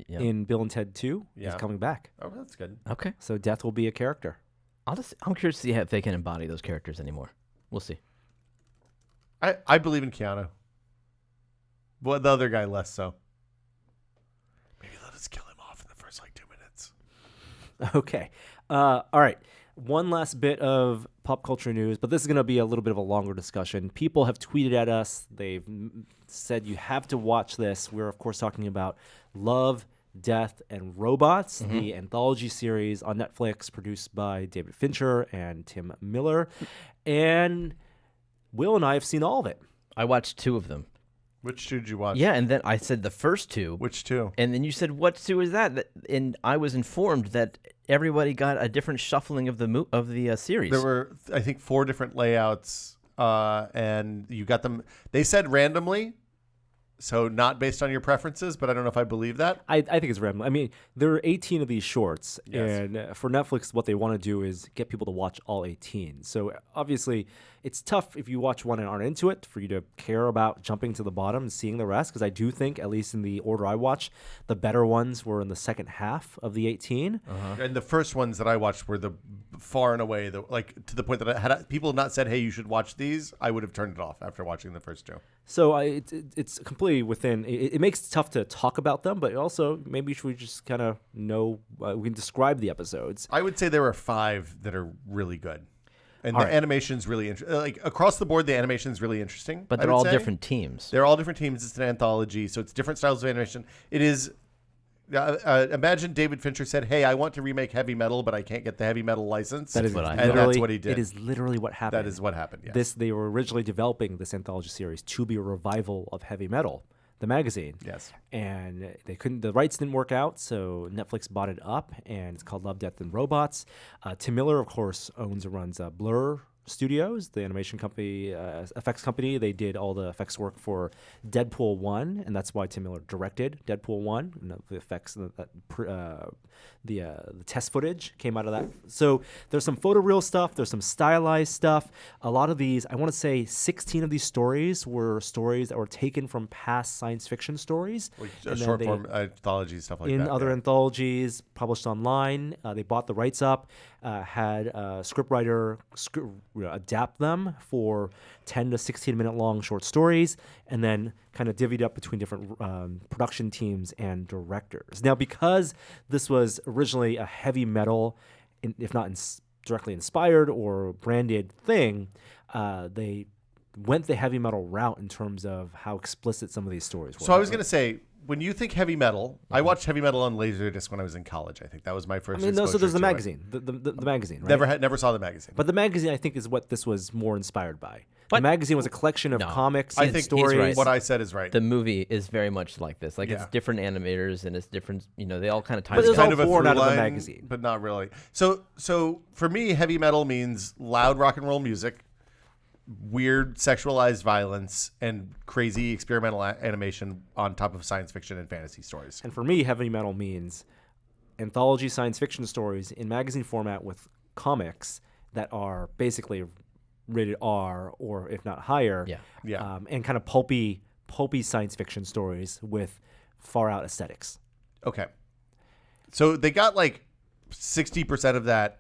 [SPEAKER 5] Yeah.
[SPEAKER 1] in Bill and Ted 2,
[SPEAKER 3] Yeah.
[SPEAKER 1] is coming back.
[SPEAKER 3] Oh, that's good.
[SPEAKER 5] Okay.
[SPEAKER 1] So Death will be a character.
[SPEAKER 5] I'm curious to see if they can embody those characters anymore. We'll see.
[SPEAKER 3] I believe in Keanu. But the other guy less so. Maybe let us kill him off in the first 2 minutes.
[SPEAKER 1] Okay. All right. One last bit of pop culture news, but this is going to be a little bit of a longer discussion. People have tweeted at us. They've said you have to watch this. We're, of course, talking about Love, Death, and Robots, the anthology series on Netflix produced by David Fincher and Tim Miller. And Will and I have seen all of it.
[SPEAKER 5] I watched 2 of them.
[SPEAKER 3] Which two did you watch?
[SPEAKER 5] Yeah, and then I said the first 2.
[SPEAKER 3] Which two?
[SPEAKER 5] And then you said, "What 2 is that?" And I was informed that everybody got a different shuffling of the series.
[SPEAKER 3] There were, I think, 4 different layouts, and you got them. They said randomly, so not based on your preferences. But I don't know if I believe that.
[SPEAKER 1] I think it's random. I mean, there are 18 of these shorts,
[SPEAKER 3] Yes.
[SPEAKER 1] and for Netflix, what they want to do is get people to watch all 18. So obviously, it's tough if you watch one and aren't into it for you to care about jumping to the bottom and seeing the rest. Because I do think, at least in the order I watched, the better ones were in the second half of the 18.
[SPEAKER 3] And the first ones that I watched were the far and away to the point that had people not said, "Hey, you should watch these," I would have turned it off after watching the first 2.
[SPEAKER 1] So it's completely within. It makes it tough to talk about them, but also maybe we just kind of know we can describe the episodes.
[SPEAKER 3] I would say there are 5 that are really good, and
[SPEAKER 1] All
[SPEAKER 3] the
[SPEAKER 1] right.
[SPEAKER 3] animation's really like across the board. The animation's really interesting,
[SPEAKER 5] but
[SPEAKER 3] I
[SPEAKER 5] they're
[SPEAKER 3] would
[SPEAKER 5] all
[SPEAKER 3] say.
[SPEAKER 5] different teams.
[SPEAKER 3] They're all different teams. It's an anthology, so it's different styles of animation. It is. Imagine David Fincher said, "Hey, I want to remake heavy metal, but I can't get the heavy metal license."
[SPEAKER 1] That is
[SPEAKER 5] what I
[SPEAKER 3] and
[SPEAKER 1] literally,
[SPEAKER 3] that's what he did.
[SPEAKER 1] It is literally what happened.
[SPEAKER 3] That is what happened. Yes.
[SPEAKER 1] They were originally developing this anthology series to be a revival of heavy metal, the magazine.
[SPEAKER 3] Yes.
[SPEAKER 1] And they couldn't. The rights didn't work out, so Netflix bought it up, and it's called Love, Death, and Robots. Tim Miller, of course, owns and runs Blur Studios, the animation company, effects company. They did all the effects work for Deadpool 1, and that's why Tim Miller directed Deadpool 1. And the effects, the test footage came out of that. So there's some photoreal stuff. There's some stylized stuff. A lot of these, I want to say 16 of these stories were stories that were taken from past science fiction stories.
[SPEAKER 3] Like
[SPEAKER 1] and then
[SPEAKER 3] short
[SPEAKER 1] they-
[SPEAKER 3] form anthology stuff like
[SPEAKER 1] in
[SPEAKER 3] that.
[SPEAKER 1] other
[SPEAKER 3] yeah.
[SPEAKER 1] anthologies published online. They bought the rights up, had a scriptwriter adapt them for 10 to 16 minute long short stories, and then kind of divvied up between different production teams and directors. Now, because this was originally a heavy metal, if not directly inspired or branded thing, they went the heavy metal route in terms of how explicit some of these stories were.
[SPEAKER 3] So I was going to say, when you think heavy metal, I watched heavy metal on Laserdisc when I was in college. I think that was my first.
[SPEAKER 1] I mean, no, so there's the
[SPEAKER 3] exposure to it.
[SPEAKER 1] magazine, the magazine, right?
[SPEAKER 3] Never saw the magazine.
[SPEAKER 1] But the magazine, I think, is what this was more inspired by. The magazine was a collection of comics
[SPEAKER 3] I
[SPEAKER 1] and
[SPEAKER 3] think
[SPEAKER 1] stories.
[SPEAKER 5] right.
[SPEAKER 3] what I said is right.
[SPEAKER 5] The movie is very much like this. Like
[SPEAKER 3] Yeah.
[SPEAKER 5] it's different animators and it's different. They all kind of tie
[SPEAKER 1] But it's
[SPEAKER 5] together.
[SPEAKER 1] all
[SPEAKER 3] kind of a
[SPEAKER 1] born
[SPEAKER 3] through
[SPEAKER 1] out of the
[SPEAKER 3] line,
[SPEAKER 1] magazine.
[SPEAKER 3] but not really. So for me, heavy metal means loud rock and roll music, weird sexualized violence, and crazy experimental animation on top of science fiction and fantasy stories.
[SPEAKER 1] And for me, heavy metal means anthology science fiction stories in magazine format with comics that are basically rated R or if not higher.
[SPEAKER 3] Yeah.
[SPEAKER 1] And kind of pulpy science fiction stories with far out aesthetics.
[SPEAKER 3] Okay. So they got like 60% of that,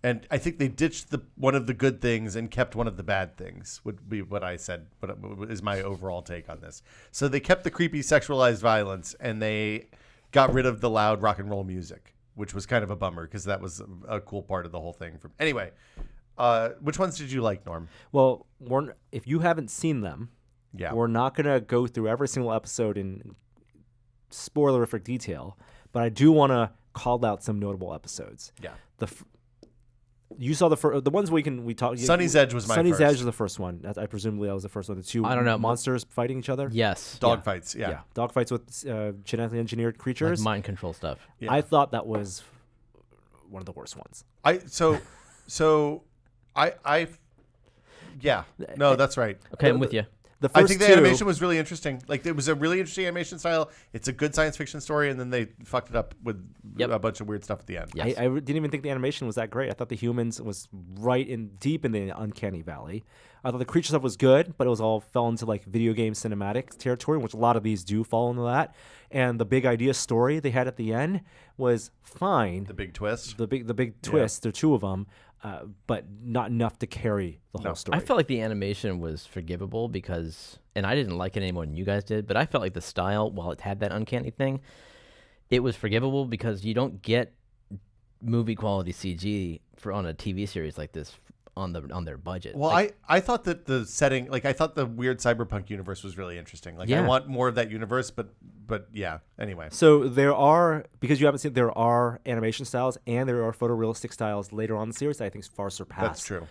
[SPEAKER 3] and I think they ditched one of the good things and kept one of the bad things, would be what I said, but is my overall take on this. So they kept the creepy sexualized violence, and they got rid of the loud rock and roll music, which was kind of a bummer because that was a cool part of the whole thing. Anyway, which ones did you like, Norm?
[SPEAKER 1] Well, if you haven't seen them,
[SPEAKER 3] Yeah.
[SPEAKER 1] we're not going to go through every single episode in spoilerific detail, but I do want to call out some notable episodes.
[SPEAKER 3] Yeah.
[SPEAKER 1] You saw the ones we talked.
[SPEAKER 3] Sunny's Edge was my
[SPEAKER 1] Sunny's
[SPEAKER 3] first.
[SPEAKER 1] Edge was the first one. I presumably that was the first one. The two
[SPEAKER 5] I don't know.
[SPEAKER 1] monsters fighting each other.
[SPEAKER 5] Yes.
[SPEAKER 3] Dogfights, yeah.
[SPEAKER 1] Dogfights with genetically engineered
[SPEAKER 5] Like
[SPEAKER 1] creatures.
[SPEAKER 5] mind control stuff.
[SPEAKER 3] Yeah.
[SPEAKER 1] I thought that was one of the worst ones.
[SPEAKER 3] Yeah. No, that's right.
[SPEAKER 5] Okay, I'm with you.
[SPEAKER 1] The first
[SPEAKER 3] I think the
[SPEAKER 1] two,
[SPEAKER 3] animation was really interesting. Like, it was a really interesting animation style. It's a good science fiction story, and then they fucked it up with a bunch of weird stuff at the end.
[SPEAKER 5] Yes.
[SPEAKER 1] I didn't even think the animation was that great. I thought the humans was deep in the uncanny valley. I thought the creature stuff was good, but it was all fell into like video game cinematic territory, which a lot of these do fall into that. And the big idea story they had at the end was fine.
[SPEAKER 3] The big twist.
[SPEAKER 1] The big twist. There are two of them, but not enough to carry the whole story.
[SPEAKER 5] I felt like the animation was forgivable because, and I didn't like it any more than you guys did, but I felt like the style, while it had that uncanny thing, it was forgivable because you don't get movie quality CG on a TV series like this on their budget.
[SPEAKER 3] Well,
[SPEAKER 5] Like,
[SPEAKER 3] I thought that the setting, like, I thought the weird cyberpunk universe was really interesting. Like, I want more of that universe, but yeah. Anyway,
[SPEAKER 1] So there are, because you haven't seen, there are animation styles and there are photorealistic styles later on in the series that I think far surpass
[SPEAKER 3] that's true.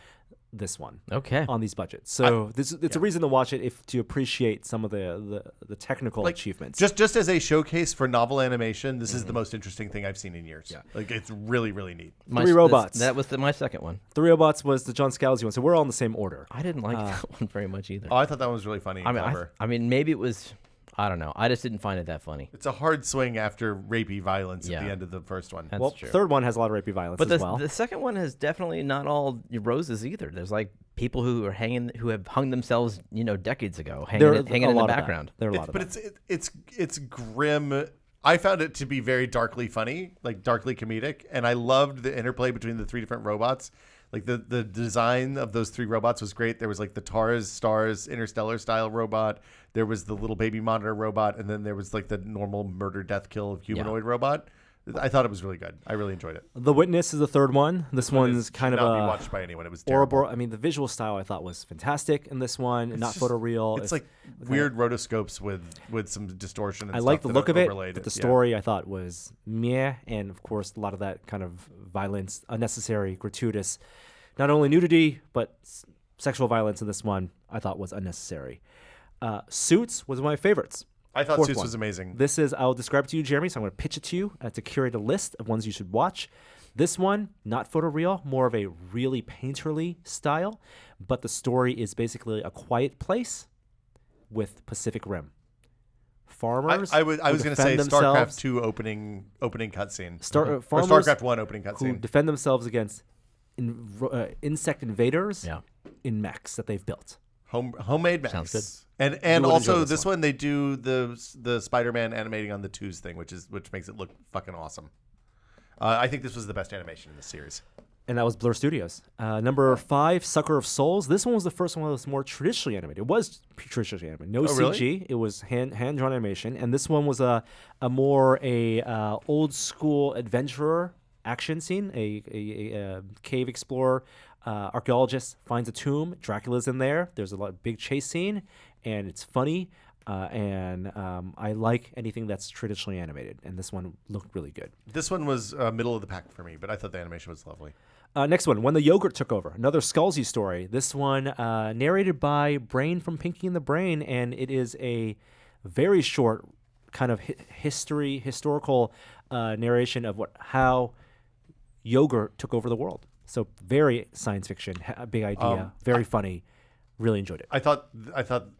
[SPEAKER 1] this one
[SPEAKER 5] okay.
[SPEAKER 1] on these budgets. So it's a reason to watch it to appreciate some of the technical achievements.
[SPEAKER 3] Just as a showcase for novel animation, this is the most interesting thing I've seen in years. Yeah. Like, it's really, really neat.
[SPEAKER 1] Three Robots.
[SPEAKER 5] That was my second one.
[SPEAKER 1] The Robots was the John Scalzi one, so we're all in the same order.
[SPEAKER 5] I didn't like that one very much either.
[SPEAKER 3] Oh, I thought that one was really funny and clever.
[SPEAKER 5] I mean, maybe it was. I don't know. I just didn't find it that funny.
[SPEAKER 3] It's a hard swing after rapey violence at
[SPEAKER 5] Yeah.
[SPEAKER 3] the end of the first one.
[SPEAKER 5] That's
[SPEAKER 1] Well,
[SPEAKER 5] true.
[SPEAKER 1] third one has a lot of rapey violence
[SPEAKER 5] But
[SPEAKER 1] as well.
[SPEAKER 5] the second one is definitely not all roses either. There's like people who have hung themselves, decades ago, hanging in the background.
[SPEAKER 1] There are a lot of
[SPEAKER 3] But
[SPEAKER 1] that.
[SPEAKER 3] it's grim. I found it to be very darkly funny, like darkly comedic, and I loved the interplay between the three different robots. Like the design of those three robots was great. There was like the TARS, STARS, Interstellar style robot. There was the little baby monitor robot, and then there was like the normal murder, death, kill humanoid robot. I thought it was really good. I really enjoyed it.
[SPEAKER 1] The Witness is the third one. This one's kind of
[SPEAKER 3] not be
[SPEAKER 1] a
[SPEAKER 3] watched by anyone. It was terrible.
[SPEAKER 1] Ouroboros. I mean, the visual style I thought was fantastic in this one. Not
[SPEAKER 3] just-
[SPEAKER 1] photoreal.
[SPEAKER 3] It's like weird rotoscopes with some distortion. And
[SPEAKER 1] I
[SPEAKER 3] stuff
[SPEAKER 1] like the
[SPEAKER 3] that
[SPEAKER 1] look of it,
[SPEAKER 3] overlaid
[SPEAKER 1] but the
[SPEAKER 3] Yeah.
[SPEAKER 1] story I thought was meh, and of course a lot of that kind of violence, unnecessary, gratuitous, not only nudity but sexual violence in this one I thought was unnecessary. Suits was one of my favorites.
[SPEAKER 3] I thought
[SPEAKER 1] Fourth
[SPEAKER 3] Suits
[SPEAKER 1] one.
[SPEAKER 3] was amazing.
[SPEAKER 1] This is, I'll describe it to you, Jeremy, so I'm going to pitch it to you to curate a list of ones you should watch. This one, not photoreal, more of a really painterly style, but the story is basically a quiet place with Pacific Rim. Farmers.
[SPEAKER 3] I was
[SPEAKER 1] who
[SPEAKER 3] going to say
[SPEAKER 1] defend
[SPEAKER 3] StarCraft
[SPEAKER 1] themselves-
[SPEAKER 3] 2 opening cutscene.
[SPEAKER 1] Farmers
[SPEAKER 3] or StarCraft 1 opening
[SPEAKER 1] who
[SPEAKER 3] cutscene.
[SPEAKER 1] defend themselves against insect invaders
[SPEAKER 5] Yeah.
[SPEAKER 1] in mechs that they've built.
[SPEAKER 3] Homemade mechs.
[SPEAKER 5] Sounds good.
[SPEAKER 3] And
[SPEAKER 1] would enjoy
[SPEAKER 3] also
[SPEAKER 1] this
[SPEAKER 3] this
[SPEAKER 1] one.
[SPEAKER 3] one they do the Spider-Man animating on the twos thing, which makes it look fucking awesome. I think this was the best animation in the series.
[SPEAKER 1] And that was Blur Studios. Number 5, Sucker of Souls. This one was the first one that was more traditionally animated. It was traditionally animated. No
[SPEAKER 3] really?
[SPEAKER 1] CG. It was hand-drawn animation. And this one was a more old school adventurer action scene. A cave explorer, archaeologist finds a tomb. Dracula's in there. There's a big chase scene, and it's funny. and I like anything that's traditionally animated, and this one looked really good.
[SPEAKER 3] This one was middle of the pack for me, but I thought the animation was lovely.
[SPEAKER 1] Next one, When the Yogurt Took Over, another Scalzi story. This one narrated by Brain from Pinky and the Brain, and it is a very short kind of historical narration of how yogurt took over the world. So very science fiction, big idea, very funny. Really enjoyed it.
[SPEAKER 3] I thought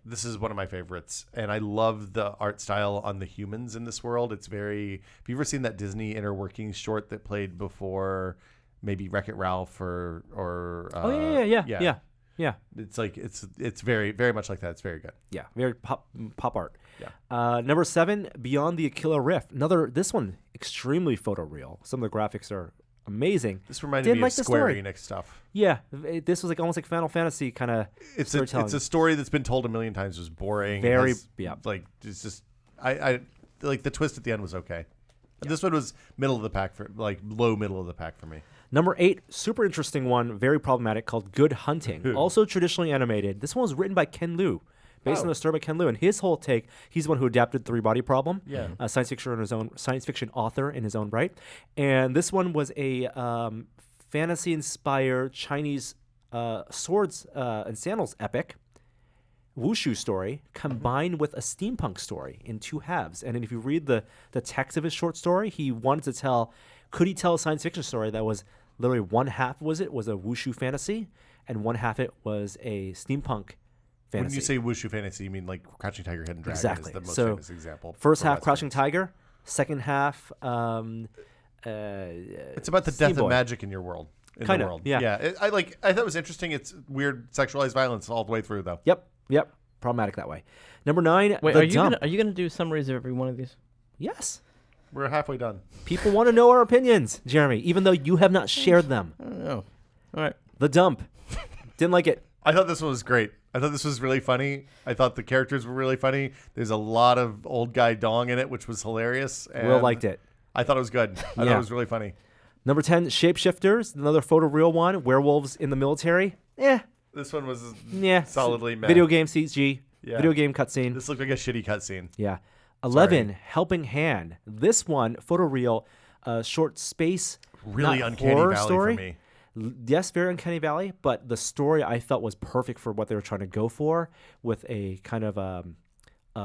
[SPEAKER 3] this is one of my favorites, and I love the art style on the humans in this world. It's very. Have you ever seen that Disney Inner Workings short that played before maybe Wreck-It Ralph or
[SPEAKER 1] Yeah.
[SPEAKER 3] It's like it's very very much like that. It's very good.
[SPEAKER 1] Yeah, very pop art.
[SPEAKER 3] Yeah.
[SPEAKER 1] Number 7, Beyond the Aquila Rift. This one extremely photoreal. Some of the graphics are amazing.
[SPEAKER 3] This reminded
[SPEAKER 1] Didn't
[SPEAKER 3] me
[SPEAKER 1] like
[SPEAKER 3] of
[SPEAKER 1] the
[SPEAKER 3] Square
[SPEAKER 1] story.
[SPEAKER 3] Enix stuff.
[SPEAKER 1] Yeah, this was like almost like Final Fantasy kind of storytelling.
[SPEAKER 3] It's a story that's been told a million times. It was boring.
[SPEAKER 1] Very
[SPEAKER 3] like it's just I like the twist at the end was okay. This one was middle of the pack for low middle of the pack for me.
[SPEAKER 1] Number 8, super interesting one, very problematic, called Good Hunting. Also traditionally animated. This one was written by Ken Liu, based on the story by Ken Liu. And his whole take, he's the one who adapted Three Body Problem.
[SPEAKER 3] Yeah.
[SPEAKER 1] A science fiction author in his own right. And this one was a fantasy-inspired Chinese swords and sandals epic, wushu story, combined with a steampunk story in 2 halves. And then if you read the text of his short story, he wanted to tell, could he tell a science fiction story that was literally one half was a wushu fantasy, and one half it was a steampunk fantasy.
[SPEAKER 3] When you say wushu fantasy, you mean like Crouching Tiger, Hidden Dragon
[SPEAKER 1] Exactly.
[SPEAKER 3] is the most
[SPEAKER 1] So,
[SPEAKER 3] famous example.
[SPEAKER 1] First
[SPEAKER 3] for
[SPEAKER 1] half
[SPEAKER 3] Western.
[SPEAKER 1] Crouching Tiger, second half
[SPEAKER 3] It's about the death
[SPEAKER 1] Steamboy.
[SPEAKER 3] of magic in your world. In
[SPEAKER 1] Kinda,
[SPEAKER 3] the world.
[SPEAKER 1] yeah.
[SPEAKER 3] I thought it was interesting. It's weird sexualized violence all the way through, though.
[SPEAKER 1] Yep. Problematic that way. Number 9,
[SPEAKER 5] Wait,
[SPEAKER 1] The
[SPEAKER 5] are you
[SPEAKER 1] Dump.
[SPEAKER 5] gonna do summaries of every one of these?
[SPEAKER 1] Yes.
[SPEAKER 3] We're halfway done.
[SPEAKER 1] People want to know our opinions, Jeremy, even though you have not shared them.
[SPEAKER 5] I don't know. All right.
[SPEAKER 1] The Dump. Didn't like it.
[SPEAKER 3] I thought this one was great. I thought this was really funny. I thought the characters were really funny. There's a lot of old guy dong in it, which was hilarious.
[SPEAKER 1] Will
[SPEAKER 3] and
[SPEAKER 1] liked it.
[SPEAKER 3] I thought it was good. I thought
[SPEAKER 1] Yeah.
[SPEAKER 3] it was really funny.
[SPEAKER 1] Number 10, Shapeshifters, another photoreal one. Werewolves in the military.
[SPEAKER 3] This one was
[SPEAKER 1] Yeah.
[SPEAKER 3] solidly meh.
[SPEAKER 1] Video game CG.
[SPEAKER 3] Yeah.
[SPEAKER 1] Video game cutscene.
[SPEAKER 3] This looked like a shitty cutscene.
[SPEAKER 1] Yeah. 11, Helping Hand. This one, photoreal, short space.
[SPEAKER 3] Really
[SPEAKER 1] not
[SPEAKER 3] uncanny
[SPEAKER 1] horror
[SPEAKER 3] valley
[SPEAKER 1] story.
[SPEAKER 3] for me.
[SPEAKER 1] Yes, very Uncanny Valley, but the story I felt was perfect for what they were trying to go for, with a kind of a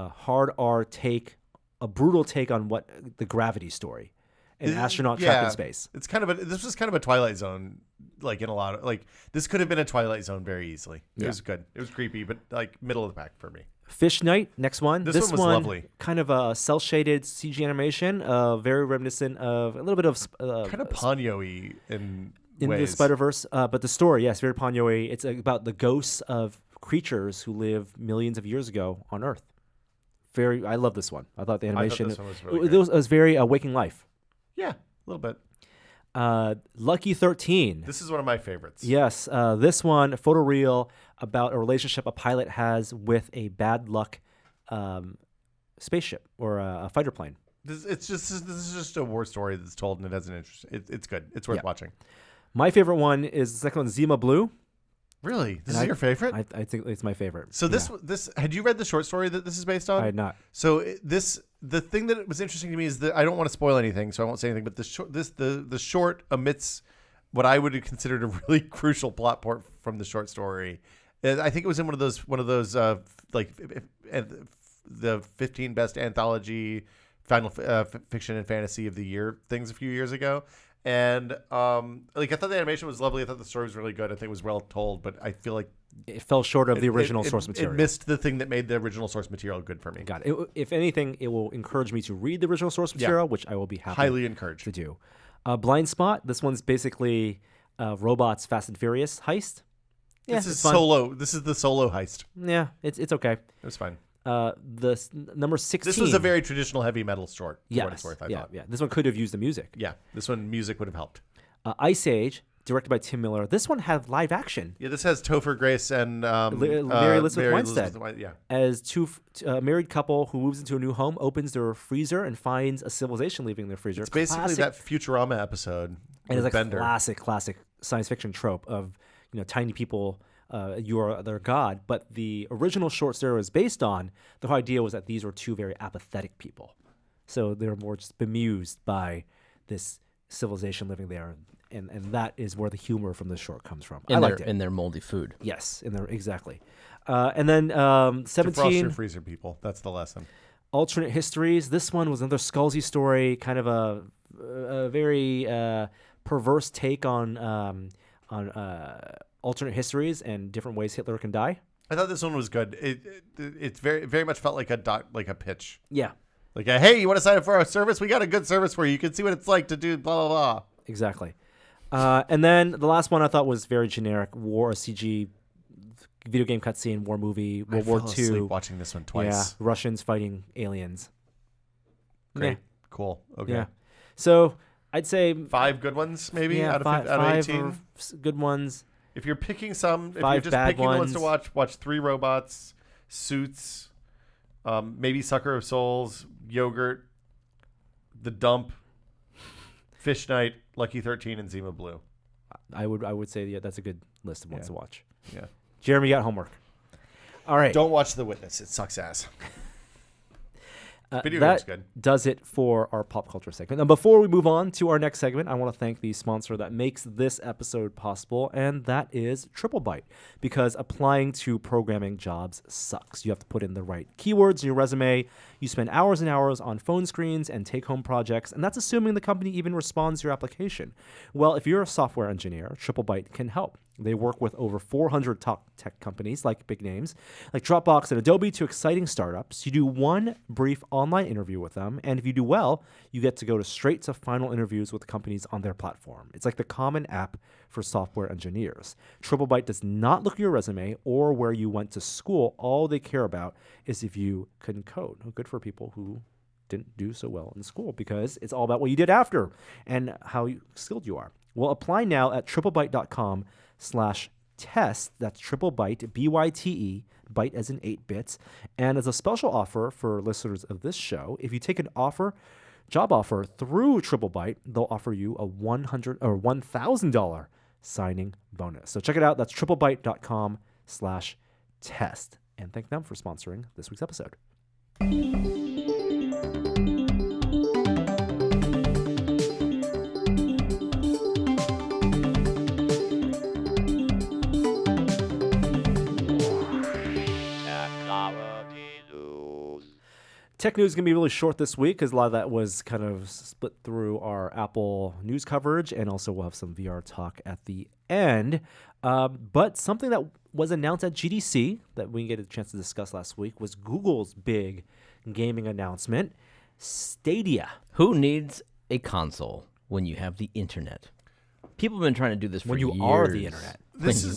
[SPEAKER 1] hard R take, a brutal take on what the gravity story, an astronaut trapped in space.
[SPEAKER 3] It's kind of this was kind of a Twilight Zone, like in a lot of this could have been a Twilight Zone very easily. It was good. It was creepy, but like middle of the pack for me.
[SPEAKER 1] Fish Night, next one.
[SPEAKER 3] This one was lovely.
[SPEAKER 1] Kind of a cel-shaded CG animation, very reminiscent of a little bit of
[SPEAKER 3] Kind of Ponyo-y in
[SPEAKER 1] the
[SPEAKER 3] ways.
[SPEAKER 1] Spider-Verse, but the story, yes, very Ponyo-y. It's about the ghosts of creatures who lived millions of years ago on Earth. I love this one. I thought the animation
[SPEAKER 3] this one was really good.
[SPEAKER 1] it was very Waking Life.
[SPEAKER 3] Yeah, a little bit.
[SPEAKER 1] Lucky 13.
[SPEAKER 3] This is one of my favorites.
[SPEAKER 1] Yes, this one, photoreal, about a relationship a pilot has with a bad luck spaceship or a fighter plane.
[SPEAKER 3] This is just a war story that's told, and it has an interest. It's good. It's worth watching.
[SPEAKER 1] My favorite one is the second one, Zima Blue.
[SPEAKER 3] Really, this is your favorite?
[SPEAKER 1] I think it's my favorite.
[SPEAKER 3] So this had you read the short story that this is based on?
[SPEAKER 1] I had not.
[SPEAKER 3] So the thing that was interesting to me is that I don't want to spoil anything, so I won't say anything. But the short omits what I would have considered a really crucial plot point from the short story. And I think it was in one of those the 15 best anthology final fiction and fantasy of the year things a few years ago. And I thought the animation was lovely. I thought the story was really good. I think it was well told, but I feel like
[SPEAKER 1] it fell short of the original source material.
[SPEAKER 3] It missed the thing that made the original source material good for me.
[SPEAKER 1] Got it. If anything, it will encourage me to read the original source material, which I will be
[SPEAKER 3] highly encouraged
[SPEAKER 1] to do. Blind Spot. This one's basically robots Fast and Furious heist. Yeah,
[SPEAKER 3] this is Solo. This is the Solo heist.
[SPEAKER 1] Yeah, it's okay.
[SPEAKER 3] It was fine.
[SPEAKER 1] Number 16.
[SPEAKER 3] This was a very traditional heavy metal short. For what it's worth, I thought.
[SPEAKER 1] Yeah. This one could have used the music.
[SPEAKER 3] Yeah, this one music would have helped.
[SPEAKER 1] Ice Age, directed by Tim Miller. This one had live action.
[SPEAKER 3] Yeah, this has Topher Grace and
[SPEAKER 1] Mary Elizabeth Winstead
[SPEAKER 3] Yeah,
[SPEAKER 1] as two married couple who moves into a new home, opens their freezer, and finds a civilization leaving their freezer.
[SPEAKER 3] it's basically that Futurama episode.
[SPEAKER 1] And it's
[SPEAKER 3] with
[SPEAKER 1] like
[SPEAKER 3] Bender.
[SPEAKER 1] classic science fiction trope of tiny people you are their god. But the original short story was based on, the whole idea was that these were two very apathetic people. So they're more just bemused by this civilization living there. And that is where the humor from the short comes from. I liked it.
[SPEAKER 5] In their moldy food.
[SPEAKER 1] Yes, exactly. And then
[SPEAKER 3] Defrost
[SPEAKER 1] 17
[SPEAKER 3] your freezer, people. That's the lesson.
[SPEAKER 1] alternate histories. This one was another Scalzi story, kind of a very perverse take on alternate histories and different ways Hitler can die.
[SPEAKER 3] I thought this one was good. It very much felt like a pitch.
[SPEAKER 1] Yeah,
[SPEAKER 3] Like, hey, you want to sign up for our service? We got a good service for you. You can see what it's like to do blah, blah, blah.
[SPEAKER 1] exactly. And then the last one I thought was very generic: war, CG, video game cutscene, war movie, World War
[SPEAKER 3] I fell
[SPEAKER 1] II.
[SPEAKER 3] asleep watching this one twice.
[SPEAKER 1] Yeah, Russians fighting aliens.
[SPEAKER 3] Great.
[SPEAKER 1] Yeah.
[SPEAKER 3] Cool. Okay.
[SPEAKER 1] Yeah. So I'd say
[SPEAKER 3] 5 good ones, maybe,
[SPEAKER 1] yeah,
[SPEAKER 3] out of
[SPEAKER 1] five
[SPEAKER 3] 18.
[SPEAKER 1] or good ones.
[SPEAKER 3] If you're picking some, if
[SPEAKER 1] 5
[SPEAKER 3] you're just
[SPEAKER 1] bad
[SPEAKER 3] picking the ones to
[SPEAKER 1] ones.
[SPEAKER 3] watch 3 Robots, Suits, maybe Sucker of Souls, Yogurt, The Dump, Fish Night, Lucky 13, and Zima Blue.
[SPEAKER 1] I would say that's a good list of ones to watch.
[SPEAKER 3] Yeah.
[SPEAKER 1] Jeremy, you got homework. All right.
[SPEAKER 3] Don't watch The Witness. It sucks ass. Video
[SPEAKER 1] that
[SPEAKER 3] game's good.
[SPEAKER 1] does it for our pop culture segment. Now, before we move on to our next segment, I want to thank the sponsor that makes this episode possible, and that is TripleByte. Because applying to programming jobs sucks. You have to put in the right keywords in your resume. You spend hours and hours on phone screens and take-home projects, and that's assuming the company even responds to your application. Well, if you're a software engineer, TripleByte can help. They work with over 400 top tech companies, like big names, like Dropbox and Adobe, to exciting startups. You do one brief online interview with them, and if you do well, you get to go straight to final interviews with companies on their platform. It's like the common app for software engineers. TripleByte does not look at your resume or where you went to school. All they care about is if you can code. Good for people who didn't do so well in school, because it's all about what you did after and how skilled you are. Well, apply now at triplebyte.com/test. That's TripleByte, BYTE, byte as in 8 bits. And as a special offer for listeners of this show, if you take an job offer through TripleByte, they'll offer you a $1,000 signing bonus. So check it out. That's triplebyte.com/test. And thank them for sponsoring this week's episode. Tech news is going to be really short this week because a lot of that was kind of split through our Apple news coverage, and also we'll have some VR talk at the end. But something that was announced at GDC that we didn't get a chance to discuss last week was Google's big gaming announcement, Stadia.
[SPEAKER 5] Who needs a console when you have the internet? People have been trying to do this for
[SPEAKER 1] When you
[SPEAKER 5] years.
[SPEAKER 1] are the internet.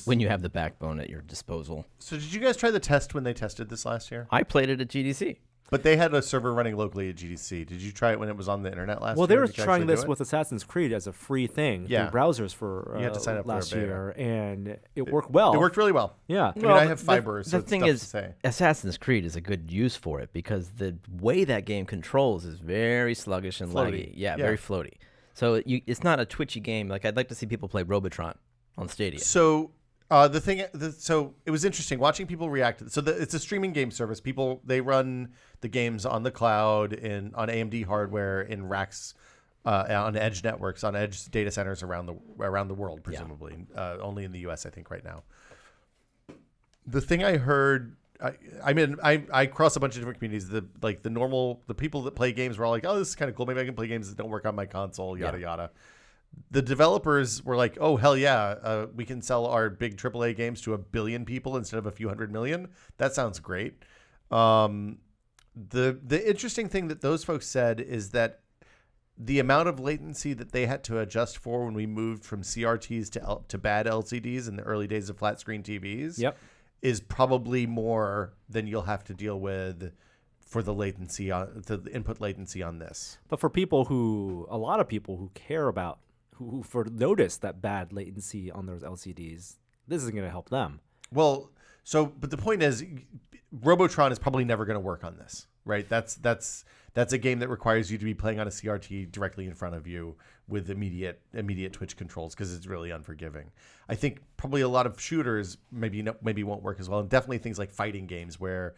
[SPEAKER 5] When you have the backbone at your disposal.
[SPEAKER 3] So did you guys try the test when they tested this last year?
[SPEAKER 5] I played it at GDC.
[SPEAKER 3] But they had a server running locally at GDC. Did you try it when it was on the internet last year?
[SPEAKER 1] Well, they were
[SPEAKER 3] Did you
[SPEAKER 1] trying
[SPEAKER 3] actually
[SPEAKER 1] this
[SPEAKER 3] do it?
[SPEAKER 1] with Assassin's Creed as a free thing
[SPEAKER 3] Yeah.
[SPEAKER 1] through browsers for
[SPEAKER 3] You had to sign up for a
[SPEAKER 1] last
[SPEAKER 3] beta.
[SPEAKER 1] year, and it worked well.
[SPEAKER 3] It worked really well.
[SPEAKER 1] Yeah.
[SPEAKER 3] I mean, I have fiber, so
[SPEAKER 5] the
[SPEAKER 3] it's
[SPEAKER 5] thing
[SPEAKER 3] tough
[SPEAKER 5] is,
[SPEAKER 3] to say.
[SPEAKER 5] Assassin's Creed is a good use for it because the way that game controls is very sluggish and
[SPEAKER 3] Floaty.
[SPEAKER 5] laggy. Yeah,
[SPEAKER 3] Yeah.
[SPEAKER 5] very floaty. So it's not a twitchy game. Like, I'd like to see people play Robotron on Stadia.
[SPEAKER 3] So so it was interesting watching people react to this. So it's a streaming game service. They run the games on the cloud on AMD hardware in racks, on edge networks, on edge data centers around the world, presumably. Only in the US, I think, right now. The thing I heard, I cross a bunch of different communities. The people that play games were all like, "Oh, this is kind of cool. Maybe I can play games that don't work on my console." Yada yada. The developers were like, "Oh, hell yeah, we can sell our big AAA games to 1 billion people instead of a few hundred million. That sounds great." The interesting thing that those folks said is that the amount of latency that they had to adjust for when we moved from CRTs to bad LCDs in the early days of flat screen TVs is probably more than you'll have to deal with for the latency the input latency on this.
[SPEAKER 1] But for a lot of people who care about, who notice that bad latency on those LCDs, this isn't going to help them.
[SPEAKER 3] Well, but the point is, Robotron is probably never going to work on this, right? That's a game that requires you to be playing on a CRT directly in front of you with immediate twitch controls because it's really unforgiving. I think probably a lot of shooters maybe won't work as well, and definitely things like fighting games where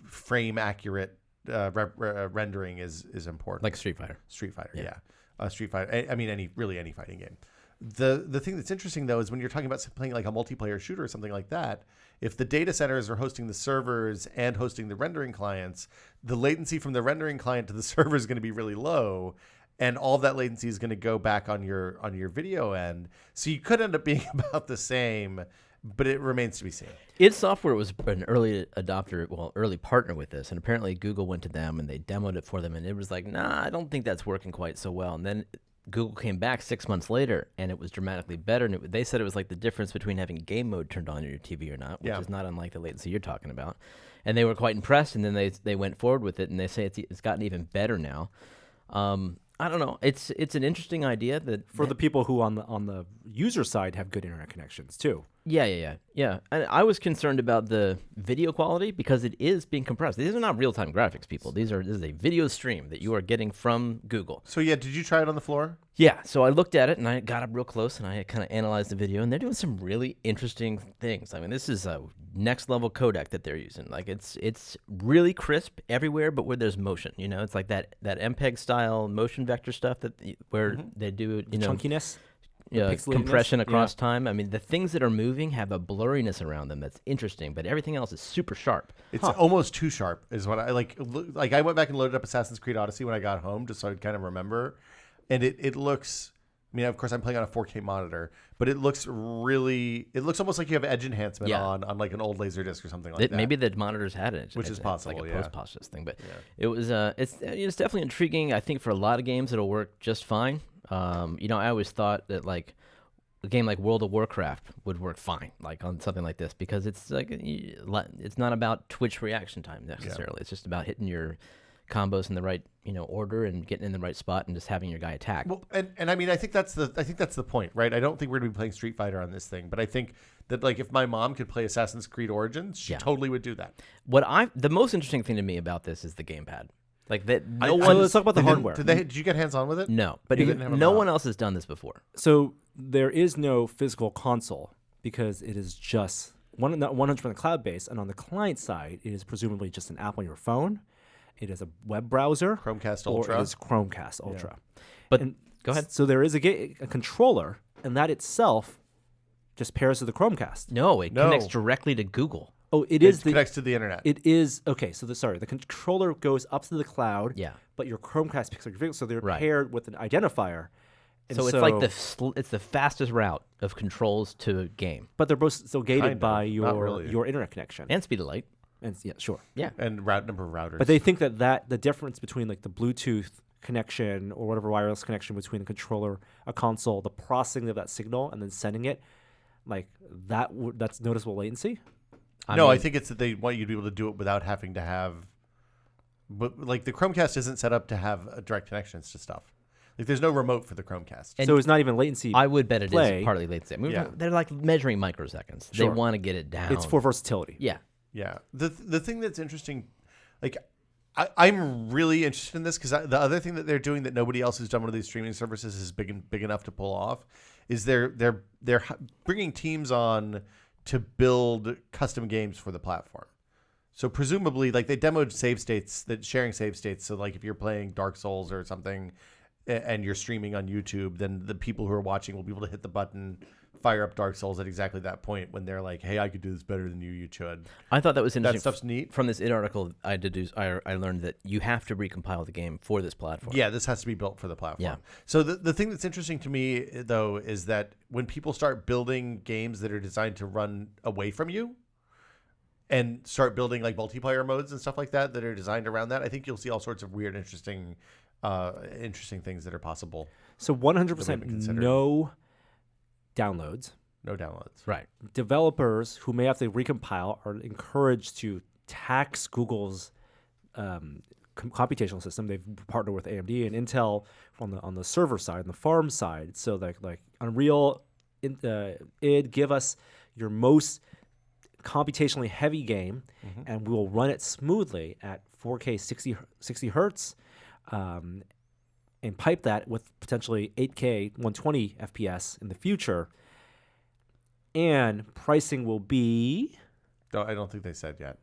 [SPEAKER 3] frame accurate rendering is important.
[SPEAKER 5] Like Street Fighter.
[SPEAKER 3] Street Fighter, yeah. Street Fighter. I mean, any fighting game. The thing that's interesting though is when you're talking about playing like a multiplayer shooter or something like that, if the data centers are hosting the servers and hosting the rendering clients, the latency from the rendering client to the server is going to be really low, and all of that latency is going to go back on your video end. So you could end up being about the same, but it remains to be seen.
[SPEAKER 5] Id Software was an early early partner with this, and apparently Google went to them and they demoed it for them, and it was like, nah, I don't think that's working quite so well. And then Google came back 6 months later, and it was dramatically better. And they said it was like the difference between having game mode turned on your TV or not, which is not unlike the latency you're talking about. And they were quite impressed, and then they went forward with it, and they say it's gotten even better now. I don't know. It's an interesting idea that
[SPEAKER 1] For the people who on the user side have good internet connections too.
[SPEAKER 5] Yeah. And I was concerned about the video quality because it is being compressed. These are not real-time graphics, people. This is a video stream that you are getting from Google.
[SPEAKER 3] So yeah, did you try it on the floor?
[SPEAKER 5] Yeah, so I looked at it and I got up real close and I kind of analyzed the video, and they're doing some really interesting things. I mean, this is a next level codec that they're using. Like it's really crisp everywhere, but where there's motion. It's like that MPEG style motion vector stuff where they do
[SPEAKER 1] Chunkiness.
[SPEAKER 5] Compression across time. I mean, the things that are moving have a blurriness around them that's interesting, but everything else is super sharp.
[SPEAKER 3] It's almost too sharp is what I like. Like I went back and loaded up Assassin's Creed Odyssey when I got home just so I'd kind of remember. And it looks, I mean, of course I'm playing on a 4K monitor, but it looks almost like you have edge enhancement on like an old Laserdisc or something like that.
[SPEAKER 5] Maybe the monitors had it.
[SPEAKER 3] Which is possible,
[SPEAKER 5] it's like a post-process thing. But it was, it's definitely intriguing. I think for a lot of games it'll work just fine. I always thought that like a game like World of Warcraft would work fine, like on something like this, because it's like it's not about Twitch reaction time necessarily. Yeah. It's just about hitting your combos in the right order and getting in the right spot and just having your guy attack.
[SPEAKER 3] Well, and I mean I think that's the point, right? I don't think we're gonna be playing Street Fighter on this thing, but I think that like if my mom could play Assassin's Creed Origins, she totally would do that.
[SPEAKER 5] The most interesting thing to me about this is the gamepad. Like that,
[SPEAKER 1] let's talk about the hardware.
[SPEAKER 3] Did you get hands on with it?
[SPEAKER 5] No, but no one else has done this before.
[SPEAKER 1] So there is no physical console because it is just not 100% cloud-based, and on the client side, it is presumably just an app on your phone. It is a web browser,
[SPEAKER 3] Chromecast Ultra,
[SPEAKER 1] or it is Chromecast Ultra.
[SPEAKER 5] Yeah. But go ahead.
[SPEAKER 1] So there is a controller, and that itself just pairs to the Chromecast.
[SPEAKER 5] No, it connects directly to Google.
[SPEAKER 1] Oh, it
[SPEAKER 3] connects to the internet.
[SPEAKER 1] It is okay. So the controller goes up to the cloud.
[SPEAKER 5] Yeah.
[SPEAKER 1] But your Chromecast picks up your video, so they're paired with an identifier.
[SPEAKER 5] So it's like it's the fastest route of controls to a game.
[SPEAKER 1] But they're both still gated by your internet connection
[SPEAKER 5] and speed of light.
[SPEAKER 1] And sure.
[SPEAKER 5] Yeah.
[SPEAKER 3] And number of routers.
[SPEAKER 1] But they think that the difference between like the Bluetooth connection or whatever wireless connection between a controller, a console, the processing of that signal and then sending it, like that's noticeable latency.
[SPEAKER 3] I think it's that they want you to be able to do it without having to have. But like the Chromecast isn't set up to have direct connections to stuff. Like there's no remote for the Chromecast.
[SPEAKER 1] So it's not even latency.
[SPEAKER 5] I would bet it is partly latency. I mean, they're like measuring microseconds.
[SPEAKER 1] Sure.
[SPEAKER 5] They want to get it down.
[SPEAKER 1] It's for versatility.
[SPEAKER 5] Yeah.
[SPEAKER 3] Yeah. The thing that's interesting, like I'm really interested in this because the other thing that they're doing that nobody else has done one of these streaming services is big enough to pull off is they're bringing teams on to build custom games for the platform. So presumably, like they demoed save states, sharing save states. So like if you're playing Dark Souls or something and you're streaming on YouTube, then the people who are watching will be able to hit the button, fire up Dark Souls at exactly that point when they're like, hey, I could do this better than you should.
[SPEAKER 5] I thought that was interesting.
[SPEAKER 3] That stuff's neat.
[SPEAKER 5] From this article I learned that you have to recompile the game for this platform.
[SPEAKER 3] Yeah, this has to be built for the platform.
[SPEAKER 5] Yeah.
[SPEAKER 3] So the thing that's interesting to me, though, is that when people start building games that are designed to run away from you and start building like multiplayer modes and stuff like that are designed around that, I think you'll see all sorts of weird, interesting things that are possible.
[SPEAKER 1] So 100% no downloads.
[SPEAKER 3] No downloads.
[SPEAKER 5] Right.
[SPEAKER 1] Developers who may have to recompile are encouraged to tax Google's computational system. They've partnered with AMD and Intel on the server side and the farm side. So like Unreal, id give us your most computationally heavy game, and we will run it smoothly at 4K 60 hertz. and pipe that with potentially 8K 120 FPS in the future. And pricing will be
[SPEAKER 3] I don't think they said yet.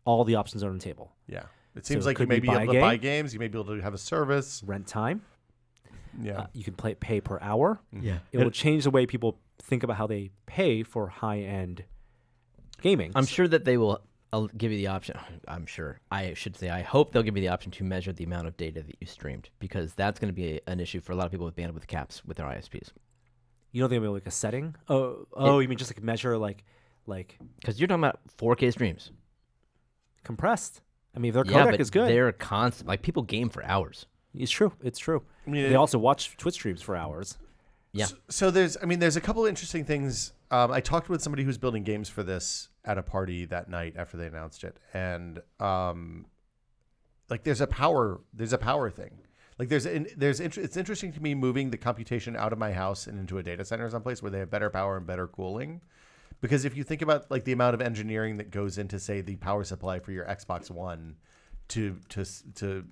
[SPEAKER 1] all the options are on the table.
[SPEAKER 3] Yeah. It seems
[SPEAKER 1] So
[SPEAKER 3] like you
[SPEAKER 1] could
[SPEAKER 3] may
[SPEAKER 1] you
[SPEAKER 3] be
[SPEAKER 1] buy a
[SPEAKER 3] able to buy
[SPEAKER 1] game?
[SPEAKER 3] games. You may be able to have a service.
[SPEAKER 1] Rent time.
[SPEAKER 3] Yeah.
[SPEAKER 1] You can pay per hour.
[SPEAKER 4] Yeah.
[SPEAKER 1] It will change the way people think about how they pay for high-end gaming.
[SPEAKER 5] I'm sure that they will give you the option. I'm sure. I should say, I hope they'll give you the option to measure the amount of data that you streamed, because that's going to be an issue for a lot of people with bandwidth caps with their ISPs.
[SPEAKER 1] You don't think it'll be like a setting? You mean just like measure like
[SPEAKER 5] Because you're talking about 4K streams.
[SPEAKER 1] compressed? I mean, if their
[SPEAKER 5] Yeah,
[SPEAKER 1] codec
[SPEAKER 5] but
[SPEAKER 1] is good.
[SPEAKER 5] they're constant. Like, people game for hours.
[SPEAKER 1] It's true. It's true.
[SPEAKER 3] I mean,
[SPEAKER 1] They also watch Twitch streams for hours.
[SPEAKER 5] Yeah.
[SPEAKER 3] So there's a couple of interesting things. I talked with somebody who's building games for this at a party that night after they announced it, and like there's a power thing. Like it's interesting to me moving the computation out of my house and into a data center someplace where they have better power and better cooling. Because if you think about like the amount of engineering that goes into, say, the power supply for your Xbox One to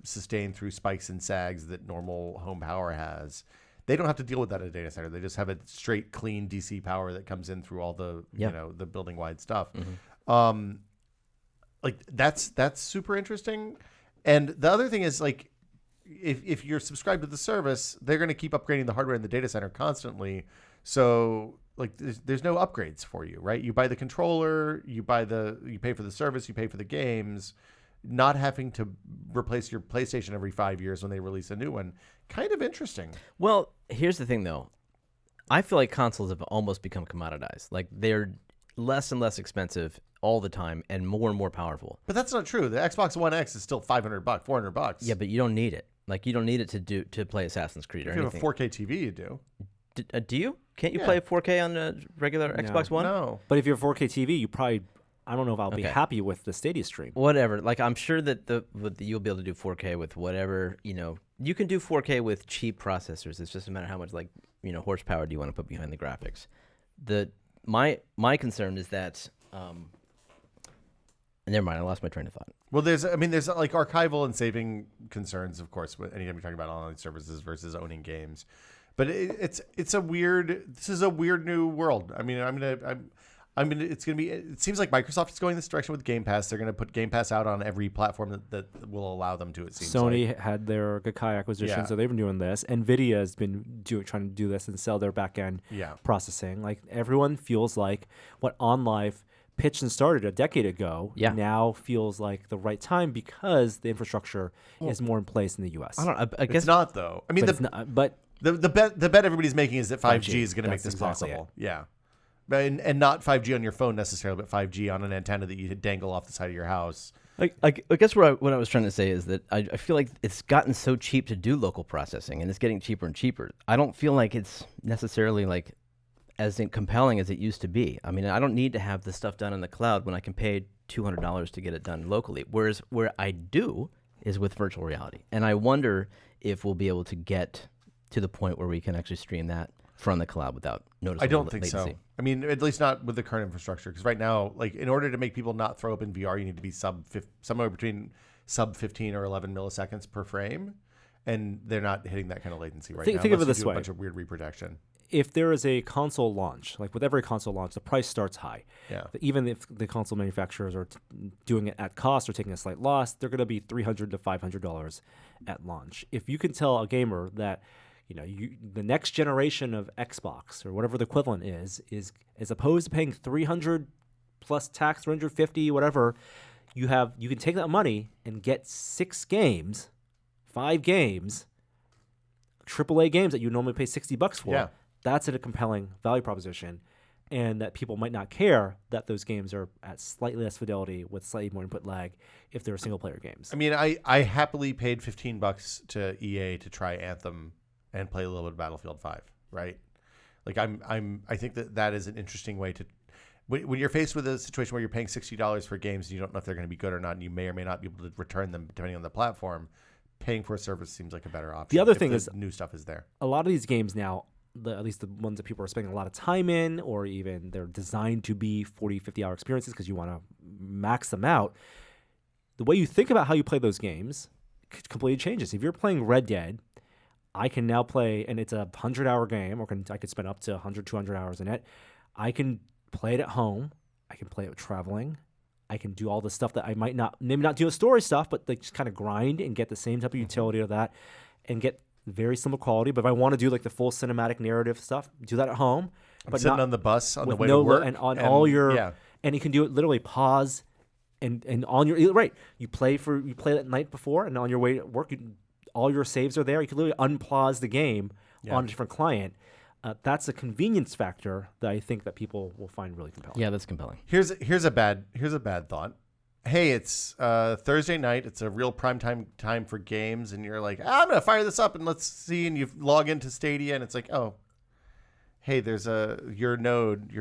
[SPEAKER 3] sustain through spikes and sags that normal home power has, they don't have to deal with that in a data center. They just have a straight, clean DC power that comes in through all the the building wide stuff. Like that's super interesting. And the other thing is, like, if you're subscribed to the service, they're going to keep upgrading the hardware in the data center constantly. So like there's no upgrades for you, right? You buy the controller, you pay for the service, you pay for the games, not having to replace your PlayStation every 5 years when they release a new one. Kind of interesting.
[SPEAKER 5] Well, here's the thing, though. I feel like consoles have almost become commoditized. Like, they're less and less expensive all the time and more powerful.
[SPEAKER 3] But that's not true. The Xbox One X is still $500, $400.
[SPEAKER 5] Yeah, but you don't need it. Like, you don't need it to play Assassin's Creed or
[SPEAKER 3] If you
[SPEAKER 5] anything.
[SPEAKER 3] have a 4K TV, you do.
[SPEAKER 5] Do you? Can't you
[SPEAKER 3] Yeah.
[SPEAKER 5] play 4K on a regular Xbox One?
[SPEAKER 3] No.
[SPEAKER 1] But if you're a 4K TV, you probably, I don't know if I'll be
[SPEAKER 5] Okay.
[SPEAKER 1] happy with the Stadia stream.
[SPEAKER 5] Whatever. Like, I'm sure that you'll be able to do 4K with whatever, you can do 4K with cheap processors. It's just a matter of how much, like, horsepower do you want to put behind the graphics. My concern is that, never mind, I lost my train of thought.
[SPEAKER 3] Well, there's like archival and saving concerns, of course, anytime you're talking about online services versus owning games. But this is a weird new world. I mean, it's going to be, it seems like Microsoft is going this direction with Game Pass. They're going to put Game Pass out on every platform that will allow them to, it seems
[SPEAKER 1] Sony
[SPEAKER 3] like.
[SPEAKER 1] had their Gaikai acquisition,
[SPEAKER 3] Yeah.
[SPEAKER 1] so they've been doing this. NVIDIA has been trying to do this and sell their back-end
[SPEAKER 3] Yeah.
[SPEAKER 1] processing. Like, everyone feels like what OnLive pitched and started a decade ago now feels like the right time because the infrastructure is more in place in the U.S.
[SPEAKER 5] I guess
[SPEAKER 3] It's not, though. I mean,
[SPEAKER 1] but
[SPEAKER 3] the bet everybody's making is that 5G is going to make
[SPEAKER 1] That's
[SPEAKER 3] this
[SPEAKER 1] exactly
[SPEAKER 3] possible. Yeah. And not 5G on your phone necessarily, but 5G on an antenna that you dangle off the side of your house.
[SPEAKER 5] I guess what I was trying to say is that I feel like it's gotten so cheap to do local processing, and it's getting cheaper and cheaper. I don't feel like it's necessarily like as compelling as it used to be. I mean, I don't need to have the stuff done in the cloud when I can pay $200 to get it done locally. Whereas where I do is with virtual reality, and I wonder if we'll be able to get to the point where we can actually stream that from the cloud without noticeable
[SPEAKER 3] I don't think
[SPEAKER 5] latency.
[SPEAKER 3] so. I mean, at least not with the current infrastructure. Because right now, like, in order to make people not throw up in VR, you need to be somewhere between sub 15 or 11 milliseconds per frame, and they're not hitting that kind of latency right now.
[SPEAKER 1] Think of it
[SPEAKER 3] unless
[SPEAKER 1] this
[SPEAKER 3] you do
[SPEAKER 1] way.
[SPEAKER 3] a bunch of weird reproduction.
[SPEAKER 1] if there is a console launch, like with every console launch, the price starts high.
[SPEAKER 3] Yeah.
[SPEAKER 1] Even if the console manufacturers are doing it at cost or taking a slight loss, they're going to be $300 to $500 at launch. If you can tell a gamer that, the next generation of Xbox or whatever the equivalent is as opposed to paying $300 plus tax, $350, whatever, you can take that money and get 5 games, AAA games that you normally pay $60 for.
[SPEAKER 3] Yeah.
[SPEAKER 1] That's a compelling value proposition, and that people might not care that those games are at slightly less fidelity with slightly more input lag if they're single player games.
[SPEAKER 3] I mean, I happily paid $15 to EA to try Anthem and play a little bit of Battlefield 5, right? Like I think that is an interesting way to, when you're faced with a situation where you're paying $60 for games and you don't know if they're going to be good or not, and you may or may not be able to return them depending on the platform, paying for a service seems like a better option.
[SPEAKER 1] The other
[SPEAKER 3] if
[SPEAKER 1] thing
[SPEAKER 3] the
[SPEAKER 1] is
[SPEAKER 3] new stuff is there.
[SPEAKER 1] a lot of these games now, at least the ones that people are spending a lot of time in, or even they're designed to be 40, 50-hour experiences because you want to max them out, the way you think about how you play those games completely changes. If you're playing Red Dead, I can now play, and it's a 100-hour game, or I could spend up to 100, 200 hours in it. I can play it at home. I can play it traveling. I can do all the stuff that I maybe not do a story stuff, but like just kind of grind and get the same type of utility of that and get very similar quality. But if I want to do like the full cinematic narrative stuff, do that at home.
[SPEAKER 3] I'm
[SPEAKER 1] But
[SPEAKER 3] sitting
[SPEAKER 1] not
[SPEAKER 3] on the bus on the
[SPEAKER 1] with
[SPEAKER 3] way
[SPEAKER 1] no
[SPEAKER 3] to work.
[SPEAKER 1] and on all your
[SPEAKER 3] Yeah.
[SPEAKER 1] and you can do it literally pause and on your right. You play that night before, and on your way to work, all your saves are there. You can literally unpause the game on a different client. That's a convenience factor that I think that people will find really compelling.
[SPEAKER 5] Yeah, that's compelling.
[SPEAKER 3] Here's a bad thought. Hey, it's Thursday night. It's a real prime time for games, and you're like, I'm gonna fire this up and let's see. And you log into Stadia, and it's like, oh, hey, there's your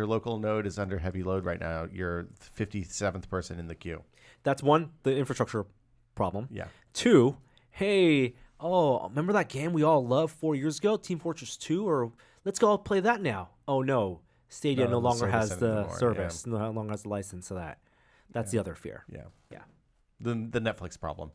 [SPEAKER 3] local node is under heavy load right now. You're 57th person in the queue.
[SPEAKER 1] That's one, the infrastructure problem.
[SPEAKER 3] Yeah.
[SPEAKER 1] Two, hey, remember that game we all loved 4 years ago, Team Fortress 2? Or let's go play that now. Oh, no. Stadia no
[SPEAKER 3] the
[SPEAKER 1] longer
[SPEAKER 3] service
[SPEAKER 1] has the
[SPEAKER 3] anymore,
[SPEAKER 1] service, no longer has the license to that. That's the other fear.
[SPEAKER 3] Yeah.
[SPEAKER 1] Yeah.
[SPEAKER 3] The Netflix problem.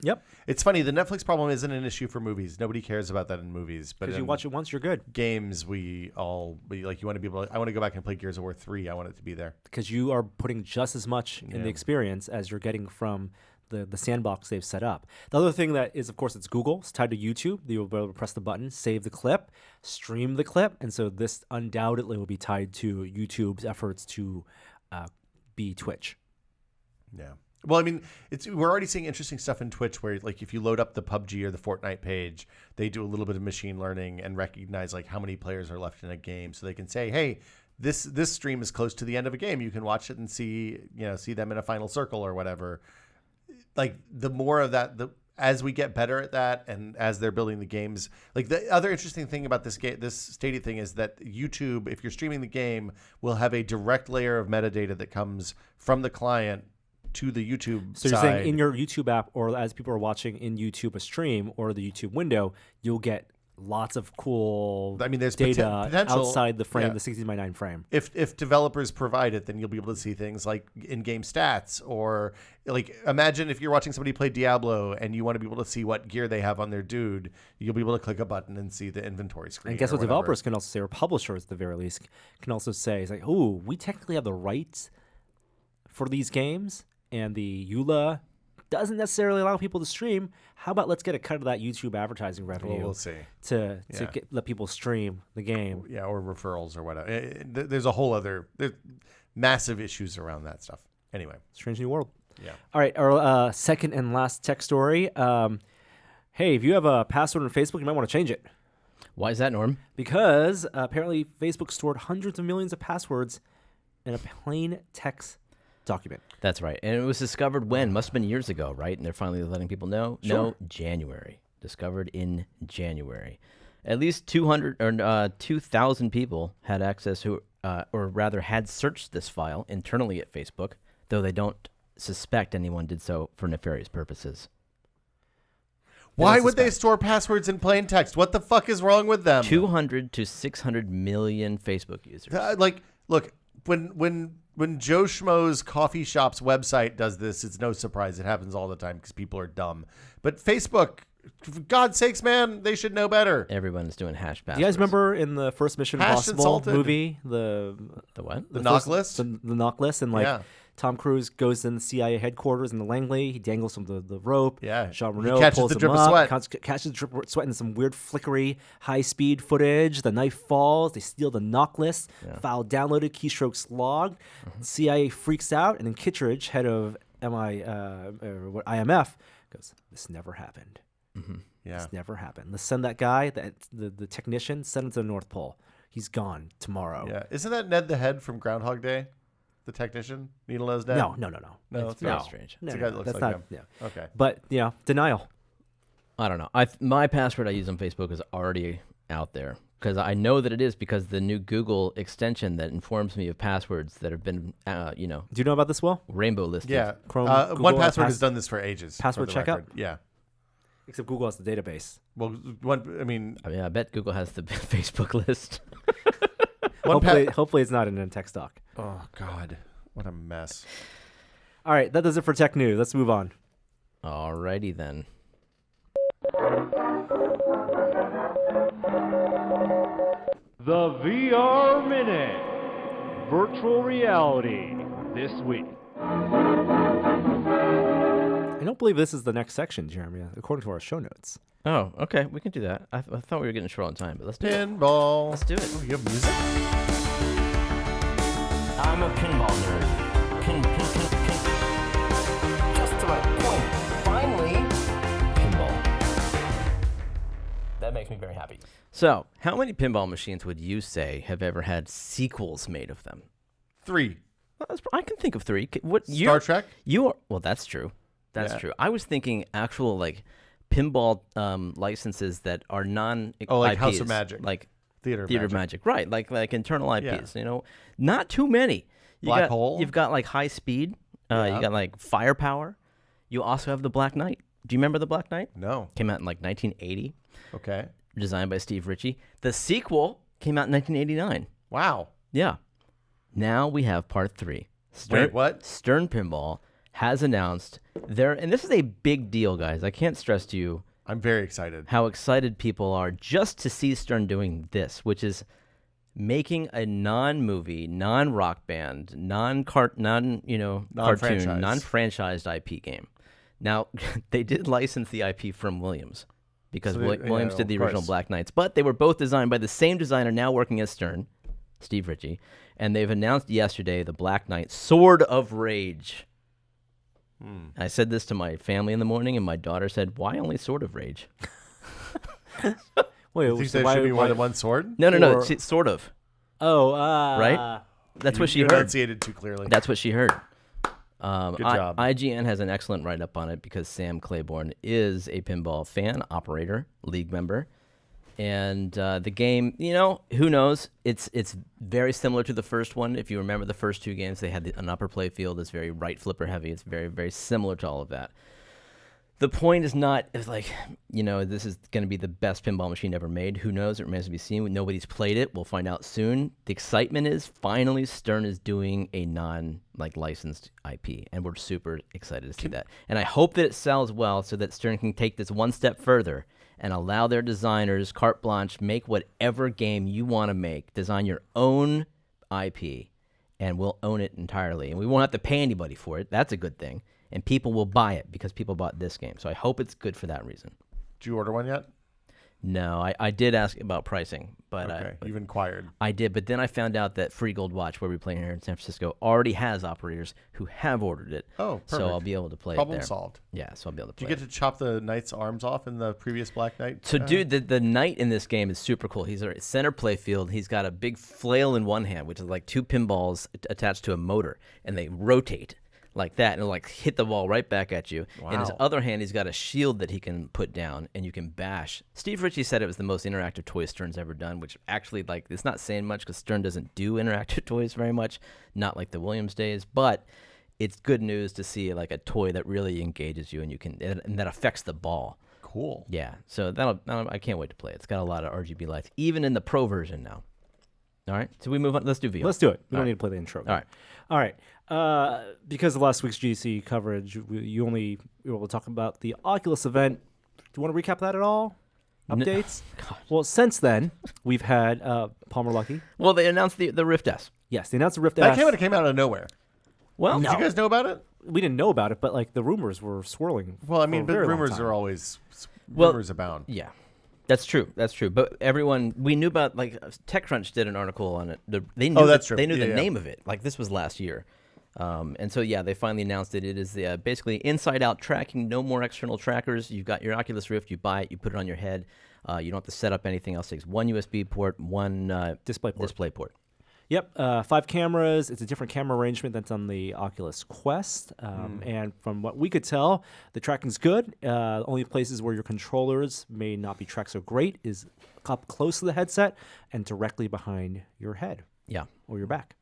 [SPEAKER 1] Yep.
[SPEAKER 3] It's funny. The Netflix problem isn't an issue for movies. Nobody cares about that in movies. But
[SPEAKER 1] Because you
[SPEAKER 3] in
[SPEAKER 1] watch it once, you're good.
[SPEAKER 3] games, we like. You want to be able to. I want to go back and play Gears of War 3. I want it to be there.
[SPEAKER 1] Because you are putting just as much in the experience as you're getting from the sandbox they've set up. The other thing that is, of course, it's Google. It's tied to YouTube. You'll be able to press the button, save the clip, stream the clip. And so this undoubtedly will be tied to YouTube's efforts to be Twitch.
[SPEAKER 3] Yeah. Well, I mean, we're already seeing interesting stuff in Twitch where, like, if you load up the PUBG or the Fortnite page, they do a little bit of machine learning and recognize like how many players are left in a game, so they can say, hey, this stream is close to the end of a game. You can watch it and see them in a final circle or whatever. Like, the more of that, as we get better at that, and as they're building the games, like, the other interesting thing about this Stadia thing is that YouTube, if you're streaming the game, will have a direct layer of metadata that comes from the client to the YouTube
[SPEAKER 1] So
[SPEAKER 3] side.
[SPEAKER 1] you're saying in your YouTube app, or as people are watching in YouTube a stream or the YouTube window, you'll get lots of cool
[SPEAKER 3] there's
[SPEAKER 1] data
[SPEAKER 3] potential
[SPEAKER 1] outside the frame,
[SPEAKER 3] yeah.
[SPEAKER 1] the 16:9 frame.
[SPEAKER 3] If developers provide it, then you'll be able to see things like in-game stats, or like, imagine if you're watching somebody play Diablo and you want to be able to see what gear they have on their dude, you'll be able to click a button and see the inventory screen.
[SPEAKER 1] And guess
[SPEAKER 3] or
[SPEAKER 1] what?
[SPEAKER 3] whatever.
[SPEAKER 1] Developers can also say, or publishers at the very least, can also say, it's like, oh, we technically have the rights for these games, and the EULA doesn't necessarily allow people to stream. How about let's get a cut of that YouTube advertising revenue?
[SPEAKER 3] We'll see.
[SPEAKER 1] To let people stream the game.
[SPEAKER 3] Yeah, or referrals or whatever. There's a whole other massive issues around that stuff. Anyway,
[SPEAKER 1] Strange new world.
[SPEAKER 3] yeah.
[SPEAKER 1] All right, our second and last tech story. Hey, if you have a password on Facebook, you might want to change it.
[SPEAKER 5] Why is that, Norm?
[SPEAKER 1] Because apparently Facebook stored hundreds of millions of passwords in a plain text document.
[SPEAKER 5] That's right. And it was discovered when? Must have been years ago, right? And they're finally letting people know?
[SPEAKER 1] Sure.
[SPEAKER 5] No, January. Discovered in January. At least 2,000 people had access who, or rather had searched this file internally at Facebook, though they don't suspect anyone did so for nefarious purposes.
[SPEAKER 3] Why would they store passwords in plain text? What the fuck is wrong with them?
[SPEAKER 5] 200 to 600 million Facebook users.
[SPEAKER 3] Look, when Joe Schmo's coffee shop's website does this, it's no surprise. It happens all the time because people are dumb. But Facebook, for God's sakes, man, they should know better.
[SPEAKER 5] Everyone is doing hash passwords.
[SPEAKER 1] Do you guys remember in the first Mission
[SPEAKER 3] Hashed
[SPEAKER 1] Impossible
[SPEAKER 3] insulted.
[SPEAKER 1] movie, the
[SPEAKER 5] what?
[SPEAKER 3] The knock list?
[SPEAKER 1] The knock list, and like
[SPEAKER 3] Yeah.
[SPEAKER 1] Tom Cruise goes in the CIA headquarters in the Langley. He dangles from the rope.
[SPEAKER 3] Yeah.
[SPEAKER 1] Jean
[SPEAKER 3] He
[SPEAKER 1] Reno
[SPEAKER 3] catches
[SPEAKER 1] pulls
[SPEAKER 3] the
[SPEAKER 1] him
[SPEAKER 3] drip of
[SPEAKER 1] up,
[SPEAKER 3] sweat.
[SPEAKER 1] catches the drip of sweat in some weird flickery high-speed footage. The knife falls. They steal the knock list. File downloaded, keystrokes logged. CIA freaks out, and then Kittredge, head of IMF, goes, "This never happened.
[SPEAKER 3] Yeah.
[SPEAKER 1] This never happened. Let's send that guy, the technician, send him to the North Pole. He's gone tomorrow."
[SPEAKER 3] Yeah. Isn't that Ned the Head from Groundhog Day? The technician? Needle-Nose Ned?
[SPEAKER 1] No.
[SPEAKER 3] No, it's
[SPEAKER 5] very
[SPEAKER 3] not.
[SPEAKER 5] strange.
[SPEAKER 3] It's a guy that looks
[SPEAKER 1] that's
[SPEAKER 3] like
[SPEAKER 1] not.
[SPEAKER 3] him.
[SPEAKER 1] Yeah.
[SPEAKER 3] Okay.
[SPEAKER 1] But denial.
[SPEAKER 5] I don't know. My password I use on Facebook is already out there because I know that it is because the new Google extension that informs me of passwords that have been,
[SPEAKER 1] Do you know about this, Will?
[SPEAKER 5] rainbow listed.
[SPEAKER 3] Yeah.
[SPEAKER 1] Chrome, Google,
[SPEAKER 3] 1Password
[SPEAKER 1] pass-
[SPEAKER 3] has done this for ages. for
[SPEAKER 1] password
[SPEAKER 3] the
[SPEAKER 1] checkup?
[SPEAKER 3] record. Yeah.
[SPEAKER 1] Except Google has the database.
[SPEAKER 3] Well,
[SPEAKER 5] I mean, I bet Google has the Facebook list.
[SPEAKER 1] Hopefully it's not in a text doc.
[SPEAKER 3] Oh, God. What a mess.
[SPEAKER 1] All right, that does it for tech news. Let's move on.
[SPEAKER 5] Alrighty then.
[SPEAKER 7] The VR Minute. Virtual reality this week.
[SPEAKER 1] I don't believe this is the next section, Jeremy, according to our show notes.
[SPEAKER 5] Oh, okay. We can do that. I thought we were getting short on time, but let's do it.
[SPEAKER 3] Pinball.
[SPEAKER 5] Let's do it.
[SPEAKER 3] Oh, you have music?
[SPEAKER 8] I'm a pinball nerd. Pin. Just to my point. Finally, pinball. That makes me very happy.
[SPEAKER 5] So, how many pinball machines would you say have ever had sequels made of them?
[SPEAKER 3] 3.
[SPEAKER 5] Well, I can think of 3. What
[SPEAKER 3] Star Trek?
[SPEAKER 5] Well, that's true. That's
[SPEAKER 3] Yeah.
[SPEAKER 5] true. I was thinking actual like pinball licenses that are non
[SPEAKER 3] like
[SPEAKER 5] IPs,
[SPEAKER 3] House of Magic.
[SPEAKER 5] like
[SPEAKER 3] Theater
[SPEAKER 5] Magic, right? Like internal IPs.
[SPEAKER 3] Yeah.
[SPEAKER 5] You know, not too many.
[SPEAKER 3] Black Hole?
[SPEAKER 5] You've got like High Speed. You got like Firepower. You also have the Black Knight. Do you remember the Black Knight?
[SPEAKER 3] No.
[SPEAKER 5] Came out in like 1980.
[SPEAKER 3] Okay.
[SPEAKER 5] Designed by Steve Ritchie. The sequel came out in 1989.
[SPEAKER 3] Wow.
[SPEAKER 5] Yeah. Now we have part 3.
[SPEAKER 3] Wait, what?
[SPEAKER 5] Stern Pinball has announced and this is a big deal, guys. I can't stress to you
[SPEAKER 3] I'm very excited.
[SPEAKER 5] how excited people are just to see Stern doing this, which is making a non-movie, non-rock band, cartoon, non-franchised IP game. Now, they did license the IP from Williams because Williams did the original Black Knights, but they were both designed by the same designer now working at Stern, Steve Ritchie, and they've announced yesterday the Black Knight Sword of Rage. I said this to my family in the morning, and my daughter said, "Why only Sword of Rage?"
[SPEAKER 1] Wait,
[SPEAKER 3] You think there should be more than one sword?
[SPEAKER 5] No, it's sort of.
[SPEAKER 1] Oh,
[SPEAKER 5] Right? That's what she
[SPEAKER 3] You
[SPEAKER 5] heard.
[SPEAKER 3] enunciated too clearly.
[SPEAKER 5] That's what she heard.
[SPEAKER 3] Good job.
[SPEAKER 5] IGN has an excellent write-up on it because Sam Claiborne is a pinball fan, operator, league member. And the game, who knows? It's very similar to the first one. If you remember the first 2 games, they had an upper play field. It's very right flipper heavy. It's very, very similar to all of that. The point is not, this is going to be the best pinball machine ever made. Who knows? It remains to be seen. Nobody's played it. We'll find out soon. The excitement is finally Stern is doing a licensed IP, and we're super excited to see that. And I hope that it sells well so that Stern can take this one step further and allow their designers carte blanche, make whatever game you want to make. Design your own IP, and we'll own it entirely. And we won't have to pay anybody for it. That's a good thing. And people will buy it because people bought this game. So I hope it's good for that reason.
[SPEAKER 3] Did you order one yet?
[SPEAKER 5] No, I did ask about pricing, but
[SPEAKER 3] Okay, you've inquired.
[SPEAKER 5] I did. But then I found out that Free Gold Watch, where we play here in San Francisco, already has operators who have ordered it.
[SPEAKER 3] Oh, perfect.
[SPEAKER 5] So I'll be able to play
[SPEAKER 3] Problem
[SPEAKER 5] it there.
[SPEAKER 3] solved.
[SPEAKER 5] Yeah, so I'll be able to
[SPEAKER 3] Did
[SPEAKER 5] play
[SPEAKER 3] you get to chop the knight's arms off in the previous Black Knight?
[SPEAKER 5] So, dude, the knight in this game is super cool. He's a center play field. He's got a big flail in one hand, which is like 2 pinballs attached to a motor, and they rotate like that, and it'll hit the ball right back at you.
[SPEAKER 3] Wow.
[SPEAKER 5] In his other hand, he's got a shield that he can put down, and you can bash. Steve Ritchie said it was the most interactive toy Stern's ever done, which actually, it's not saying much because Stern doesn't do interactive toys very much, not like the Williams days, but it's good news to see a toy that really engages you and that affects the ball.
[SPEAKER 3] Cool.
[SPEAKER 5] Yeah, so I can't wait to play it. It's got a lot of RGB lights, even in the Pro version now. All right, so we move on. Let's do VR.
[SPEAKER 1] Let's do it. We don't need to play the intro. All right. Because of last week's GDC coverage, you only were able to talk about the Oculus event. Do you want to recap that at all? Updates? Well, since then, we've had Palmer Luckey.
[SPEAKER 5] Well, they announced the Rift S.
[SPEAKER 1] Yes, they announced the Rift
[SPEAKER 3] That
[SPEAKER 1] S.
[SPEAKER 3] came out of nowhere.
[SPEAKER 5] Well,
[SPEAKER 3] Did you guys know about it?
[SPEAKER 1] We didn't know about it, but the rumors were swirling.
[SPEAKER 3] Well, I mean,
[SPEAKER 1] for a
[SPEAKER 3] but
[SPEAKER 1] very long
[SPEAKER 3] rumors
[SPEAKER 1] time.
[SPEAKER 3] are always
[SPEAKER 5] Well,
[SPEAKER 3] rumors abound.
[SPEAKER 5] Yeah, that's true. But we knew about TechCrunch did an article on it. They knew
[SPEAKER 3] that's true.
[SPEAKER 5] They knew
[SPEAKER 3] Yeah,
[SPEAKER 5] the
[SPEAKER 3] yeah.
[SPEAKER 5] name of it. This was last year. And so, they finally announced it. It is basically inside-out tracking, no more external trackers. You've got your Oculus Rift, you buy it, you put it on your head. You don't have to set up anything else. It takes one USB port, one
[SPEAKER 1] Display port.
[SPEAKER 5] Yep.
[SPEAKER 1] 5 cameras. It's a different camera arrangement that's on the Oculus Quest. And from what we could tell, the tracking's good. Only places where your controllers may not be tracked so great is up close to the headset and directly behind your head.
[SPEAKER 5] Yeah.
[SPEAKER 1] Or your back.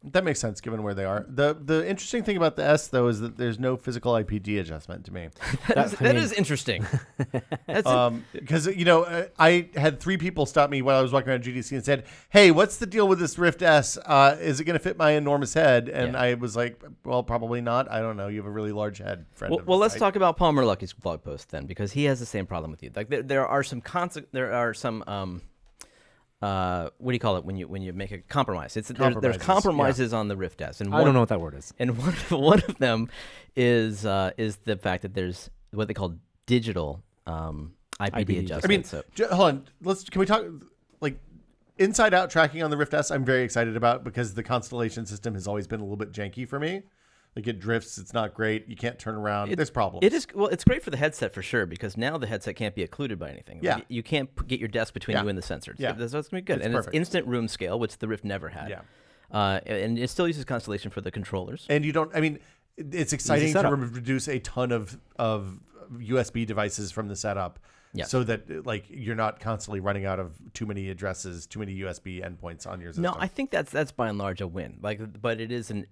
[SPEAKER 3] That makes sense given where they are. The interesting thing about the S, though, is that there's no physical IPD adjustment to me.
[SPEAKER 5] That is interesting.
[SPEAKER 3] Because, I had 3 people stop me while I was walking around GDC and said, hey, what's the deal with this Rift S? Is it going to fit my enormous head? And I was like, well, probably not. I don't know. You have a really large head, friend.
[SPEAKER 5] Well, let's talk about Palmer Luckey's blog post then, because he has the same problem with you. There are some what do you call it when you make a compromise? There's
[SPEAKER 3] Compromises,
[SPEAKER 5] compromises on the Rift S, and
[SPEAKER 1] I don't know what that word is.
[SPEAKER 5] And one of them is the fact that there's what they call digital IPD adjustment.
[SPEAKER 3] I mean,
[SPEAKER 5] so.
[SPEAKER 3] hold on. Can we talk like inside out tracking on the Rift S? I'm very excited about because the Constellation system has always been a little bit janky for me. Like it drifts, it's not great. You can't turn around. There's problems.
[SPEAKER 5] It is it's great for the headset for sure because now the headset can't be occluded by anything.
[SPEAKER 3] Yeah.
[SPEAKER 5] Like, you can't get your desk between
[SPEAKER 3] Yeah.
[SPEAKER 5] you and the sensor.
[SPEAKER 3] Yeah.
[SPEAKER 5] That's going to be good.
[SPEAKER 3] It's
[SPEAKER 5] and
[SPEAKER 3] perfect.
[SPEAKER 5] it's instant room scale, which the Rift never had.
[SPEAKER 3] Yeah.
[SPEAKER 5] And it still uses Constellation for the controllers.
[SPEAKER 3] And you don't. I mean, it's exciting to
[SPEAKER 1] setup.
[SPEAKER 3] reduce a ton of USB devices from the setup.
[SPEAKER 5] Yeah.
[SPEAKER 3] So that like you're not constantly running out of too many addresses, too many USB endpoints on your system.
[SPEAKER 5] No, I think that's by and large a win. But it is an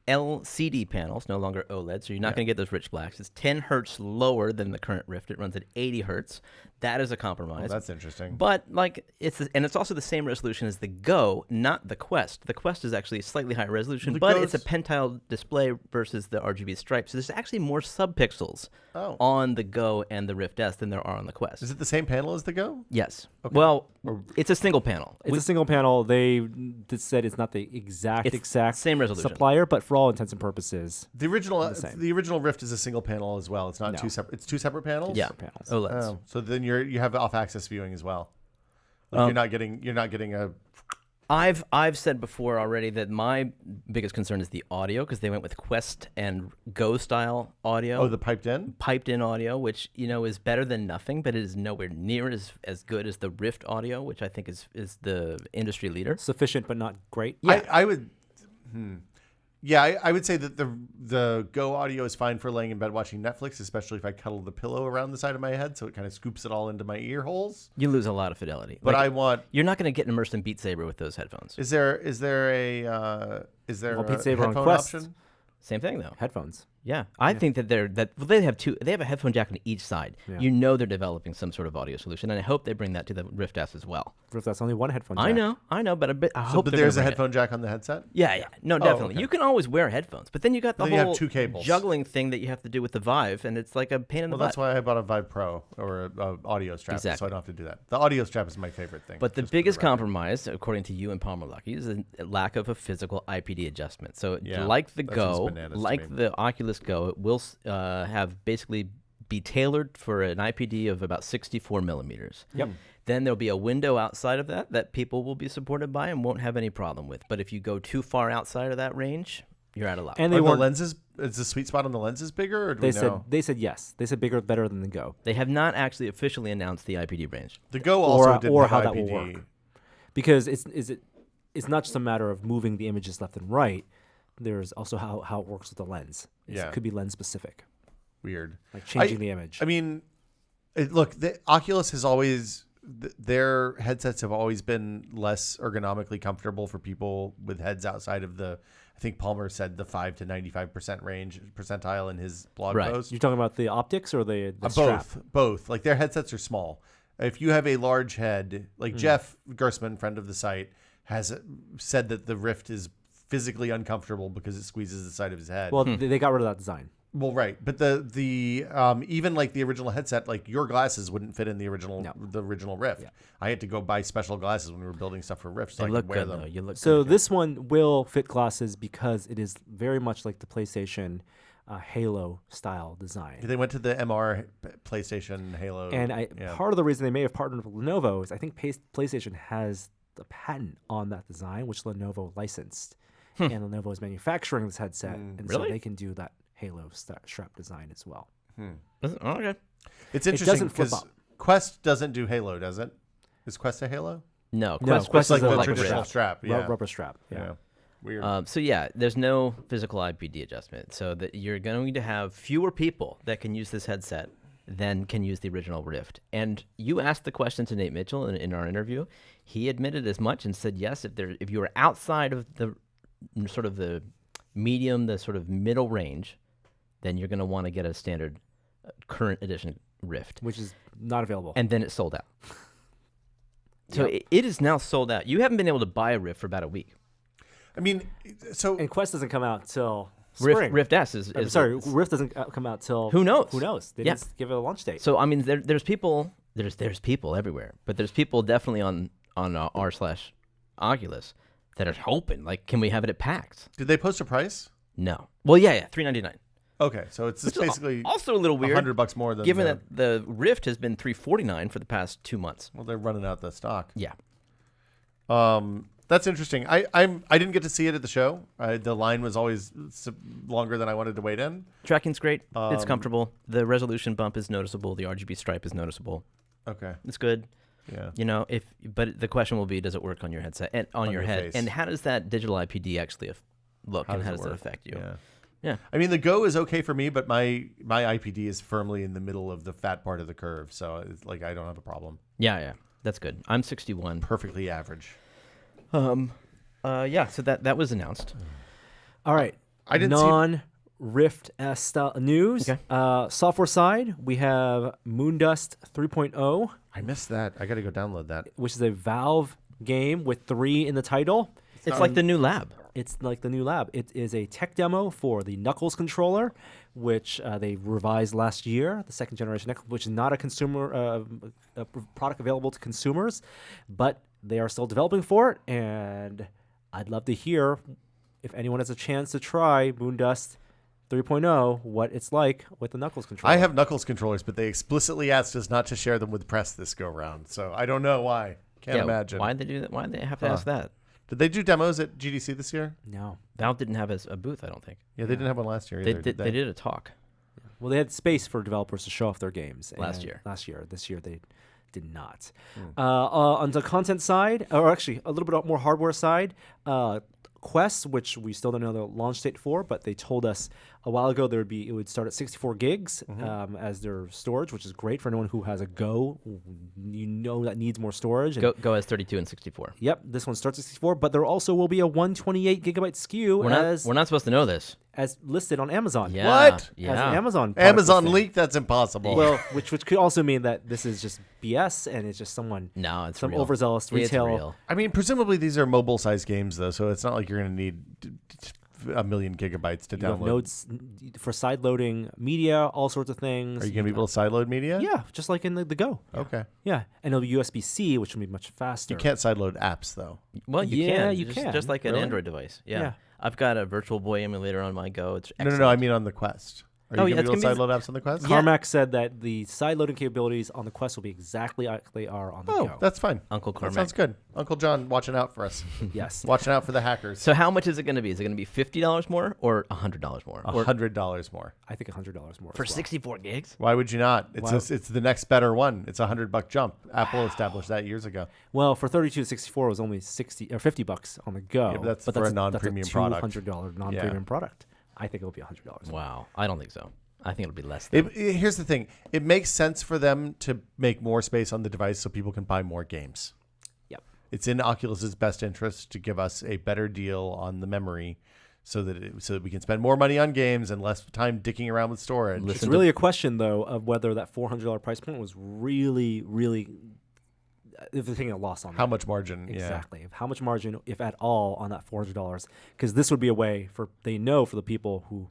[SPEAKER 5] LCD panel. It's no longer OLED, so you're not going to get those rich blacks. It's 10 hertz lower than the current Rift. It runs at 80 hertz. That is a compromise.
[SPEAKER 3] Oh, that's interesting.
[SPEAKER 5] But it's also the same resolution as the Go, not the Quest. The Quest is actually slightly higher resolution,
[SPEAKER 3] The
[SPEAKER 5] but
[SPEAKER 3] Go's-
[SPEAKER 5] it's a pentile display versus the RGB stripes. So there's actually more subpixels on the Go and the Rift S than there are on the Quest.
[SPEAKER 3] Is it the same panel as the Go?
[SPEAKER 5] Yes. Well, it's a single panel.
[SPEAKER 1] It's a single panel. They said it's not the exact
[SPEAKER 5] same resolution.
[SPEAKER 1] supplier, but for all intents and purposes,
[SPEAKER 3] The original
[SPEAKER 1] same.
[SPEAKER 3] the original Rift is a single panel as well. It's not two separate. It's two separate panels.
[SPEAKER 5] Yeah.
[SPEAKER 1] panels.
[SPEAKER 5] OLEDs.
[SPEAKER 3] Oh, so then you have off-axis viewing as well. Like you're not getting a.
[SPEAKER 5] I've said before already that my biggest concern is the audio because they went with Quest and Go style audio.
[SPEAKER 3] Oh, the piped in.
[SPEAKER 5] Piped in audio, which is better than nothing, but it is nowhere near as good as the Rift audio, which I think is the industry leader.
[SPEAKER 1] sufficient but not great.
[SPEAKER 5] Yeah.
[SPEAKER 3] I would. Yeah, I would say that the Go audio is fine for laying in bed watching Netflix, especially if I cuddle the pillow around the side of my head, so it kind of scoops it all into my ear holes.
[SPEAKER 5] You lose a lot of fidelity.
[SPEAKER 3] But I want.
[SPEAKER 5] You're not going to get immersed in Beat Saber with those headphones.
[SPEAKER 3] Is there a
[SPEAKER 1] Beat Saber on
[SPEAKER 3] headphone
[SPEAKER 1] Quest.
[SPEAKER 3] option?
[SPEAKER 5] Same thing though.
[SPEAKER 1] Headphones.
[SPEAKER 5] Yeah, I think that they have a headphone jack on each side.
[SPEAKER 1] Yeah.
[SPEAKER 5] They're developing some sort of audio solution, and I hope they bring that to the Rift S as well.
[SPEAKER 1] If that's only one headphone.
[SPEAKER 5] I
[SPEAKER 1] jack.
[SPEAKER 5] know, but I hope.
[SPEAKER 3] But
[SPEAKER 5] they're
[SPEAKER 3] there's a
[SPEAKER 5] gonna bring it.
[SPEAKER 3] headphone jack on the headset.
[SPEAKER 5] Yeah, no, definitely.
[SPEAKER 3] okay.
[SPEAKER 5] You can always wear headphones, but then you got the
[SPEAKER 3] Then you have
[SPEAKER 5] whole
[SPEAKER 3] two cables.
[SPEAKER 5] juggling thing that you have to do with the Vive, and it's like a pain in the
[SPEAKER 3] Well,
[SPEAKER 5] butt.
[SPEAKER 3] that's why I bought a Vive Pro or a audio strap, so
[SPEAKER 5] Exactly.
[SPEAKER 3] I don't have to do that. The audio strap is my favorite thing.
[SPEAKER 5] But the
[SPEAKER 3] just for
[SPEAKER 5] biggest
[SPEAKER 3] record.
[SPEAKER 5] compromise, according to you and Palmer Lucky, is a lack of a physical IPD adjustment. So,
[SPEAKER 3] Yeah,
[SPEAKER 5] like the
[SPEAKER 3] that seems
[SPEAKER 5] Go,
[SPEAKER 3] bananas to
[SPEAKER 5] like
[SPEAKER 3] me.
[SPEAKER 5] the Oculus Go, it will have basically be tailored for an IPD of about 64 millimeters.
[SPEAKER 1] Yep.
[SPEAKER 5] Then there'll be a window outside of that people will be supported by and won't have any problem with. But if you go too far outside of that range, you're out of luck.
[SPEAKER 1] And
[SPEAKER 3] Are
[SPEAKER 1] they
[SPEAKER 3] the
[SPEAKER 1] weren't.
[SPEAKER 3] lenses? Is the sweet spot on the lenses bigger? Or do
[SPEAKER 1] They
[SPEAKER 3] we
[SPEAKER 1] said
[SPEAKER 3] know?
[SPEAKER 1] they said yes. They said bigger, better than the Go.
[SPEAKER 5] They have not actually officially announced the IPD range.
[SPEAKER 3] The Go also
[SPEAKER 1] or
[SPEAKER 3] didn't
[SPEAKER 1] or
[SPEAKER 3] have
[SPEAKER 1] how that
[SPEAKER 3] IPD.
[SPEAKER 1] will work. Because it's not just a matter of moving the images left and right. There's also how it works with the lens.
[SPEAKER 3] Yeah.
[SPEAKER 1] It could be lens specific,
[SPEAKER 3] Weird.
[SPEAKER 1] like changing the image.
[SPEAKER 3] I mean, look, the Oculus has always their headsets have always been less ergonomically comfortable for people with heads outside of the. I think Palmer said the 5 to 95% range percentile in his blog
[SPEAKER 5] Right.
[SPEAKER 3] post.
[SPEAKER 1] You're talking about the optics or the strap?
[SPEAKER 3] Both. Like their headsets are small. If you have a large head, like
[SPEAKER 1] Hmm.
[SPEAKER 3] Jeff Gersman, friend of the site, has said that the Rift is physically uncomfortable because it squeezes the side of his head.
[SPEAKER 1] Well, they got rid of that design.
[SPEAKER 3] Well, right, but the even like the original headset, like your glasses wouldn't fit in the original Rift.
[SPEAKER 1] Yeah.
[SPEAKER 3] I had to go buy special glasses when we were building stuff for Rift, so I
[SPEAKER 5] They
[SPEAKER 3] could
[SPEAKER 5] look
[SPEAKER 3] wear
[SPEAKER 5] good
[SPEAKER 3] them.
[SPEAKER 5] though. You look
[SPEAKER 1] So
[SPEAKER 5] good.
[SPEAKER 1] this one will fit glasses because it is very much like the PlayStation Halo style design.
[SPEAKER 3] They went to the MR PlayStation Halo,
[SPEAKER 1] And
[SPEAKER 3] yeah.
[SPEAKER 1] part of the reason they may have partnered with Lenovo is I think PlayStation has the patent on that design, which Lenovo licensed. And Lenovo is manufacturing this headset, and so
[SPEAKER 5] Really?
[SPEAKER 1] they can do that Halo strap design as well.
[SPEAKER 5] Okay.
[SPEAKER 3] It's interesting
[SPEAKER 1] doesn't flip
[SPEAKER 3] because
[SPEAKER 1] up.
[SPEAKER 3] Quest doesn't do Halo, does it? Is Quest a Halo?
[SPEAKER 5] No,
[SPEAKER 1] No,
[SPEAKER 5] Quest
[SPEAKER 1] Quest
[SPEAKER 5] is
[SPEAKER 1] is
[SPEAKER 3] like
[SPEAKER 1] a
[SPEAKER 3] the
[SPEAKER 1] like a
[SPEAKER 3] traditional strap. Yeah.
[SPEAKER 1] Rubber strap.
[SPEAKER 3] yeah.
[SPEAKER 1] Yeah.
[SPEAKER 3] Weird.
[SPEAKER 5] So yeah, there's no physical IPD adjustment. So that you're going to have fewer people that can use this headset than can use the original Rift. And you asked the question to Nate Mitchell in our interview. He admitted as much and said yes. If you were outside of the sort of the medium, the sort of middle range, then you're going to want to get a standard current edition Rift.
[SPEAKER 1] Which is not available.
[SPEAKER 5] And then it sold out. So it is now sold out. You haven't been able to buy a Rift for about a week.
[SPEAKER 3] I mean, so
[SPEAKER 1] And Quest doesn't come out till spring.
[SPEAKER 5] Rift S is
[SPEAKER 1] Sorry, Rift doesn't come out till
[SPEAKER 5] Who knows?
[SPEAKER 1] Who knows? They
[SPEAKER 5] Yeah.
[SPEAKER 1] didn't give it a launch date.
[SPEAKER 5] So I mean, there's people everywhere, but there's people definitely on r/Oculus that are hoping, like, can we have it at PAX?
[SPEAKER 3] Did they post a price?
[SPEAKER 5] No. Well, yeah, $399.
[SPEAKER 3] Okay, so it's just basically
[SPEAKER 5] Also a little weird.
[SPEAKER 3] $100 more than
[SPEAKER 5] given that the Rift has been $349 for the past 2 months.
[SPEAKER 3] Well, they're running out the stock.
[SPEAKER 5] Yeah.
[SPEAKER 3] That's interesting. I didn't get to see it at the show. The line was always longer than I wanted to wait in.
[SPEAKER 5] Tracking's great. It's comfortable. The resolution bump is noticeable. The RGB stripe is noticeable.
[SPEAKER 3] Okay.
[SPEAKER 5] It's good.
[SPEAKER 3] Yeah.
[SPEAKER 5] You know, but the question will be, does it work on your headset and on your head?
[SPEAKER 3] face.
[SPEAKER 5] And how does that digital IPD actually look? And how does that affect you?
[SPEAKER 3] Yeah.
[SPEAKER 5] Yeah.
[SPEAKER 3] I mean, the Go is okay for me, but my IPD is firmly in the middle of the fat part of the curve, so it's like I don't have a problem.
[SPEAKER 5] Yeah. That's good. I'm 61.
[SPEAKER 3] Perfectly average.
[SPEAKER 5] Yeah. So that was announced.
[SPEAKER 1] All right.
[SPEAKER 3] I didn't see-
[SPEAKER 1] non-Rift S style news.
[SPEAKER 5] Okay.
[SPEAKER 1] Software side, we have Moondust 3.0,
[SPEAKER 3] I missed that. I got to go download that.
[SPEAKER 1] which is a Valve game with 3 in the title.
[SPEAKER 5] It's like the new lab.
[SPEAKER 1] It's like the new lab. It is a tech demo for the Knuckles controller, which they revised last year, the second generation Knuckles, which is not a consumer a product available to consumers, but they are still developing for it. And I'd love to hear if anyone has a chance to try Moondust 3.0, what it's like with the Knuckles controller.
[SPEAKER 3] I have Knuckles controllers, but they explicitly asked us not to share them with press this go round, so I don't know why. Can't imagine.
[SPEAKER 5] Why'd they do that? Why'd they have to ask that?
[SPEAKER 3] Did they do demos at GDC this year?
[SPEAKER 1] No.
[SPEAKER 5] Valve didn't have a booth, I don't think.
[SPEAKER 3] Yeah, they didn't have one last year
[SPEAKER 5] They
[SPEAKER 3] either.
[SPEAKER 5] did a talk.
[SPEAKER 1] Well, they had space for developers to show off their games
[SPEAKER 5] Last year.
[SPEAKER 1] This year they did not. On the content side, or actually a little bit more hardware side, Quest, which we still don't know the launch date for, but they told us a while ago it would start at 64 gigs as their storage, which is great for anyone who has a Go, that needs more storage. And
[SPEAKER 5] Go has 32 and 64.
[SPEAKER 1] Yep, this one starts at 64, but there also will be a 128 gigabyte SKU
[SPEAKER 5] We're not supposed to know this.
[SPEAKER 1] as listed on Amazon.
[SPEAKER 5] Yeah.
[SPEAKER 3] What?
[SPEAKER 5] Yeah.
[SPEAKER 1] As an Amazon product
[SPEAKER 3] Amazon
[SPEAKER 1] listing.
[SPEAKER 3] leaked? That's impossible.
[SPEAKER 1] Well, which could also mean that this is just BS and it's just someone
[SPEAKER 5] No, it's
[SPEAKER 1] some
[SPEAKER 5] real.
[SPEAKER 1] overzealous
[SPEAKER 5] It's
[SPEAKER 1] retail.
[SPEAKER 5] real.
[SPEAKER 3] I mean, presumably these are mobile-sized games, though, so it's not like you're going to need a million gigabytes to
[SPEAKER 1] You have
[SPEAKER 3] download.
[SPEAKER 1] nodes for side loading media, all sorts of things.
[SPEAKER 3] Are you going to be able to sideload media?
[SPEAKER 1] Yeah, just like in the Go.
[SPEAKER 3] Okay.
[SPEAKER 1] Yeah, and it'll be USB-C, which will be much faster.
[SPEAKER 3] You can't sideload apps, though.
[SPEAKER 5] Well, you
[SPEAKER 1] Yeah,
[SPEAKER 5] can.
[SPEAKER 1] you
[SPEAKER 5] just,
[SPEAKER 1] can.
[SPEAKER 5] Just like an
[SPEAKER 3] Really?
[SPEAKER 5] Android device. Yeah.
[SPEAKER 1] Yeah.
[SPEAKER 5] I've got a Virtual Boy emulator on my Go. It's
[SPEAKER 3] No,
[SPEAKER 5] excellent.
[SPEAKER 3] I mean on the Quest. Are
[SPEAKER 5] Oh,
[SPEAKER 3] you
[SPEAKER 5] yeah,
[SPEAKER 3] going to be able
[SPEAKER 5] it's
[SPEAKER 3] to
[SPEAKER 5] gonna
[SPEAKER 3] sideload apps on the Quest?
[SPEAKER 1] Carmack said that the side loading capabilities on the Quest will be exactly like they are on the
[SPEAKER 3] Oh,
[SPEAKER 1] Go.
[SPEAKER 3] that's fine.
[SPEAKER 5] Uncle
[SPEAKER 3] That
[SPEAKER 5] Carmack.
[SPEAKER 3] sounds good. Uncle John watching out for us.
[SPEAKER 1] Yes.
[SPEAKER 3] Watching out for the hackers.
[SPEAKER 5] So how much is it going to be? Is it going to be $50 more or $100 more? Or
[SPEAKER 3] $100 more.
[SPEAKER 1] I think $100 more.
[SPEAKER 5] for
[SPEAKER 1] as well.
[SPEAKER 5] 64 gigs?
[SPEAKER 3] Why would you not? It's
[SPEAKER 1] Why-
[SPEAKER 3] it's the next better one. It's $100 jump. Apple established that years ago.
[SPEAKER 1] Well, for 32 to 64 it was only 60 or $50 on the Go.
[SPEAKER 3] Yeah, but that's for a non-premium product.
[SPEAKER 1] $200 non-premium product. I think it'll be $100.
[SPEAKER 5] Wow. I don't think so. I think it'll be less than.
[SPEAKER 3] Here's the thing. It makes sense for them to make more space on the device so people can buy more games.
[SPEAKER 1] Yep.
[SPEAKER 3] It's in Oculus's best interest to give us a better deal on the memory so that we can spend more money on games and less time dicking around with storage.
[SPEAKER 1] It's really a question, though, of whether that $400 price point was really, really if they're taking a loss on
[SPEAKER 3] How
[SPEAKER 1] that.
[SPEAKER 3] much margin?
[SPEAKER 1] Exactly. How much margin, if at all, on that $400? Because this would be a way for the people who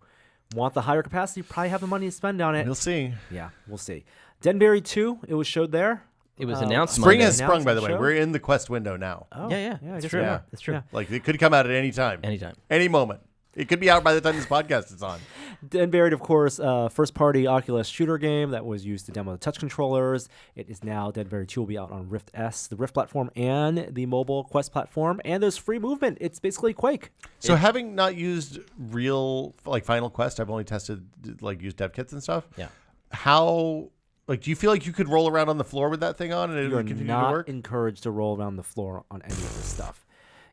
[SPEAKER 1] want the higher capacity, probably have the money to spend on
[SPEAKER 3] Yeah.
[SPEAKER 1] it.
[SPEAKER 3] We'll see.
[SPEAKER 1] Yeah, we'll see. Denberry 2, it was showed there.
[SPEAKER 5] It was announced
[SPEAKER 3] Spring
[SPEAKER 5] Monday.
[SPEAKER 3] has sprung, by the
[SPEAKER 1] Announced
[SPEAKER 3] way.
[SPEAKER 1] the show?
[SPEAKER 3] We're in the Quest window now.
[SPEAKER 1] Oh,
[SPEAKER 5] Yeah,
[SPEAKER 1] I
[SPEAKER 5] it's
[SPEAKER 1] guess
[SPEAKER 5] true.
[SPEAKER 1] we
[SPEAKER 3] Yeah.
[SPEAKER 1] are.
[SPEAKER 5] It's true.
[SPEAKER 1] Yeah.
[SPEAKER 3] Like it could come out at any time.
[SPEAKER 5] Anytime.
[SPEAKER 3] Any moment. It could be out by the time this podcast is on.
[SPEAKER 1] Denberry, of course, first-party Oculus shooter game that was used to demo the touch controllers. It is now Denberry 2 will be out on Rift S, the Rift platform, and the mobile Quest platform. And there's free movement. It's basically Quake.
[SPEAKER 3] So having not used real Final Quest, I've only tested used dev kits and stuff.
[SPEAKER 5] Yeah.
[SPEAKER 3] How do you feel like you could roll around on the floor with that thing on and it
[SPEAKER 1] You're
[SPEAKER 3] would continue to
[SPEAKER 1] not
[SPEAKER 3] work?
[SPEAKER 1] encouraged to roll around the floor on any of this stuff.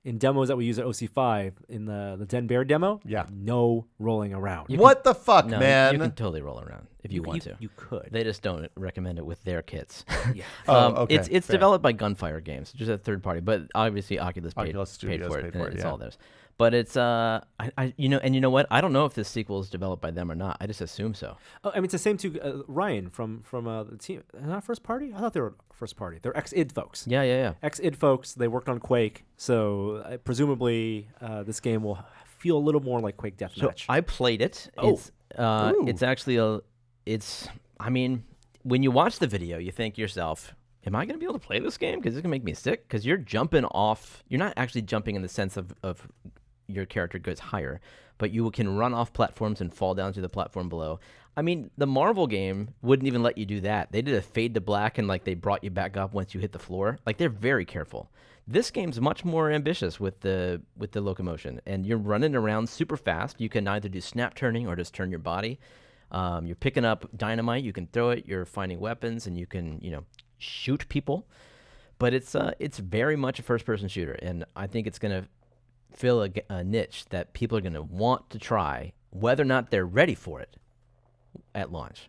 [SPEAKER 1] In demos that we use at OC5, in the Denberry demo,
[SPEAKER 3] Yeah.
[SPEAKER 1] no rolling around.
[SPEAKER 3] What the fuck,
[SPEAKER 5] No,
[SPEAKER 3] man?
[SPEAKER 5] you can totally roll around if you want to.
[SPEAKER 1] You could.
[SPEAKER 5] They just don't recommend it with their kits.
[SPEAKER 1] Yeah.
[SPEAKER 3] Okay,
[SPEAKER 5] It's
[SPEAKER 3] fair.
[SPEAKER 5] developed by Gunfire Games, just a third party, but obviously Oculus paid
[SPEAKER 3] Studios
[SPEAKER 5] for it.
[SPEAKER 3] paid
[SPEAKER 5] and
[SPEAKER 3] for it,
[SPEAKER 5] it's
[SPEAKER 3] yeah.
[SPEAKER 5] all theirs. But it's you know what? I don't know if this sequel is developed by them or not. I just assume so.
[SPEAKER 1] Oh, I mean, it's the same to Ryan from the team. Not first party? I thought they were first party. They're ex-id folks.
[SPEAKER 5] Yeah.
[SPEAKER 1] Ex-id folks. They worked on Quake, so presumably this game will feel a little more like Quake
[SPEAKER 5] So
[SPEAKER 1] Deathmatch.
[SPEAKER 5] I played it.
[SPEAKER 1] Oh.
[SPEAKER 5] It's actually I mean, when you watch the video, you think to yourself, am I going to be able to play this game? Because it's going to make me sick. Because you're jumping off. You're not actually jumping in the sense of your character goes higher, but you can run off platforms and fall down to the platform below. I mean, the Marvel game wouldn't even let you do that. They did a fade to black and like they brought you back up once you hit the floor. Like they're very careful. This game's much more ambitious with the locomotion, and you're running around super fast. You can either do snap turning or just turn your body. You're picking up dynamite. You can throw it. You're finding weapons, and you can shoot people. But it's very much a first-person shooter, and I think it's going to fill a niche that people are going to want to try, whether or not they're ready for it at launch.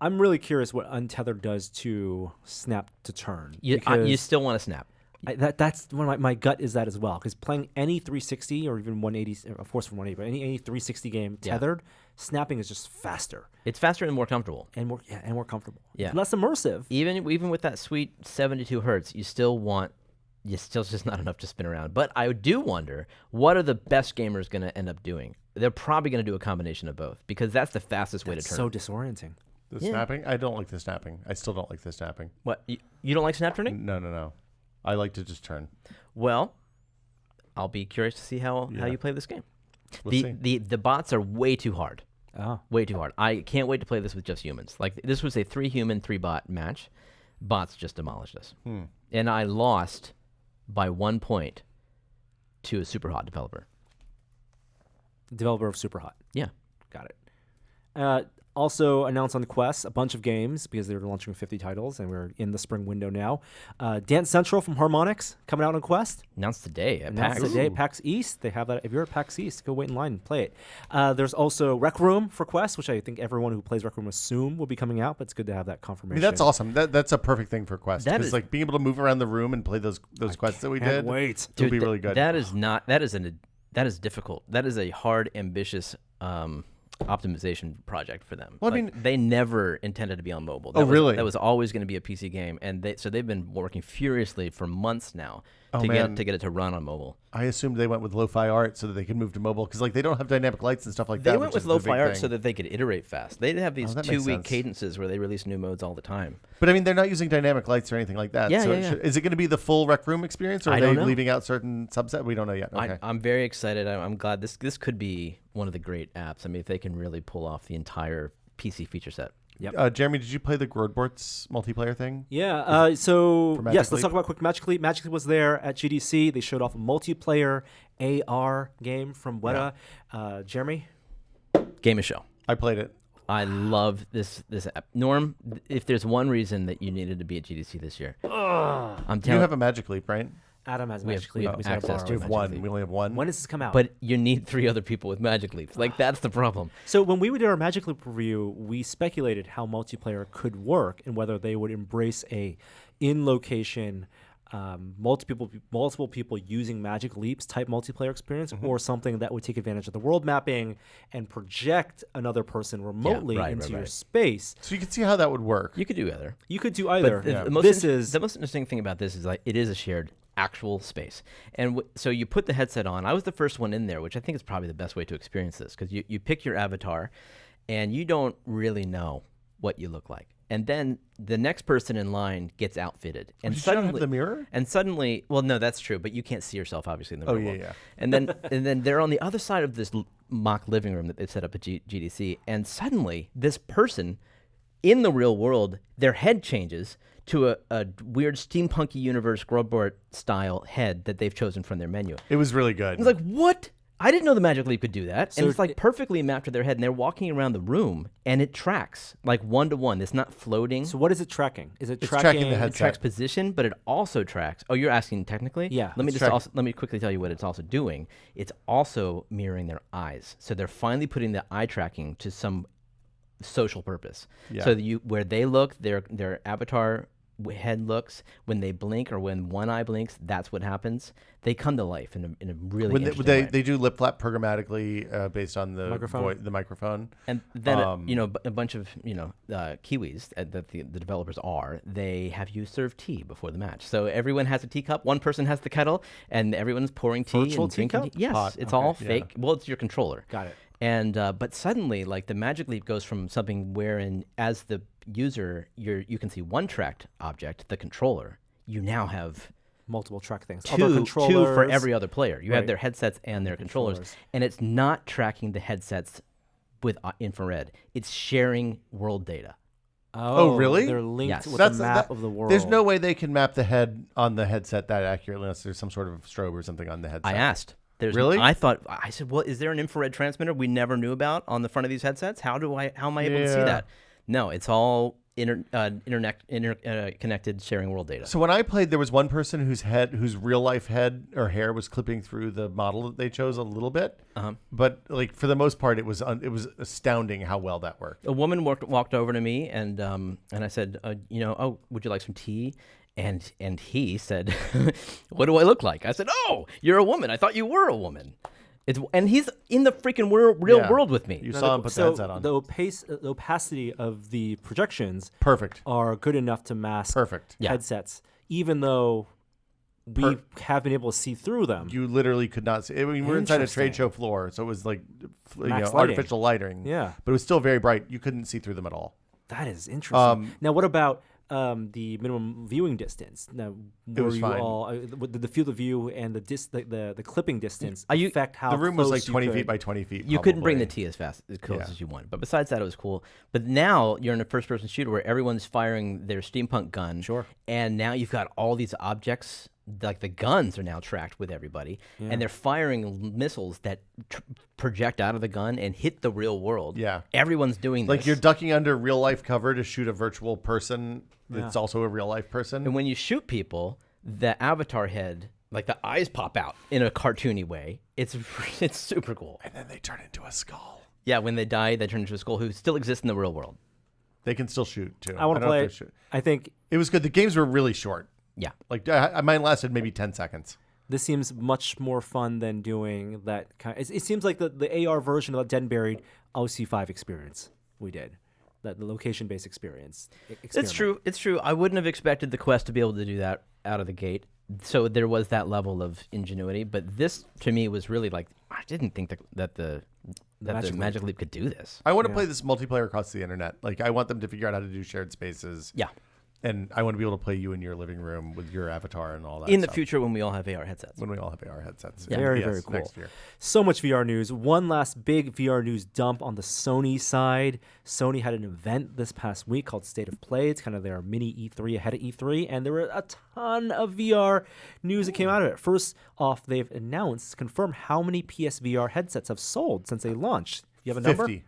[SPEAKER 1] I'm really curious what Untethered does to snap to turn.
[SPEAKER 5] You still want to snap.
[SPEAKER 1] That's one of my gut is that as well, because playing any 360 or even 180, of course from 180, but any 360 game tethered, snapping is just faster.
[SPEAKER 5] It's faster and more comfortable.
[SPEAKER 1] And more comfortable.
[SPEAKER 5] Yeah.
[SPEAKER 1] Less immersive.
[SPEAKER 5] Even with that sweet 72 hertz, you still just not enough to spin around. But I do wonder, what are the best gamers going to end up doing? They're probably going to do a combination of both, because that's the fastest way to turn.
[SPEAKER 1] So disorienting.
[SPEAKER 3] The snapping? I don't like the snapping. I still don't like the snapping.
[SPEAKER 5] What? You don't like snap turning?
[SPEAKER 3] No. I like to just turn.
[SPEAKER 5] Well, I'll be curious to see how you play this game.
[SPEAKER 3] We'll see.
[SPEAKER 5] The bots are way too hard.
[SPEAKER 1] Oh.
[SPEAKER 5] Way too hard. I can't wait to play this with just humans. Like, this was a 3 human, 3 bot match. Bots just demolished us. And I lost by 1 point to a super hot developer.
[SPEAKER 1] Developer of Super Hot.
[SPEAKER 5] Yeah.
[SPEAKER 1] Got it. Also announced on Quest a bunch of games because they were launching 50 titles, and we're in the spring window now. Dance Central from Harmonix coming out on Quest.
[SPEAKER 5] Announced today at
[SPEAKER 1] Announced
[SPEAKER 5] PAX.
[SPEAKER 1] today at PAX East. They have that. If you're at PAX East, go wait in line and play it. There's also Rec Room for Quest, which I think everyone who plays Rec Room assume will be coming out, but it's good to have that
[SPEAKER 3] I
[SPEAKER 1] confirmation.
[SPEAKER 3] mean, that's awesome. That's a perfect thing for Quest.
[SPEAKER 5] That
[SPEAKER 3] Because
[SPEAKER 5] is-
[SPEAKER 3] like being able to move around the room and play those quests that we
[SPEAKER 1] Can't
[SPEAKER 3] did.
[SPEAKER 1] wait.
[SPEAKER 3] It'll be really good.
[SPEAKER 5] That is difficult. That is a hard, ambitious optimization project for them.
[SPEAKER 3] Well, I
[SPEAKER 5] Like,
[SPEAKER 3] mean-
[SPEAKER 5] they never intended to be on mobile.
[SPEAKER 3] Really?
[SPEAKER 5] That was always going to be a PC game, and they've been working furiously for months now to
[SPEAKER 3] man.
[SPEAKER 5] get it to run on mobile.
[SPEAKER 3] I assumed they went with lo-fi art so that they could move to mobile because like they don't have dynamic lights and stuff like
[SPEAKER 5] They
[SPEAKER 3] that.
[SPEAKER 5] went
[SPEAKER 3] which
[SPEAKER 5] with
[SPEAKER 3] is the big
[SPEAKER 5] lo-fi art
[SPEAKER 3] thing.
[SPEAKER 5] so that they could iterate fast. They have these
[SPEAKER 3] that makes
[SPEAKER 5] 2-week
[SPEAKER 3] sense.
[SPEAKER 5] cadences where they release new modes all the time.
[SPEAKER 3] But I mean, they're not using dynamic lights or anything like that.
[SPEAKER 5] Yeah,
[SPEAKER 3] so
[SPEAKER 5] yeah, yeah.
[SPEAKER 3] Is it going to be the full Rec Room experience, or are
[SPEAKER 5] I
[SPEAKER 3] they
[SPEAKER 5] don't know.
[SPEAKER 3] leaving out certain subset? We don't know yet. Okay.
[SPEAKER 5] I'm very excited. I'm glad this could be one of the great apps. I mean, if they can really pull off the entire PC feature set.
[SPEAKER 3] Jeremy, did you play the Grodborts multiplayer thing?
[SPEAKER 1] Yeah. So
[SPEAKER 3] Magic
[SPEAKER 1] yes, let's
[SPEAKER 3] Leap?
[SPEAKER 1] talk about quick Magic Leap. Magic Leap was there at GDC. They showed off a multiplayer AR game from Weta. Jeremy.
[SPEAKER 5] Game of show.
[SPEAKER 3] I played it.
[SPEAKER 5] I love this app. Norm, if there's one reason that you needed to be at GDC this year, I'm
[SPEAKER 3] You
[SPEAKER 5] telling
[SPEAKER 3] have a Magic Leap, right?
[SPEAKER 1] Adam has
[SPEAKER 5] We have-
[SPEAKER 1] Magic
[SPEAKER 5] we
[SPEAKER 1] Leap.
[SPEAKER 5] have
[SPEAKER 1] He's gotta
[SPEAKER 5] access
[SPEAKER 1] borrow
[SPEAKER 5] to
[SPEAKER 1] it.
[SPEAKER 3] We have
[SPEAKER 5] Magic
[SPEAKER 3] one.
[SPEAKER 5] Leap.
[SPEAKER 3] We only have one.
[SPEAKER 1] When does this come out?
[SPEAKER 5] but you need 3 other people with Magic Leaps. Like, that's the problem.
[SPEAKER 1] So when we did our Magic Leap review, we speculated how multiplayer could work and whether they would embrace a in-location, multiple people using Magic Leaps type multiplayer experience, or something that would take advantage of the world mapping and project another person remotely into your space.
[SPEAKER 3] So you can see how that would work.
[SPEAKER 5] You could do either.
[SPEAKER 1] You could do either.
[SPEAKER 5] But the most interesting thing about this is like it is a shared actual space. And so you put the headset on. I was the first one in there, which I think is probably the best way to experience this, because you pick your avatar and you don't really know what you look like. And then the next person in line gets outfitted. And
[SPEAKER 3] Did you
[SPEAKER 5] suddenly,
[SPEAKER 3] not have the mirror?
[SPEAKER 5] And suddenly, well, no, that's true, but you can't see yourself obviously in the real
[SPEAKER 3] yeah,
[SPEAKER 5] world.
[SPEAKER 3] yeah.
[SPEAKER 5] And then they're on the other side of this mock living room that they've set up at GDC, and suddenly this person in the real world, their head changes to a weird steampunky universe Grodbort style head that they've chosen from their menu.
[SPEAKER 3] It was really good.
[SPEAKER 5] It's like, what? I didn't know the Magic Leap could do that.
[SPEAKER 1] So
[SPEAKER 5] and it's like perfectly mapped to their head, and they're walking around the room, and it tracks like 1-to-1. It's not floating.
[SPEAKER 1] So what is it tracking? Is it
[SPEAKER 3] It's
[SPEAKER 1] tracking
[SPEAKER 3] tracking the
[SPEAKER 5] It
[SPEAKER 3] headset.
[SPEAKER 5] tracks position, but it also tracks. Oh, you're asking technically?
[SPEAKER 1] Yeah.
[SPEAKER 5] Let me
[SPEAKER 3] It's
[SPEAKER 5] let me quickly tell you what it's also doing. It's also mirroring their eyes. So they're finally putting the eye tracking to some social purpose.
[SPEAKER 3] Yeah.
[SPEAKER 5] So where they look, their avatar head looks. When they blink or when one eye blinks, that's what happens. They come to life in a really
[SPEAKER 3] when
[SPEAKER 5] interesting
[SPEAKER 3] they,
[SPEAKER 5] way.
[SPEAKER 3] they do lip flap programmatically based on the
[SPEAKER 1] Microphone?
[SPEAKER 3] the microphone.
[SPEAKER 5] And then, a bunch of, Kiwis that the developers are, they have you serve tea before the match. So everyone has a teacup. One person has the kettle, and everyone's pouring tea
[SPEAKER 1] Virtual
[SPEAKER 5] and drinking
[SPEAKER 1] teacup?
[SPEAKER 5] tea. Yes,
[SPEAKER 3] Pot.
[SPEAKER 5] it's
[SPEAKER 3] Okay,
[SPEAKER 5] all
[SPEAKER 3] yeah.
[SPEAKER 5] fake. Well, it's your controller.
[SPEAKER 1] Got it.
[SPEAKER 5] And but suddenly, like the Magic Leap goes from something wherein, as the user, you can see one tracked object, the controller. You now have
[SPEAKER 1] multiple track things.
[SPEAKER 5] two for every other player. You have
[SPEAKER 1] Right.
[SPEAKER 5] their headsets and their controllers, and it's not tracking the headsets with infrared. It's sharing world data.
[SPEAKER 3] Oh, really?
[SPEAKER 1] They're linked
[SPEAKER 5] Yes.
[SPEAKER 1] with
[SPEAKER 3] That's
[SPEAKER 1] the map of the world.
[SPEAKER 3] There's no way they can map the head on the headset that accurately unless there's some sort of strobe or something on the headset.
[SPEAKER 5] I asked.
[SPEAKER 3] Really?
[SPEAKER 5] I said, well, is there an infrared transmitter we never knew about on the front of these headsets? How am I able to see that? No, it's all connected, sharing world data.
[SPEAKER 3] So when I played, there was one person whose real life head or hair was clipping through the model that they chose a little bit. But like for the most part, it was astounding how well that worked.
[SPEAKER 5] A woman walked over to me and I said, oh, would you like some tea? And he said, what do I look like? I said, oh, you're a woman. I thought you were a woman. And he's in the freaking real world with me.
[SPEAKER 3] You saw him put the headset on.
[SPEAKER 1] The opacity of the projections
[SPEAKER 3] Perfect.
[SPEAKER 1] are good enough to mask
[SPEAKER 3] Perfect.
[SPEAKER 1] headsets, even though we have been able to see through them.
[SPEAKER 3] You literally could not see. I mean, we're inside a trade
[SPEAKER 1] Interesting.
[SPEAKER 3] show floor, so it was like
[SPEAKER 1] Max lighting.
[SPEAKER 3] artificial lighting.
[SPEAKER 1] Yeah.
[SPEAKER 3] But it was still very bright. You couldn't see through them at all.
[SPEAKER 1] That is interesting. Now, what about the minimum viewing distance? Now, were
[SPEAKER 3] was
[SPEAKER 1] you
[SPEAKER 3] fine.
[SPEAKER 1] all the field of view and the clipping distance affect how
[SPEAKER 3] the room was
[SPEAKER 1] close
[SPEAKER 3] like 20
[SPEAKER 1] you
[SPEAKER 3] feet
[SPEAKER 1] could-
[SPEAKER 3] by 20 feet.
[SPEAKER 5] You couldn't bring the
[SPEAKER 3] probably.
[SPEAKER 5] tea as close
[SPEAKER 3] Yeah.
[SPEAKER 5] as you want. But besides that, it was cool. But now you're in a first-person shooter where everyone's firing their steampunk gun.
[SPEAKER 1] Sure.
[SPEAKER 5] And now you've got all these objects, like the guns are now tracked with everybody. And they're firing missiles that project out of the gun and hit the real world.
[SPEAKER 3] Yeah.
[SPEAKER 5] Everyone's doing this.
[SPEAKER 3] Like you're ducking under real life cover to shoot a virtual person that's also a real life person.
[SPEAKER 5] And when you shoot people, the avatar head, like the eyes pop out in a cartoony way. It's super cool.
[SPEAKER 3] And then they turn into a skull.
[SPEAKER 5] Yeah, when they die, they turn into a skull who still exists in the real world.
[SPEAKER 3] They can still shoot too.
[SPEAKER 1] I want to
[SPEAKER 3] don't know
[SPEAKER 1] play
[SPEAKER 3] if
[SPEAKER 1] it.
[SPEAKER 3] they shoot.
[SPEAKER 1] I think
[SPEAKER 3] It was good. The games were really short.
[SPEAKER 5] Yeah.
[SPEAKER 3] Like mine lasted maybe 10 seconds.
[SPEAKER 1] this seems much more fun than doing that kind. It seems like the AR version of the Dead and Buried OC5 experience we did, the location-based experience.
[SPEAKER 5] It's true. It's true. I wouldn't have expected the Quest to be able to do that out of the gate. So there was that level of ingenuity. But this, to me, was really like, I didn't think that the Magic Leap could do this.
[SPEAKER 3] I want to play this multiplayer across the internet. Like I want them to figure out how to do shared spaces.
[SPEAKER 5] Yeah.
[SPEAKER 3] And I want to be able to play you in your living room with your avatar and all that
[SPEAKER 5] In the
[SPEAKER 3] stuff.
[SPEAKER 5] future when we all have AR headsets.
[SPEAKER 3] When we all have AR headsets.
[SPEAKER 5] Yeah.
[SPEAKER 1] Very,
[SPEAKER 3] Yes,
[SPEAKER 1] very cool.
[SPEAKER 3] Next year.
[SPEAKER 1] So much VR news. One last big VR news dump on the Sony side. Sony had an event this past week called State of Play. It's kind of their mini E3 ahead of E3, and there were a ton of VR news that came out of it. First off, they've confirmed how many PSVR headsets have sold since they launched. You have a number?
[SPEAKER 3] 50.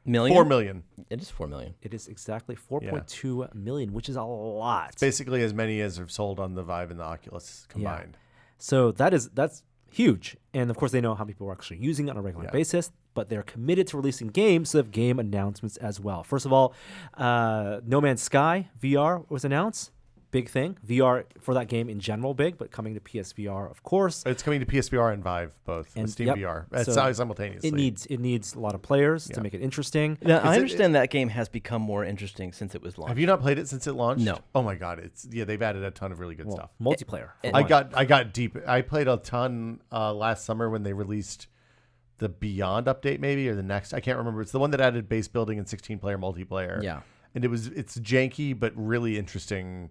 [SPEAKER 5] Million?
[SPEAKER 3] 4 million.
[SPEAKER 5] It is 4 million.
[SPEAKER 1] It is exactly 4.2 million, which is a lot.
[SPEAKER 3] Basically as many as are sold on the Vive and the Oculus combined.
[SPEAKER 1] So that's huge. And of course, they know how people are actually using it on a regular basis, but they're committed to releasing games, so they have game announcements as well. First of all, No Man's Sky VR was announced. Big thing. VR for that game in general, big, but coming to PSVR, of course.
[SPEAKER 3] It's coming to PSVR and Vive both.
[SPEAKER 1] And
[SPEAKER 3] And Steam
[SPEAKER 1] yep.
[SPEAKER 3] VR.
[SPEAKER 1] So
[SPEAKER 3] Simultaneously.
[SPEAKER 1] It needs a lot of players to make it interesting.
[SPEAKER 5] Now, I
[SPEAKER 3] it-
[SPEAKER 5] understand that game has become more interesting since it was launched.
[SPEAKER 3] Have you not played it since it launched?
[SPEAKER 5] No.
[SPEAKER 3] Oh my god, they've added a ton of really good stuff.
[SPEAKER 1] Multiplayer. for
[SPEAKER 3] I
[SPEAKER 1] one.
[SPEAKER 3] got deep. I played a ton last summer when they released the Beyond update, maybe, or the next. I can't remember. It's the one that added base building and 16-player multiplayer.
[SPEAKER 5] Yeah.
[SPEAKER 3] And it's janky but really interesting.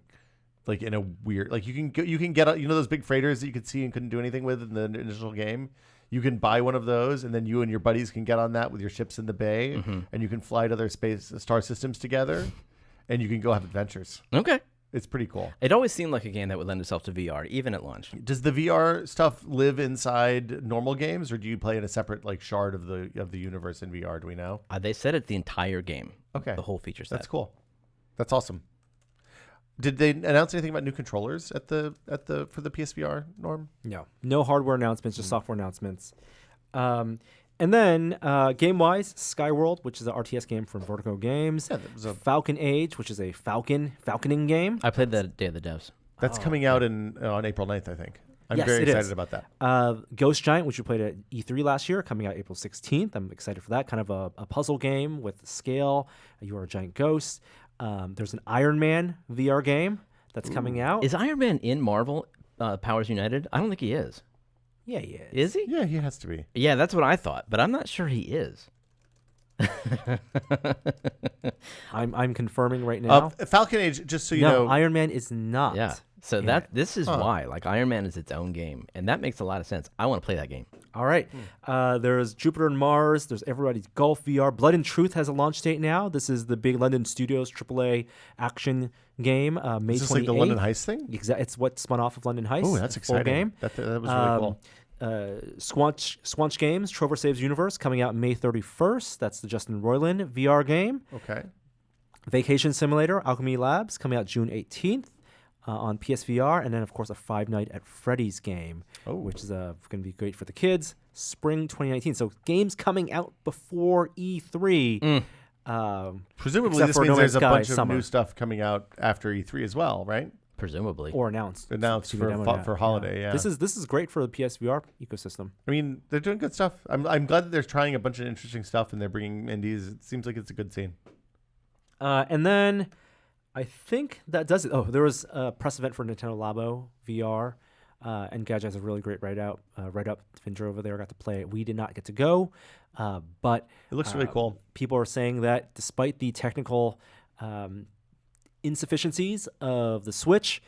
[SPEAKER 3] Like in a weird, like you can get those big freighters that you could see and couldn't do anything with in the initial game. You can buy one of those, and then you and your buddies can get on that with your ships in the bay, and you can fly to other star systems together, and you can go have adventures.
[SPEAKER 5] Okay.
[SPEAKER 3] It's pretty cool.
[SPEAKER 5] It always seemed like a game that would lend itself to VR, even at launch.
[SPEAKER 3] Does the VR stuff live inside normal games, or do you play in a separate like shard of the universe in VR? Do we know?
[SPEAKER 5] They said it's the entire game.
[SPEAKER 3] Okay,
[SPEAKER 5] The whole feature set.
[SPEAKER 3] that's cool. That's awesome. Did they announce anything about new controllers for the PSVR, Norm?
[SPEAKER 1] No hardware announcements, just software announcements. And then game-wise, Skyworld, which is an RTS game from Vertigo Games.
[SPEAKER 3] Yeah, that was
[SPEAKER 1] Falcon Age, which is a falconing game.
[SPEAKER 5] I played that Day of the Devs.
[SPEAKER 3] That's coming out on April 9th, I think. I'm
[SPEAKER 1] Yes,
[SPEAKER 3] very
[SPEAKER 1] it
[SPEAKER 3] excited
[SPEAKER 1] is.
[SPEAKER 3] about that.
[SPEAKER 1] Ghost Giant, which we played at E3 last year, coming out April 16th. I'm excited for that. Kind of a puzzle game with scale. You are a giant ghost. There's an Iron Man VR game that's coming out.
[SPEAKER 5] Is Iron Man in Marvel Powers United? I don't think he is.
[SPEAKER 1] Yeah, he is.
[SPEAKER 5] Is he?
[SPEAKER 3] Yeah, he has to be.
[SPEAKER 5] Yeah, that's what I thought, but I'm not sure he is.
[SPEAKER 1] I'm confirming right now.
[SPEAKER 3] Falcon Age, just so you
[SPEAKER 1] no,
[SPEAKER 3] know.
[SPEAKER 1] Iron Man is not.
[SPEAKER 5] Yeah. So
[SPEAKER 1] in
[SPEAKER 5] that
[SPEAKER 1] it.
[SPEAKER 5] this is why, like, Iron Man is its own game, and that makes a lot of sense. I want to play that game.
[SPEAKER 1] All right. There's Jupiter and Mars. There's Everybody's Golf VR. Blood and Truth has a launch date now. This is the big London Studios AAA action game. May 28th.
[SPEAKER 3] Is this like the London Heist thing?
[SPEAKER 1] It's what spun off of London Heist.
[SPEAKER 3] Oh, that's
[SPEAKER 1] full
[SPEAKER 3] exciting.
[SPEAKER 1] game.
[SPEAKER 3] That was really cool.
[SPEAKER 1] Squanch Games, Trover Saves Universe, coming out May 31st. That's the Justin Roiland VR game.
[SPEAKER 3] Okay.
[SPEAKER 1] Vacation Simulator, Alchemy Labs, coming out June 18th on PSVR. And then, of course, a Five Nights at Freddy's game, which is going to be great for the kids. Spring 2019. So games coming out before E3.
[SPEAKER 3] Presumably
[SPEAKER 1] except
[SPEAKER 3] this
[SPEAKER 1] for
[SPEAKER 3] means
[SPEAKER 1] No
[SPEAKER 3] there's
[SPEAKER 1] Man's
[SPEAKER 3] a
[SPEAKER 1] Sky
[SPEAKER 3] bunch of
[SPEAKER 1] summer.
[SPEAKER 3] new stuff coming out after E3 as well, right?
[SPEAKER 5] Presumably.
[SPEAKER 1] Or announced.
[SPEAKER 3] Announced
[SPEAKER 1] To be demoed
[SPEAKER 3] for,
[SPEAKER 1] now.
[SPEAKER 3] for holiday, yeah.
[SPEAKER 1] This is great for the PSVR ecosystem.
[SPEAKER 3] I mean, they're doing good stuff. I'm glad that they're trying a bunch of interesting stuff and they're bringing indies. It seems like it's a good scene.
[SPEAKER 1] And then I think that does it. Oh, there was a press event for Nintendo Labo VR. And Gadget has a really great write-up. Fincher over there got to play it. We did not get to go. But
[SPEAKER 3] It looks really cool.
[SPEAKER 1] People are saying that despite the technical insufficiencies of the Switch,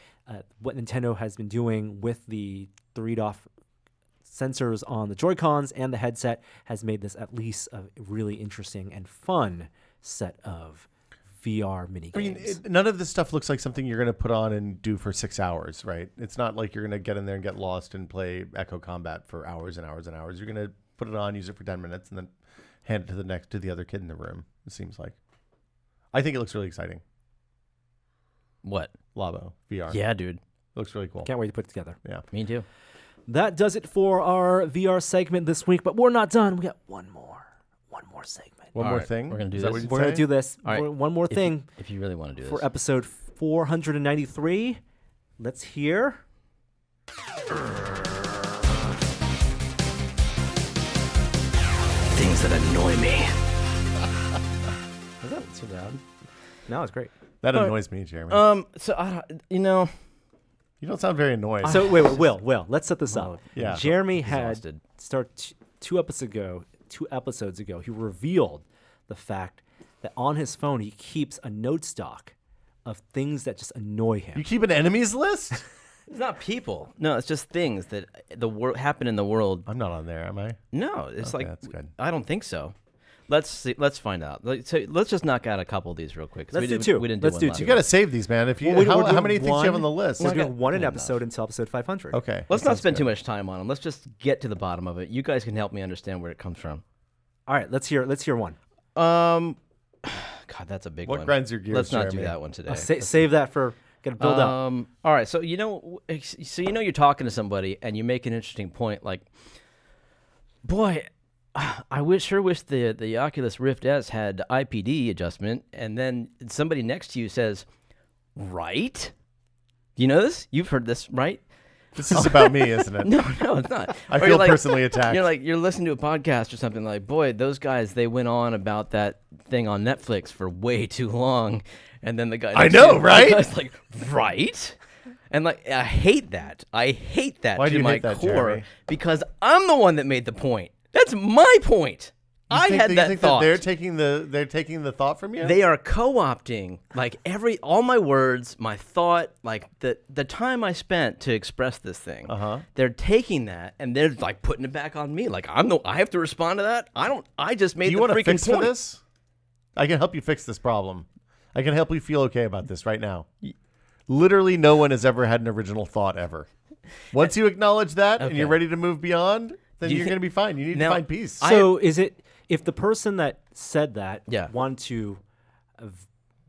[SPEAKER 1] what Nintendo has been doing with the 3-DoF sensors on the Joy-Cons and the headset has made this at least a really interesting and fun set of VR mini
[SPEAKER 3] I mean,
[SPEAKER 1] games.
[SPEAKER 3] none of this stuff looks like something you're going to put on and do for 6 hours, right? It's not like you're going to get in there and get lost and play Echo Combat for hours and hours and hours. You're going to put it on, use it for 10 minutes, and then hand it to the other kid in the room, it seems like. I think it looks really exciting.
[SPEAKER 5] What?
[SPEAKER 3] Labo VR.
[SPEAKER 5] Yeah, dude.
[SPEAKER 3] It looks really cool.
[SPEAKER 1] Can't wait to put it together.
[SPEAKER 3] Yeah.
[SPEAKER 5] Me too.
[SPEAKER 1] That does it for our VR segment this week, but we're not done. We got one more segment.
[SPEAKER 3] One
[SPEAKER 5] All
[SPEAKER 3] more
[SPEAKER 5] right,
[SPEAKER 3] thing.
[SPEAKER 5] we're gonna do
[SPEAKER 3] Is that
[SPEAKER 5] this.
[SPEAKER 3] what you'd
[SPEAKER 1] We're going to
[SPEAKER 3] say?
[SPEAKER 1] do this.
[SPEAKER 5] All right.
[SPEAKER 1] One more thing
[SPEAKER 5] If you really want to do
[SPEAKER 1] for
[SPEAKER 5] this.
[SPEAKER 1] episode 493. Let's hear.
[SPEAKER 5] Things that annoy me.
[SPEAKER 1] Is that too loud? No, it's great.
[SPEAKER 3] That annoys me, Jeremy.
[SPEAKER 5] So I don't, you know,
[SPEAKER 3] You don't sound very annoyed.
[SPEAKER 1] So wait, Will, let's set this up.
[SPEAKER 3] yeah.
[SPEAKER 1] Jeremy had
[SPEAKER 5] exhausted.
[SPEAKER 1] two episodes ago, he revealed the fact that on his phone he keeps a note stock of things that just annoy him.
[SPEAKER 3] You keep an enemies list?
[SPEAKER 5] it's not people. No, it's just things that happen in the world.
[SPEAKER 3] I'm not on there, am I?
[SPEAKER 5] No, it's
[SPEAKER 3] Okay,
[SPEAKER 5] like
[SPEAKER 3] that's good.
[SPEAKER 5] I don't think so. Let's see. Let's find out. So let's just knock out a couple of these real quick. 'cause
[SPEAKER 1] Let's
[SPEAKER 5] we
[SPEAKER 1] do
[SPEAKER 5] didn't-
[SPEAKER 1] two.
[SPEAKER 5] We didn't
[SPEAKER 1] Let's
[SPEAKER 5] do
[SPEAKER 1] do
[SPEAKER 5] one
[SPEAKER 1] two.
[SPEAKER 3] You
[SPEAKER 5] last
[SPEAKER 3] got to save these, man. If you,
[SPEAKER 1] Well, we're
[SPEAKER 3] how
[SPEAKER 1] doing
[SPEAKER 3] many things do you have on the list?
[SPEAKER 1] We're
[SPEAKER 5] Well,
[SPEAKER 1] doing one an
[SPEAKER 5] enough.
[SPEAKER 1] episode until episode 500.
[SPEAKER 3] Okay.
[SPEAKER 5] Let's
[SPEAKER 3] that
[SPEAKER 5] not
[SPEAKER 3] sounds
[SPEAKER 5] spend
[SPEAKER 3] good.
[SPEAKER 5] too much time on them. Let's just get to the bottom of it. You guys can help me understand where it comes from.
[SPEAKER 1] All right, let's hear one.
[SPEAKER 5] God, that's a big
[SPEAKER 3] What
[SPEAKER 5] one.
[SPEAKER 3] grinds your gears,
[SPEAKER 5] Let's not do
[SPEAKER 3] Jeremy?
[SPEAKER 5] that one today.
[SPEAKER 1] Save that for get a build up.
[SPEAKER 5] All right, so you're talking to somebody and you make an interesting point, like, boy, I sure wish the Oculus Rift S had IPD adjustment, and then somebody next to you says, right? You know this? You've heard this, right?
[SPEAKER 3] This is about me, isn't it?
[SPEAKER 5] No, it's not.
[SPEAKER 3] I
[SPEAKER 5] Or
[SPEAKER 3] feel
[SPEAKER 5] you're like-
[SPEAKER 3] personally attacked.
[SPEAKER 5] You're listening to a podcast or something like, boy, those guys, they went on about that thing on Netflix for way too long, and then the guy,
[SPEAKER 3] I
[SPEAKER 5] next to
[SPEAKER 3] know,
[SPEAKER 5] you-
[SPEAKER 3] right?
[SPEAKER 5] The guy's like, right? And like, I hate that. I hate that
[SPEAKER 3] Why do
[SPEAKER 5] to
[SPEAKER 3] you
[SPEAKER 5] my
[SPEAKER 3] hate that,
[SPEAKER 5] core
[SPEAKER 3] Jeremy?
[SPEAKER 5] because I'm the one that made the point. That's my point. I had that
[SPEAKER 3] you think
[SPEAKER 5] thought.
[SPEAKER 3] that they're taking the thought from you?
[SPEAKER 5] They are co-opting like all my words, my thought, like the time I spent to express this thing. They're taking that and they're like putting it back on me. Like I have to respond to that. I just made
[SPEAKER 3] Do you
[SPEAKER 5] the
[SPEAKER 3] want to
[SPEAKER 5] freaking
[SPEAKER 3] fix
[SPEAKER 5] point.
[SPEAKER 3] for this? I can help you fix this problem. I can help you feel okay about this right now. Literally, no one has ever had an original thought ever. Once you acknowledge that and you're
[SPEAKER 5] Okay.
[SPEAKER 3] ready to move beyond, then
[SPEAKER 5] Do you
[SPEAKER 3] you're
[SPEAKER 5] think-
[SPEAKER 3] going to be fine. You need
[SPEAKER 5] Now,
[SPEAKER 3] to find peace.
[SPEAKER 1] So is it if the person that said that
[SPEAKER 5] Yeah.
[SPEAKER 1] wanted to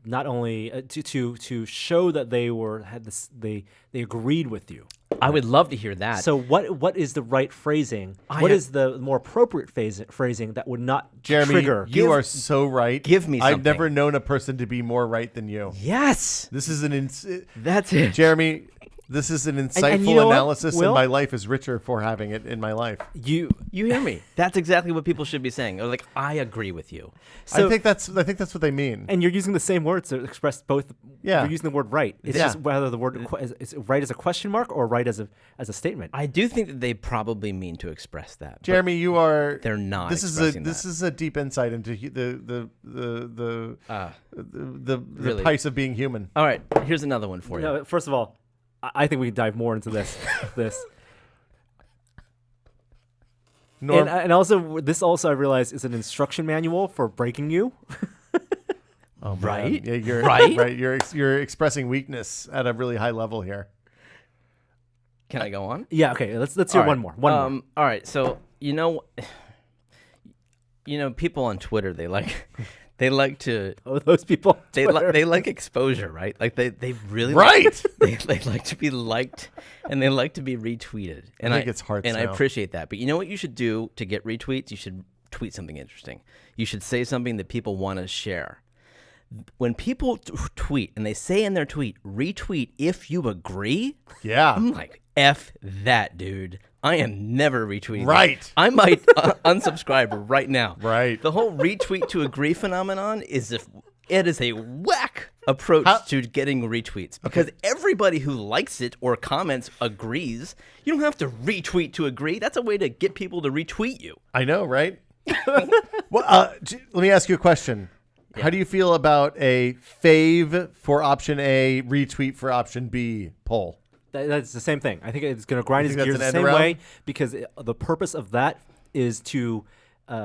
[SPEAKER 1] not only to show that they agreed with you.
[SPEAKER 5] I would love to hear that.
[SPEAKER 1] So what is the right phrasing?
[SPEAKER 5] I
[SPEAKER 1] What
[SPEAKER 5] have-
[SPEAKER 1] is the more appropriate phrasing that would not
[SPEAKER 3] Jeremy,
[SPEAKER 1] trigger?
[SPEAKER 3] you are so right.
[SPEAKER 5] give me
[SPEAKER 3] I've
[SPEAKER 5] something.
[SPEAKER 3] never known a person to be more right than you.
[SPEAKER 5] yes,
[SPEAKER 3] This is
[SPEAKER 5] that's it.
[SPEAKER 3] Jeremy, This is an insightful
[SPEAKER 1] and you know what,
[SPEAKER 3] analysis, and
[SPEAKER 1] Will?
[SPEAKER 3] my life is richer for having it in my life.
[SPEAKER 5] You hear me? That's exactly what people should be saying. Or like, I agree with you.
[SPEAKER 1] So,
[SPEAKER 3] I think that's what they mean.
[SPEAKER 1] and you're using the same words to express both.
[SPEAKER 3] Yeah.
[SPEAKER 1] You're using the word right. It's
[SPEAKER 3] Yeah.
[SPEAKER 1] just whether the word is right as a question mark or right as a statement.
[SPEAKER 5] I do think that they probably mean to express that. but
[SPEAKER 3] Jeremy, you are.
[SPEAKER 5] they're not.
[SPEAKER 3] This
[SPEAKER 5] expressing
[SPEAKER 3] this
[SPEAKER 5] that.
[SPEAKER 3] is a deep insight into the
[SPEAKER 5] Really?
[SPEAKER 3] price of being human.
[SPEAKER 5] All right, here's another one for you.
[SPEAKER 1] No, first of all, I think we can dive more into this.
[SPEAKER 3] Norm,
[SPEAKER 1] And also, this also I realize is an instruction manual for breaking you.
[SPEAKER 3] oh, man.
[SPEAKER 5] right?
[SPEAKER 3] Yeah, you're
[SPEAKER 5] Right?
[SPEAKER 3] Right. You're expressing weakness at a really high level here.
[SPEAKER 5] Can I go on?
[SPEAKER 1] Yeah. Okay. Let's hear
[SPEAKER 5] All
[SPEAKER 1] one
[SPEAKER 5] right.
[SPEAKER 1] more. One more.
[SPEAKER 5] All right. So people on Twitter they like to
[SPEAKER 1] Oh, those people. on
[SPEAKER 5] they
[SPEAKER 1] Twitter.
[SPEAKER 5] they like exposure, right? Like they really
[SPEAKER 3] Right.
[SPEAKER 5] they like to be liked and they like to be retweeted. And
[SPEAKER 3] I think it's hearts
[SPEAKER 5] and I
[SPEAKER 3] now.
[SPEAKER 5] appreciate that. But you know what you should do to get retweets? You should tweet something interesting. You should say something that people want to share. When people tweet and they say in their tweet, retweet if you agree,
[SPEAKER 3] Yeah.
[SPEAKER 5] I'm like, F that, dude. I am never retweeting.
[SPEAKER 3] Right.
[SPEAKER 5] that. I might unsubscribe right now.
[SPEAKER 3] Right.
[SPEAKER 5] The whole retweet to agree phenomenon is it is a whack approach to getting retweets because everybody who likes it or comments agrees. You don't have to retweet to agree. That's a way to get people to retweet you.
[SPEAKER 3] I know, right? Well, let me ask you a question. How do you feel about a fave for option A, retweet for option B poll?
[SPEAKER 1] That's the same thing. I think it's going to grind
[SPEAKER 3] You
[SPEAKER 1] its
[SPEAKER 3] think
[SPEAKER 1] gears
[SPEAKER 3] that's
[SPEAKER 1] the
[SPEAKER 3] an
[SPEAKER 1] same
[SPEAKER 3] end
[SPEAKER 1] way
[SPEAKER 3] around?
[SPEAKER 1] because the purpose of that is to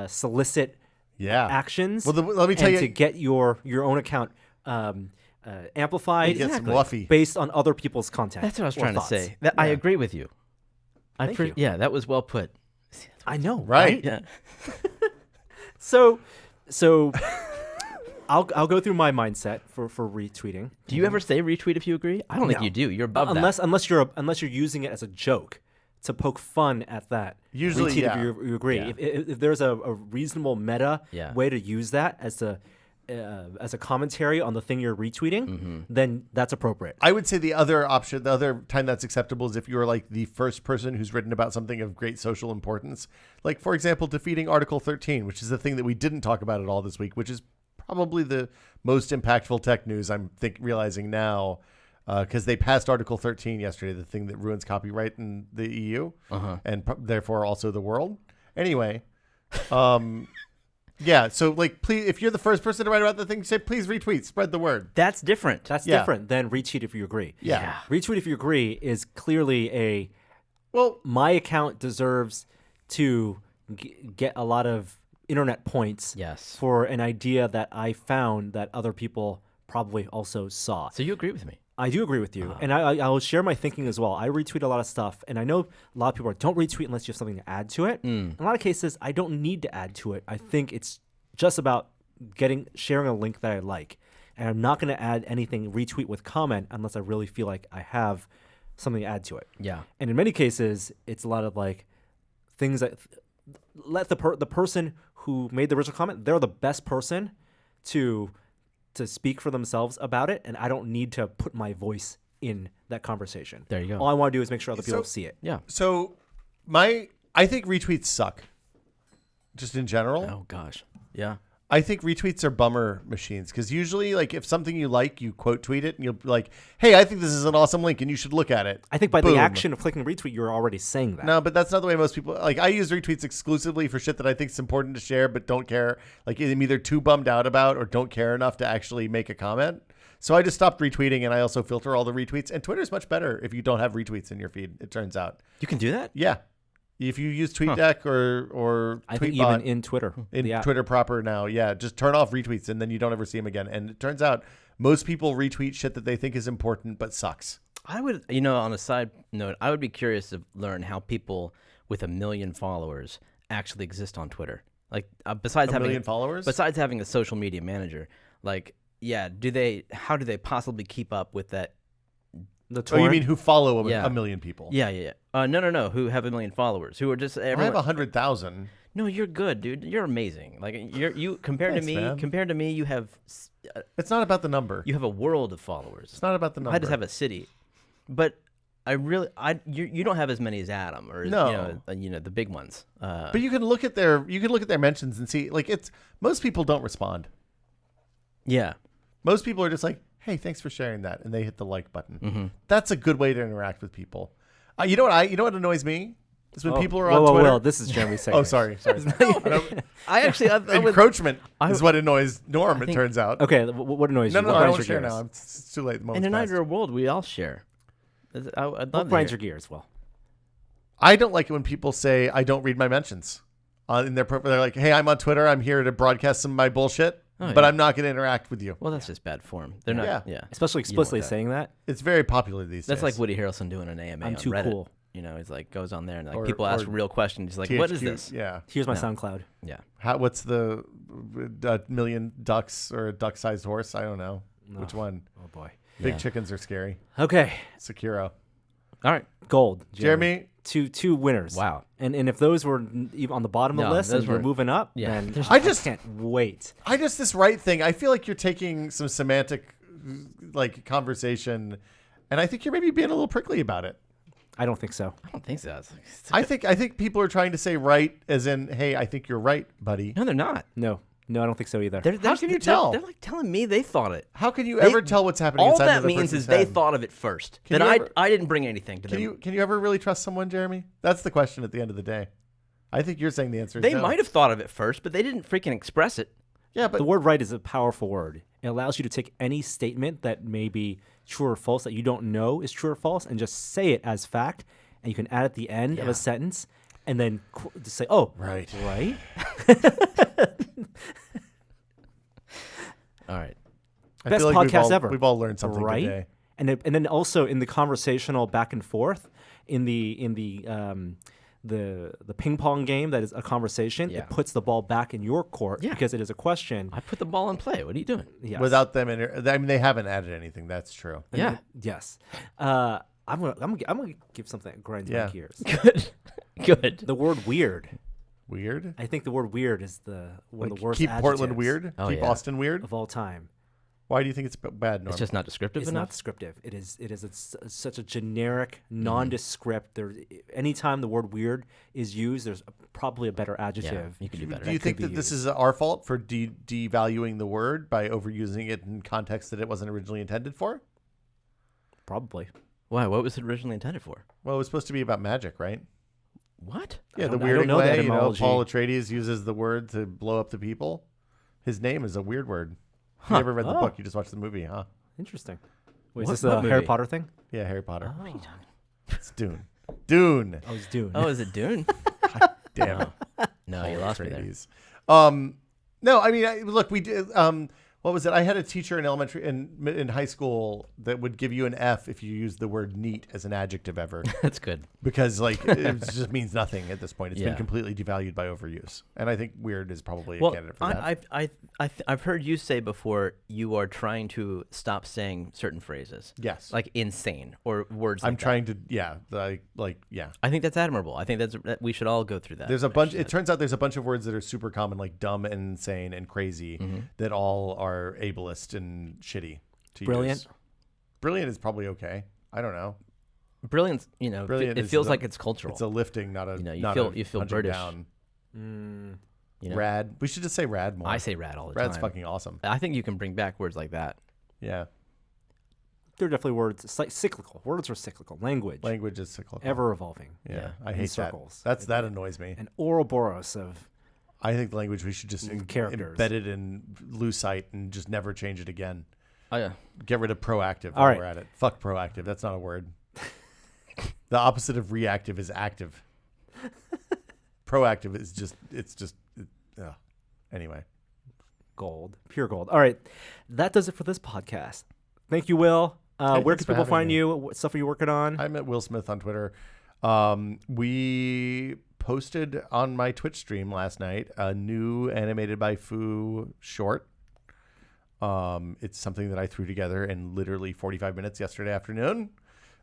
[SPEAKER 1] solicit
[SPEAKER 3] Yeah.
[SPEAKER 1] actions.
[SPEAKER 3] Well, let me tell
[SPEAKER 1] and
[SPEAKER 3] you.
[SPEAKER 1] to get your own account amplified
[SPEAKER 3] Get some fluffy.
[SPEAKER 1] based on other people's content.
[SPEAKER 5] That's what I was
[SPEAKER 1] or
[SPEAKER 5] trying
[SPEAKER 1] thoughts.
[SPEAKER 5] to say. I agree with you.
[SPEAKER 1] Thank you.
[SPEAKER 5] Yeah, that was well put.
[SPEAKER 1] I know,
[SPEAKER 3] Right.
[SPEAKER 5] Yeah.
[SPEAKER 1] So I'll go through my mindset for retweeting.
[SPEAKER 5] Do you ever say retweet if you agree? I don't think
[SPEAKER 1] No.
[SPEAKER 5] you do. You're above that.
[SPEAKER 1] unless you're using it as a joke to poke fun at that.
[SPEAKER 3] Usually,
[SPEAKER 1] retweet
[SPEAKER 3] yeah.
[SPEAKER 1] if you agree.
[SPEAKER 5] Yeah.
[SPEAKER 1] If there's a reasonable meta
[SPEAKER 5] Yeah.
[SPEAKER 1] way to use that as a commentary on the thing you're retweeting, then that's appropriate.
[SPEAKER 3] I would say the other option, the other time that's acceptable is if you're like the first person who's written about something of great social importance. Like, for example, defeating Article 13, which is the thing that we didn't talk about at all this week, which is probably the most impactful tech news I'm realizing now because they passed Article 13 yesterday, the thing that ruins copyright in the EU and therefore also the world. Anyway, yeah, so like, please, if you're the first person to write about the thing, say please retweet, spread the word.
[SPEAKER 5] That's different.
[SPEAKER 1] That's
[SPEAKER 3] Yeah.
[SPEAKER 1] different than retweet if you agree.
[SPEAKER 3] Yeah.
[SPEAKER 1] Retweet if you agree is clearly
[SPEAKER 3] Well,
[SPEAKER 1] my account deserves to get a lot of internet points
[SPEAKER 5] Yes.
[SPEAKER 1] for an idea that I found that other people probably also saw.
[SPEAKER 5] So you agree with me?
[SPEAKER 1] I do agree with you, and I will share my thinking as well. I retweet a lot of stuff, and I know a lot of people don't retweet unless you have something to add to it. In a lot of cases, I don't need to add to it. I think it's just about sharing a link that I like, and I'm not going to add anything retweet with comment unless I really feel like I have something to add to it.
[SPEAKER 5] Yeah.
[SPEAKER 1] And in many cases, it's a lot of like things that let the person who made the original comment, they're the best person to speak for themselves about it, and I don't need to put my voice in that conversation.
[SPEAKER 5] There you go.
[SPEAKER 1] All I want to do is make sure other people see it.
[SPEAKER 5] Yeah.
[SPEAKER 3] so I think retweets suck. Just in general.
[SPEAKER 5] Oh gosh. Yeah.
[SPEAKER 3] I think retweets are bummer machines because usually, like, if something you like, you quote tweet it and you'll be like, hey, I think this is an awesome link and you should look at it.
[SPEAKER 1] I think by
[SPEAKER 3] Boom.
[SPEAKER 1] the action of clicking retweet, you're already saying that.
[SPEAKER 3] No, but that's not the way most people, like, I use retweets exclusively for shit that I think is important to share but don't care. Like, I'm either too bummed out about or don't care enough to actually make a comment. So I just stopped retweeting, and I also filter all the retweets. And Twitter's much better if you don't have retweets in your feed, it turns out.
[SPEAKER 5] You can do that?
[SPEAKER 3] Yeah. If you use TweetDeck or
[SPEAKER 1] I think
[SPEAKER 3] Tweetbot
[SPEAKER 1] even in Twitter.
[SPEAKER 3] in
[SPEAKER 1] the app.
[SPEAKER 3] Twitter proper now, yeah, just turn off retweets and then you don't ever see them again. And it turns out most people retweet shit that they think is important but sucks.
[SPEAKER 5] I would, on a side note, I would be curious to learn how people with 1 million followers actually exist on Twitter. Like, besides
[SPEAKER 3] A
[SPEAKER 5] having
[SPEAKER 3] million followers?
[SPEAKER 5] besides having a social media manager, like, yeah, how do they possibly keep up with that?
[SPEAKER 1] The
[SPEAKER 3] Oh,
[SPEAKER 1] torrent.
[SPEAKER 3] you mean who follow
[SPEAKER 5] Yeah.
[SPEAKER 3] a million people?
[SPEAKER 5] Yeah. No. Who have 1 million followers? Who are just
[SPEAKER 3] I
[SPEAKER 5] everyone?
[SPEAKER 3] have 100,000.
[SPEAKER 5] No, you're good, dude. You're amazing. Like you compared
[SPEAKER 3] Thanks,
[SPEAKER 5] to me.
[SPEAKER 3] man.
[SPEAKER 5] Compared to me, you have
[SPEAKER 3] It's not about the number.
[SPEAKER 5] a world of followers.
[SPEAKER 3] It's not about the number.
[SPEAKER 5] I just have a city, but you don't have as many as Adam or
[SPEAKER 3] No.
[SPEAKER 5] the big ones.
[SPEAKER 3] But you can look at their mentions and see, like, it's most people don't respond.
[SPEAKER 5] Yeah.
[SPEAKER 3] Most people are just like, hey, thanks for sharing that, and they hit the like button.
[SPEAKER 5] Mm-hmm.
[SPEAKER 3] That's a good way to interact with people. You know what annoys me is when people are on
[SPEAKER 1] whoa,
[SPEAKER 3] Twitter.
[SPEAKER 1] Whoa, this is Jeremy's segment.
[SPEAKER 3] Oh, sorry.
[SPEAKER 5] I actually I would,
[SPEAKER 3] Encroachment is what annoys Norm. It turns out.
[SPEAKER 1] Okay, what annoys you?
[SPEAKER 3] No,
[SPEAKER 1] What
[SPEAKER 3] I
[SPEAKER 1] grinds
[SPEAKER 3] won't
[SPEAKER 1] your
[SPEAKER 3] share
[SPEAKER 1] gears?
[SPEAKER 3] now. It's too late. The
[SPEAKER 5] in
[SPEAKER 3] moment's
[SPEAKER 5] an
[SPEAKER 3] passed.
[SPEAKER 5] ideal world, we all share. I'd
[SPEAKER 1] What
[SPEAKER 5] love to
[SPEAKER 1] grinds
[SPEAKER 5] hear.
[SPEAKER 1] your gears? Well,
[SPEAKER 3] I don't like it when people say I don't read my mentions. In their they're like, hey, I'm on Twitter. I'm here to broadcast some of my bullshit,
[SPEAKER 5] Oh,
[SPEAKER 3] but
[SPEAKER 5] yeah.
[SPEAKER 3] I'm not going to interact with you.
[SPEAKER 5] Well, that's just bad form. They're not.
[SPEAKER 3] Yeah.
[SPEAKER 5] Yeah.
[SPEAKER 1] especially
[SPEAKER 5] You don't
[SPEAKER 1] explicitly
[SPEAKER 5] want that.
[SPEAKER 1] saying that.
[SPEAKER 3] It's very popular these
[SPEAKER 5] That's
[SPEAKER 3] days.
[SPEAKER 5] like Woody Harrelson doing an AMA
[SPEAKER 1] I'm
[SPEAKER 5] on
[SPEAKER 1] too
[SPEAKER 5] Reddit.
[SPEAKER 1] cool.
[SPEAKER 5] You know, he's like goes on there and like
[SPEAKER 3] Or-
[SPEAKER 5] people ask
[SPEAKER 3] or
[SPEAKER 5] real questions. He's like, "What is
[SPEAKER 3] THQ,
[SPEAKER 5] this?"
[SPEAKER 3] Yeah.
[SPEAKER 1] Here's my
[SPEAKER 5] No.
[SPEAKER 1] SoundCloud.
[SPEAKER 5] Yeah.
[SPEAKER 3] What's the million ducks or a duck-sized horse? I don't know. Which one?
[SPEAKER 1] Oh boy.
[SPEAKER 3] Big
[SPEAKER 5] Yeah.
[SPEAKER 3] chickens are scary.
[SPEAKER 1] Okay,
[SPEAKER 3] Sekiro.
[SPEAKER 5] All right.
[SPEAKER 1] gold.
[SPEAKER 3] Jeremy.
[SPEAKER 1] two winners.
[SPEAKER 5] Wow.
[SPEAKER 1] And if those were even on the bottom of
[SPEAKER 5] No,
[SPEAKER 1] the list
[SPEAKER 5] those
[SPEAKER 1] and we're
[SPEAKER 5] were-
[SPEAKER 1] moving up,
[SPEAKER 5] yeah,
[SPEAKER 1] then
[SPEAKER 5] there's-
[SPEAKER 1] I just can't wait.
[SPEAKER 3] This right thing. I feel like you're taking some semantic like conversation, and I think you're maybe being a little prickly about it.
[SPEAKER 1] I don't think so.
[SPEAKER 5] I don't think so.
[SPEAKER 3] I think people are trying to say right as in, hey, I think you're right, buddy.
[SPEAKER 5] No, they're not.
[SPEAKER 1] No, I don't think so either.
[SPEAKER 3] How can you tell?
[SPEAKER 5] They're like telling me they thought it.
[SPEAKER 3] How can you ever tell what's happening
[SPEAKER 5] All
[SPEAKER 3] inside
[SPEAKER 5] that
[SPEAKER 3] another
[SPEAKER 5] means
[SPEAKER 3] person's
[SPEAKER 5] is they
[SPEAKER 3] head?
[SPEAKER 5] thought of it first.
[SPEAKER 3] Can
[SPEAKER 5] That
[SPEAKER 3] you
[SPEAKER 5] I
[SPEAKER 3] ever-
[SPEAKER 5] I didn't bring anything to
[SPEAKER 3] Can
[SPEAKER 5] them.
[SPEAKER 3] you ever really trust someone, Jeremy? That's the question at the end of the day. I think you're saying the answer is
[SPEAKER 5] They
[SPEAKER 3] no.
[SPEAKER 5] might have thought of it first, but they didn't freaking express it.
[SPEAKER 3] Yeah, but
[SPEAKER 1] The word right is a powerful word. It allows you to take any statement that may be true or false that you don't know is true or false and just say it as fact. And you can add at the end of
[SPEAKER 5] Yeah.
[SPEAKER 1] a sentence and then just say, oh,
[SPEAKER 3] Right.
[SPEAKER 1] right?
[SPEAKER 5] All right.
[SPEAKER 3] I
[SPEAKER 1] Best
[SPEAKER 3] feel like
[SPEAKER 1] podcast ever.
[SPEAKER 3] We've all learned something
[SPEAKER 1] right?
[SPEAKER 3] today.
[SPEAKER 1] And then also in the conversational back and forth, in the ping pong game that is a conversation,
[SPEAKER 5] Yeah.
[SPEAKER 1] it puts the ball back in your court
[SPEAKER 5] Yeah.
[SPEAKER 1] because it is a question.
[SPEAKER 5] I put the ball in play. What are you doing?
[SPEAKER 1] Yes.
[SPEAKER 3] Without them, they haven't added anything. That's true.
[SPEAKER 5] Yeah.
[SPEAKER 1] Yes. I'm gonna give something that grinds
[SPEAKER 3] Yeah.
[SPEAKER 1] my gears.
[SPEAKER 5] Good. Good.
[SPEAKER 1] The word weird.
[SPEAKER 3] Weird.
[SPEAKER 1] I think the word weird is one of
[SPEAKER 3] Like,
[SPEAKER 1] the worst
[SPEAKER 3] keep Portland
[SPEAKER 1] adjectives
[SPEAKER 3] weird.
[SPEAKER 5] Oh,
[SPEAKER 3] Keep
[SPEAKER 5] yeah.
[SPEAKER 3] Austin weird.
[SPEAKER 1] of all time.
[SPEAKER 3] Why do you think it's bad, Norm?
[SPEAKER 5] It's just not descriptive
[SPEAKER 1] It's
[SPEAKER 5] enough.
[SPEAKER 1] not descriptive. It is such a generic, nondescript. There, anytime the word weird is used, there's probably a better
[SPEAKER 5] Yeah,
[SPEAKER 1] adjective.
[SPEAKER 5] you can do better.
[SPEAKER 3] Do you think
[SPEAKER 1] could
[SPEAKER 3] that
[SPEAKER 1] be
[SPEAKER 3] this
[SPEAKER 1] used.
[SPEAKER 3] is our fault for devaluing the word by overusing it in context that it wasn't originally intended for?
[SPEAKER 1] Probably.
[SPEAKER 5] Why? What was it originally intended for?
[SPEAKER 3] Well, it was supposed to be about magic, right?
[SPEAKER 5] What?
[SPEAKER 3] Yeah, the
[SPEAKER 1] don't- I don't
[SPEAKER 3] weirding
[SPEAKER 1] know the
[SPEAKER 3] way.
[SPEAKER 1] etymology.
[SPEAKER 3] Paul Atreides uses the word to blow up the people. His name is a weird word. You never read the
[SPEAKER 1] Oh.
[SPEAKER 3] book. You just watched the movie, huh?
[SPEAKER 1] Interesting. Wait,
[SPEAKER 5] What-
[SPEAKER 1] is this a
[SPEAKER 5] what
[SPEAKER 1] Harry
[SPEAKER 5] movie?
[SPEAKER 1] Potter thing?
[SPEAKER 3] Yeah, Harry Potter.
[SPEAKER 5] What are you talking?
[SPEAKER 3] It's Dune. Dune.
[SPEAKER 1] Oh, it's Dune.
[SPEAKER 5] Oh, is it Dune?
[SPEAKER 3] Damn it.
[SPEAKER 5] No, you lost me there.
[SPEAKER 3] Atreides. No, I mean, look, we did. What was it? I had a teacher in in high school that would give you an F if you used the word neat as an adjective ever,
[SPEAKER 5] That's good.
[SPEAKER 3] because like it just means nothing at this point. It's been
[SPEAKER 5] Yeah.
[SPEAKER 3] completely devalued by overuse, and I think weird is probably a
[SPEAKER 5] Well,
[SPEAKER 3] candidate for that.
[SPEAKER 5] I've heard you say before you are trying to stop saying certain phrases.
[SPEAKER 3] Yes.
[SPEAKER 5] Like insane or words.
[SPEAKER 3] I'm
[SPEAKER 5] like that.
[SPEAKER 3] trying to, yeah, yeah.
[SPEAKER 5] I think that's admirable. I think that we should all go through that.
[SPEAKER 3] There's a bunch. It turns out there's a bunch of words that are super common, like dumb and insane and crazy, that all are ableist and shitty. To
[SPEAKER 1] Brilliant.
[SPEAKER 3] use. Brilliant is probably okay. I don't know.
[SPEAKER 5] Brilliance. You know,
[SPEAKER 3] Brilliant
[SPEAKER 5] it
[SPEAKER 3] is
[SPEAKER 5] feels
[SPEAKER 3] a-
[SPEAKER 5] like it's cultural.
[SPEAKER 3] It's a lifting, not a.
[SPEAKER 5] You know, you
[SPEAKER 3] not
[SPEAKER 5] feel-
[SPEAKER 3] a
[SPEAKER 5] you feel
[SPEAKER 3] punching
[SPEAKER 5] British.
[SPEAKER 3] Down.
[SPEAKER 5] you know?
[SPEAKER 3] Rad. We should just say rad more.
[SPEAKER 5] I say rad all the
[SPEAKER 3] Rad's
[SPEAKER 5] time.
[SPEAKER 3] fucking awesome.
[SPEAKER 5] I think you can bring back words like that.
[SPEAKER 3] Yeah.
[SPEAKER 1] There are definitely words. It's like cyclical. Words are cyclical. Language.
[SPEAKER 3] Language is cyclical.
[SPEAKER 1] Ever evolving.
[SPEAKER 3] Yeah. I
[SPEAKER 1] In
[SPEAKER 3] hate
[SPEAKER 1] circles.
[SPEAKER 3] that. That annoys me.
[SPEAKER 1] An Ouroboros of
[SPEAKER 3] I think the language we should just
[SPEAKER 1] characters.
[SPEAKER 3] embed it in Lucite and just never change it again.
[SPEAKER 5] Oh yeah.
[SPEAKER 3] Get rid of proactive
[SPEAKER 1] All
[SPEAKER 3] while
[SPEAKER 1] right.
[SPEAKER 3] we're at it. Fuck proactive. That's not a word. The opposite of reactive is active. Proactive is just, anyway.
[SPEAKER 1] gold. Pure gold. All right. That does it for this podcast. Thank you, Will.
[SPEAKER 3] Hey,
[SPEAKER 1] Where
[SPEAKER 3] thanks
[SPEAKER 1] can
[SPEAKER 3] for
[SPEAKER 1] people
[SPEAKER 3] having
[SPEAKER 1] find
[SPEAKER 3] me.
[SPEAKER 1] you? What stuff are you working on?
[SPEAKER 3] I'm at Will Smith on Twitter. We posted on my Twitch stream last night a new animated by Fu short. It's something that I threw together in literally 45 minutes yesterday afternoon.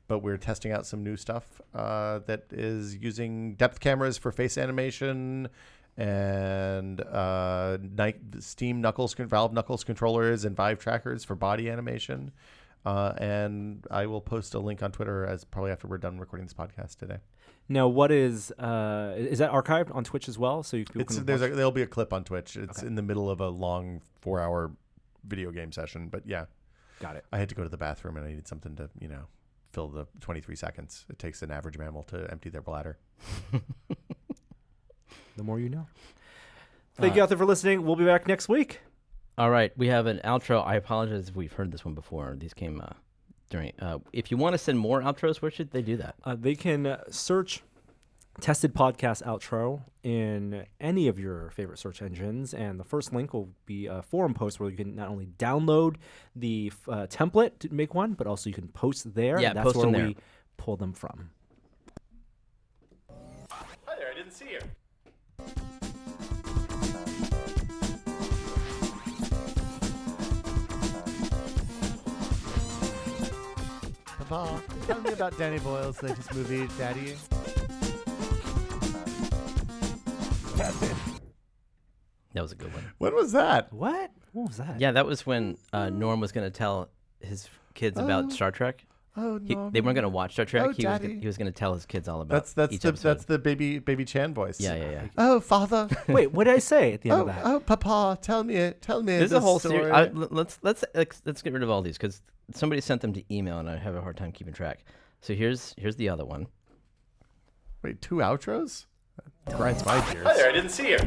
[SPEAKER 3] But we're testing out some new stuff that is using depth cameras for face animation and Steam Valve Knuckles controllers and Vive trackers for body animation. And I will post a link on Twitter as probably after we're done recording this podcast today.
[SPEAKER 1] Now, what is that archived on Twitch as well? So
[SPEAKER 3] There'll be a clip on Twitch. It's in the middle of a long 4-hour video game session, but yeah.
[SPEAKER 1] Got it.
[SPEAKER 3] I had to go to the bathroom and I needed something to, fill the 23 seconds it takes an average mammal to empty their bladder.
[SPEAKER 1] The more you know. Thank you out there for listening. We'll be back next week.
[SPEAKER 5] All right, we have an outro. I apologize if we've heard this one before. These came during. If you want to send more outros, where should they do that?
[SPEAKER 1] They can search Tested Podcast Outro in any of your favorite search engines, and the first link will be a forum post where you can not only download the template to make one, but also you can post there.
[SPEAKER 5] Yeah,
[SPEAKER 1] and that's
[SPEAKER 5] post
[SPEAKER 1] where
[SPEAKER 5] them there.
[SPEAKER 1] we pull them from.
[SPEAKER 3] Hi there, I didn't see you.
[SPEAKER 9] Papa, tell me about Danny Boyle's latest movie, Daddy.
[SPEAKER 5] That was a good one.
[SPEAKER 3] When was that?
[SPEAKER 1] What was that?
[SPEAKER 5] Yeah, that was when Norm was going to tell his kids about Star Trek.
[SPEAKER 3] Oh, no.
[SPEAKER 5] They weren't going to watch Star Trek.
[SPEAKER 3] Oh, Daddy.
[SPEAKER 5] He was going to tell his kids all about
[SPEAKER 3] That's
[SPEAKER 5] each
[SPEAKER 3] the
[SPEAKER 5] episode.
[SPEAKER 3] that's the baby Chan voice.
[SPEAKER 5] Yeah.
[SPEAKER 3] Oh, Father.
[SPEAKER 1] Wait, what did I say at the end of that?
[SPEAKER 3] Oh, Papa, tell me
[SPEAKER 5] There's
[SPEAKER 3] the
[SPEAKER 5] a whole
[SPEAKER 3] story.
[SPEAKER 5] series. Let's get rid of all these because somebody sent them to email and I have a hard time keeping track. So here's the other one.
[SPEAKER 3] Wait, 2 outros? That grinds my gears.
[SPEAKER 2] Hi there, I didn't see you.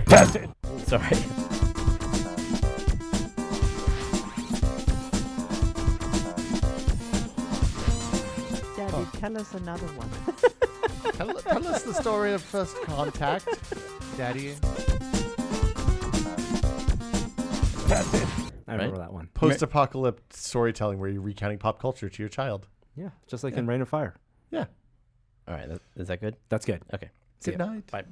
[SPEAKER 5] Sorry.
[SPEAKER 10] Daddy, tell us another one.
[SPEAKER 3] Tell us the story of first contact, Daddy.
[SPEAKER 1] I remember that one.
[SPEAKER 3] Post-apocalyptic storytelling where you're recounting pop culture to your child.
[SPEAKER 1] Yeah, just like in Rain and Fire.
[SPEAKER 3] Yeah.
[SPEAKER 5] All right. Is that good?
[SPEAKER 1] That's good.
[SPEAKER 5] Okay.
[SPEAKER 3] Good night.
[SPEAKER 5] Bye.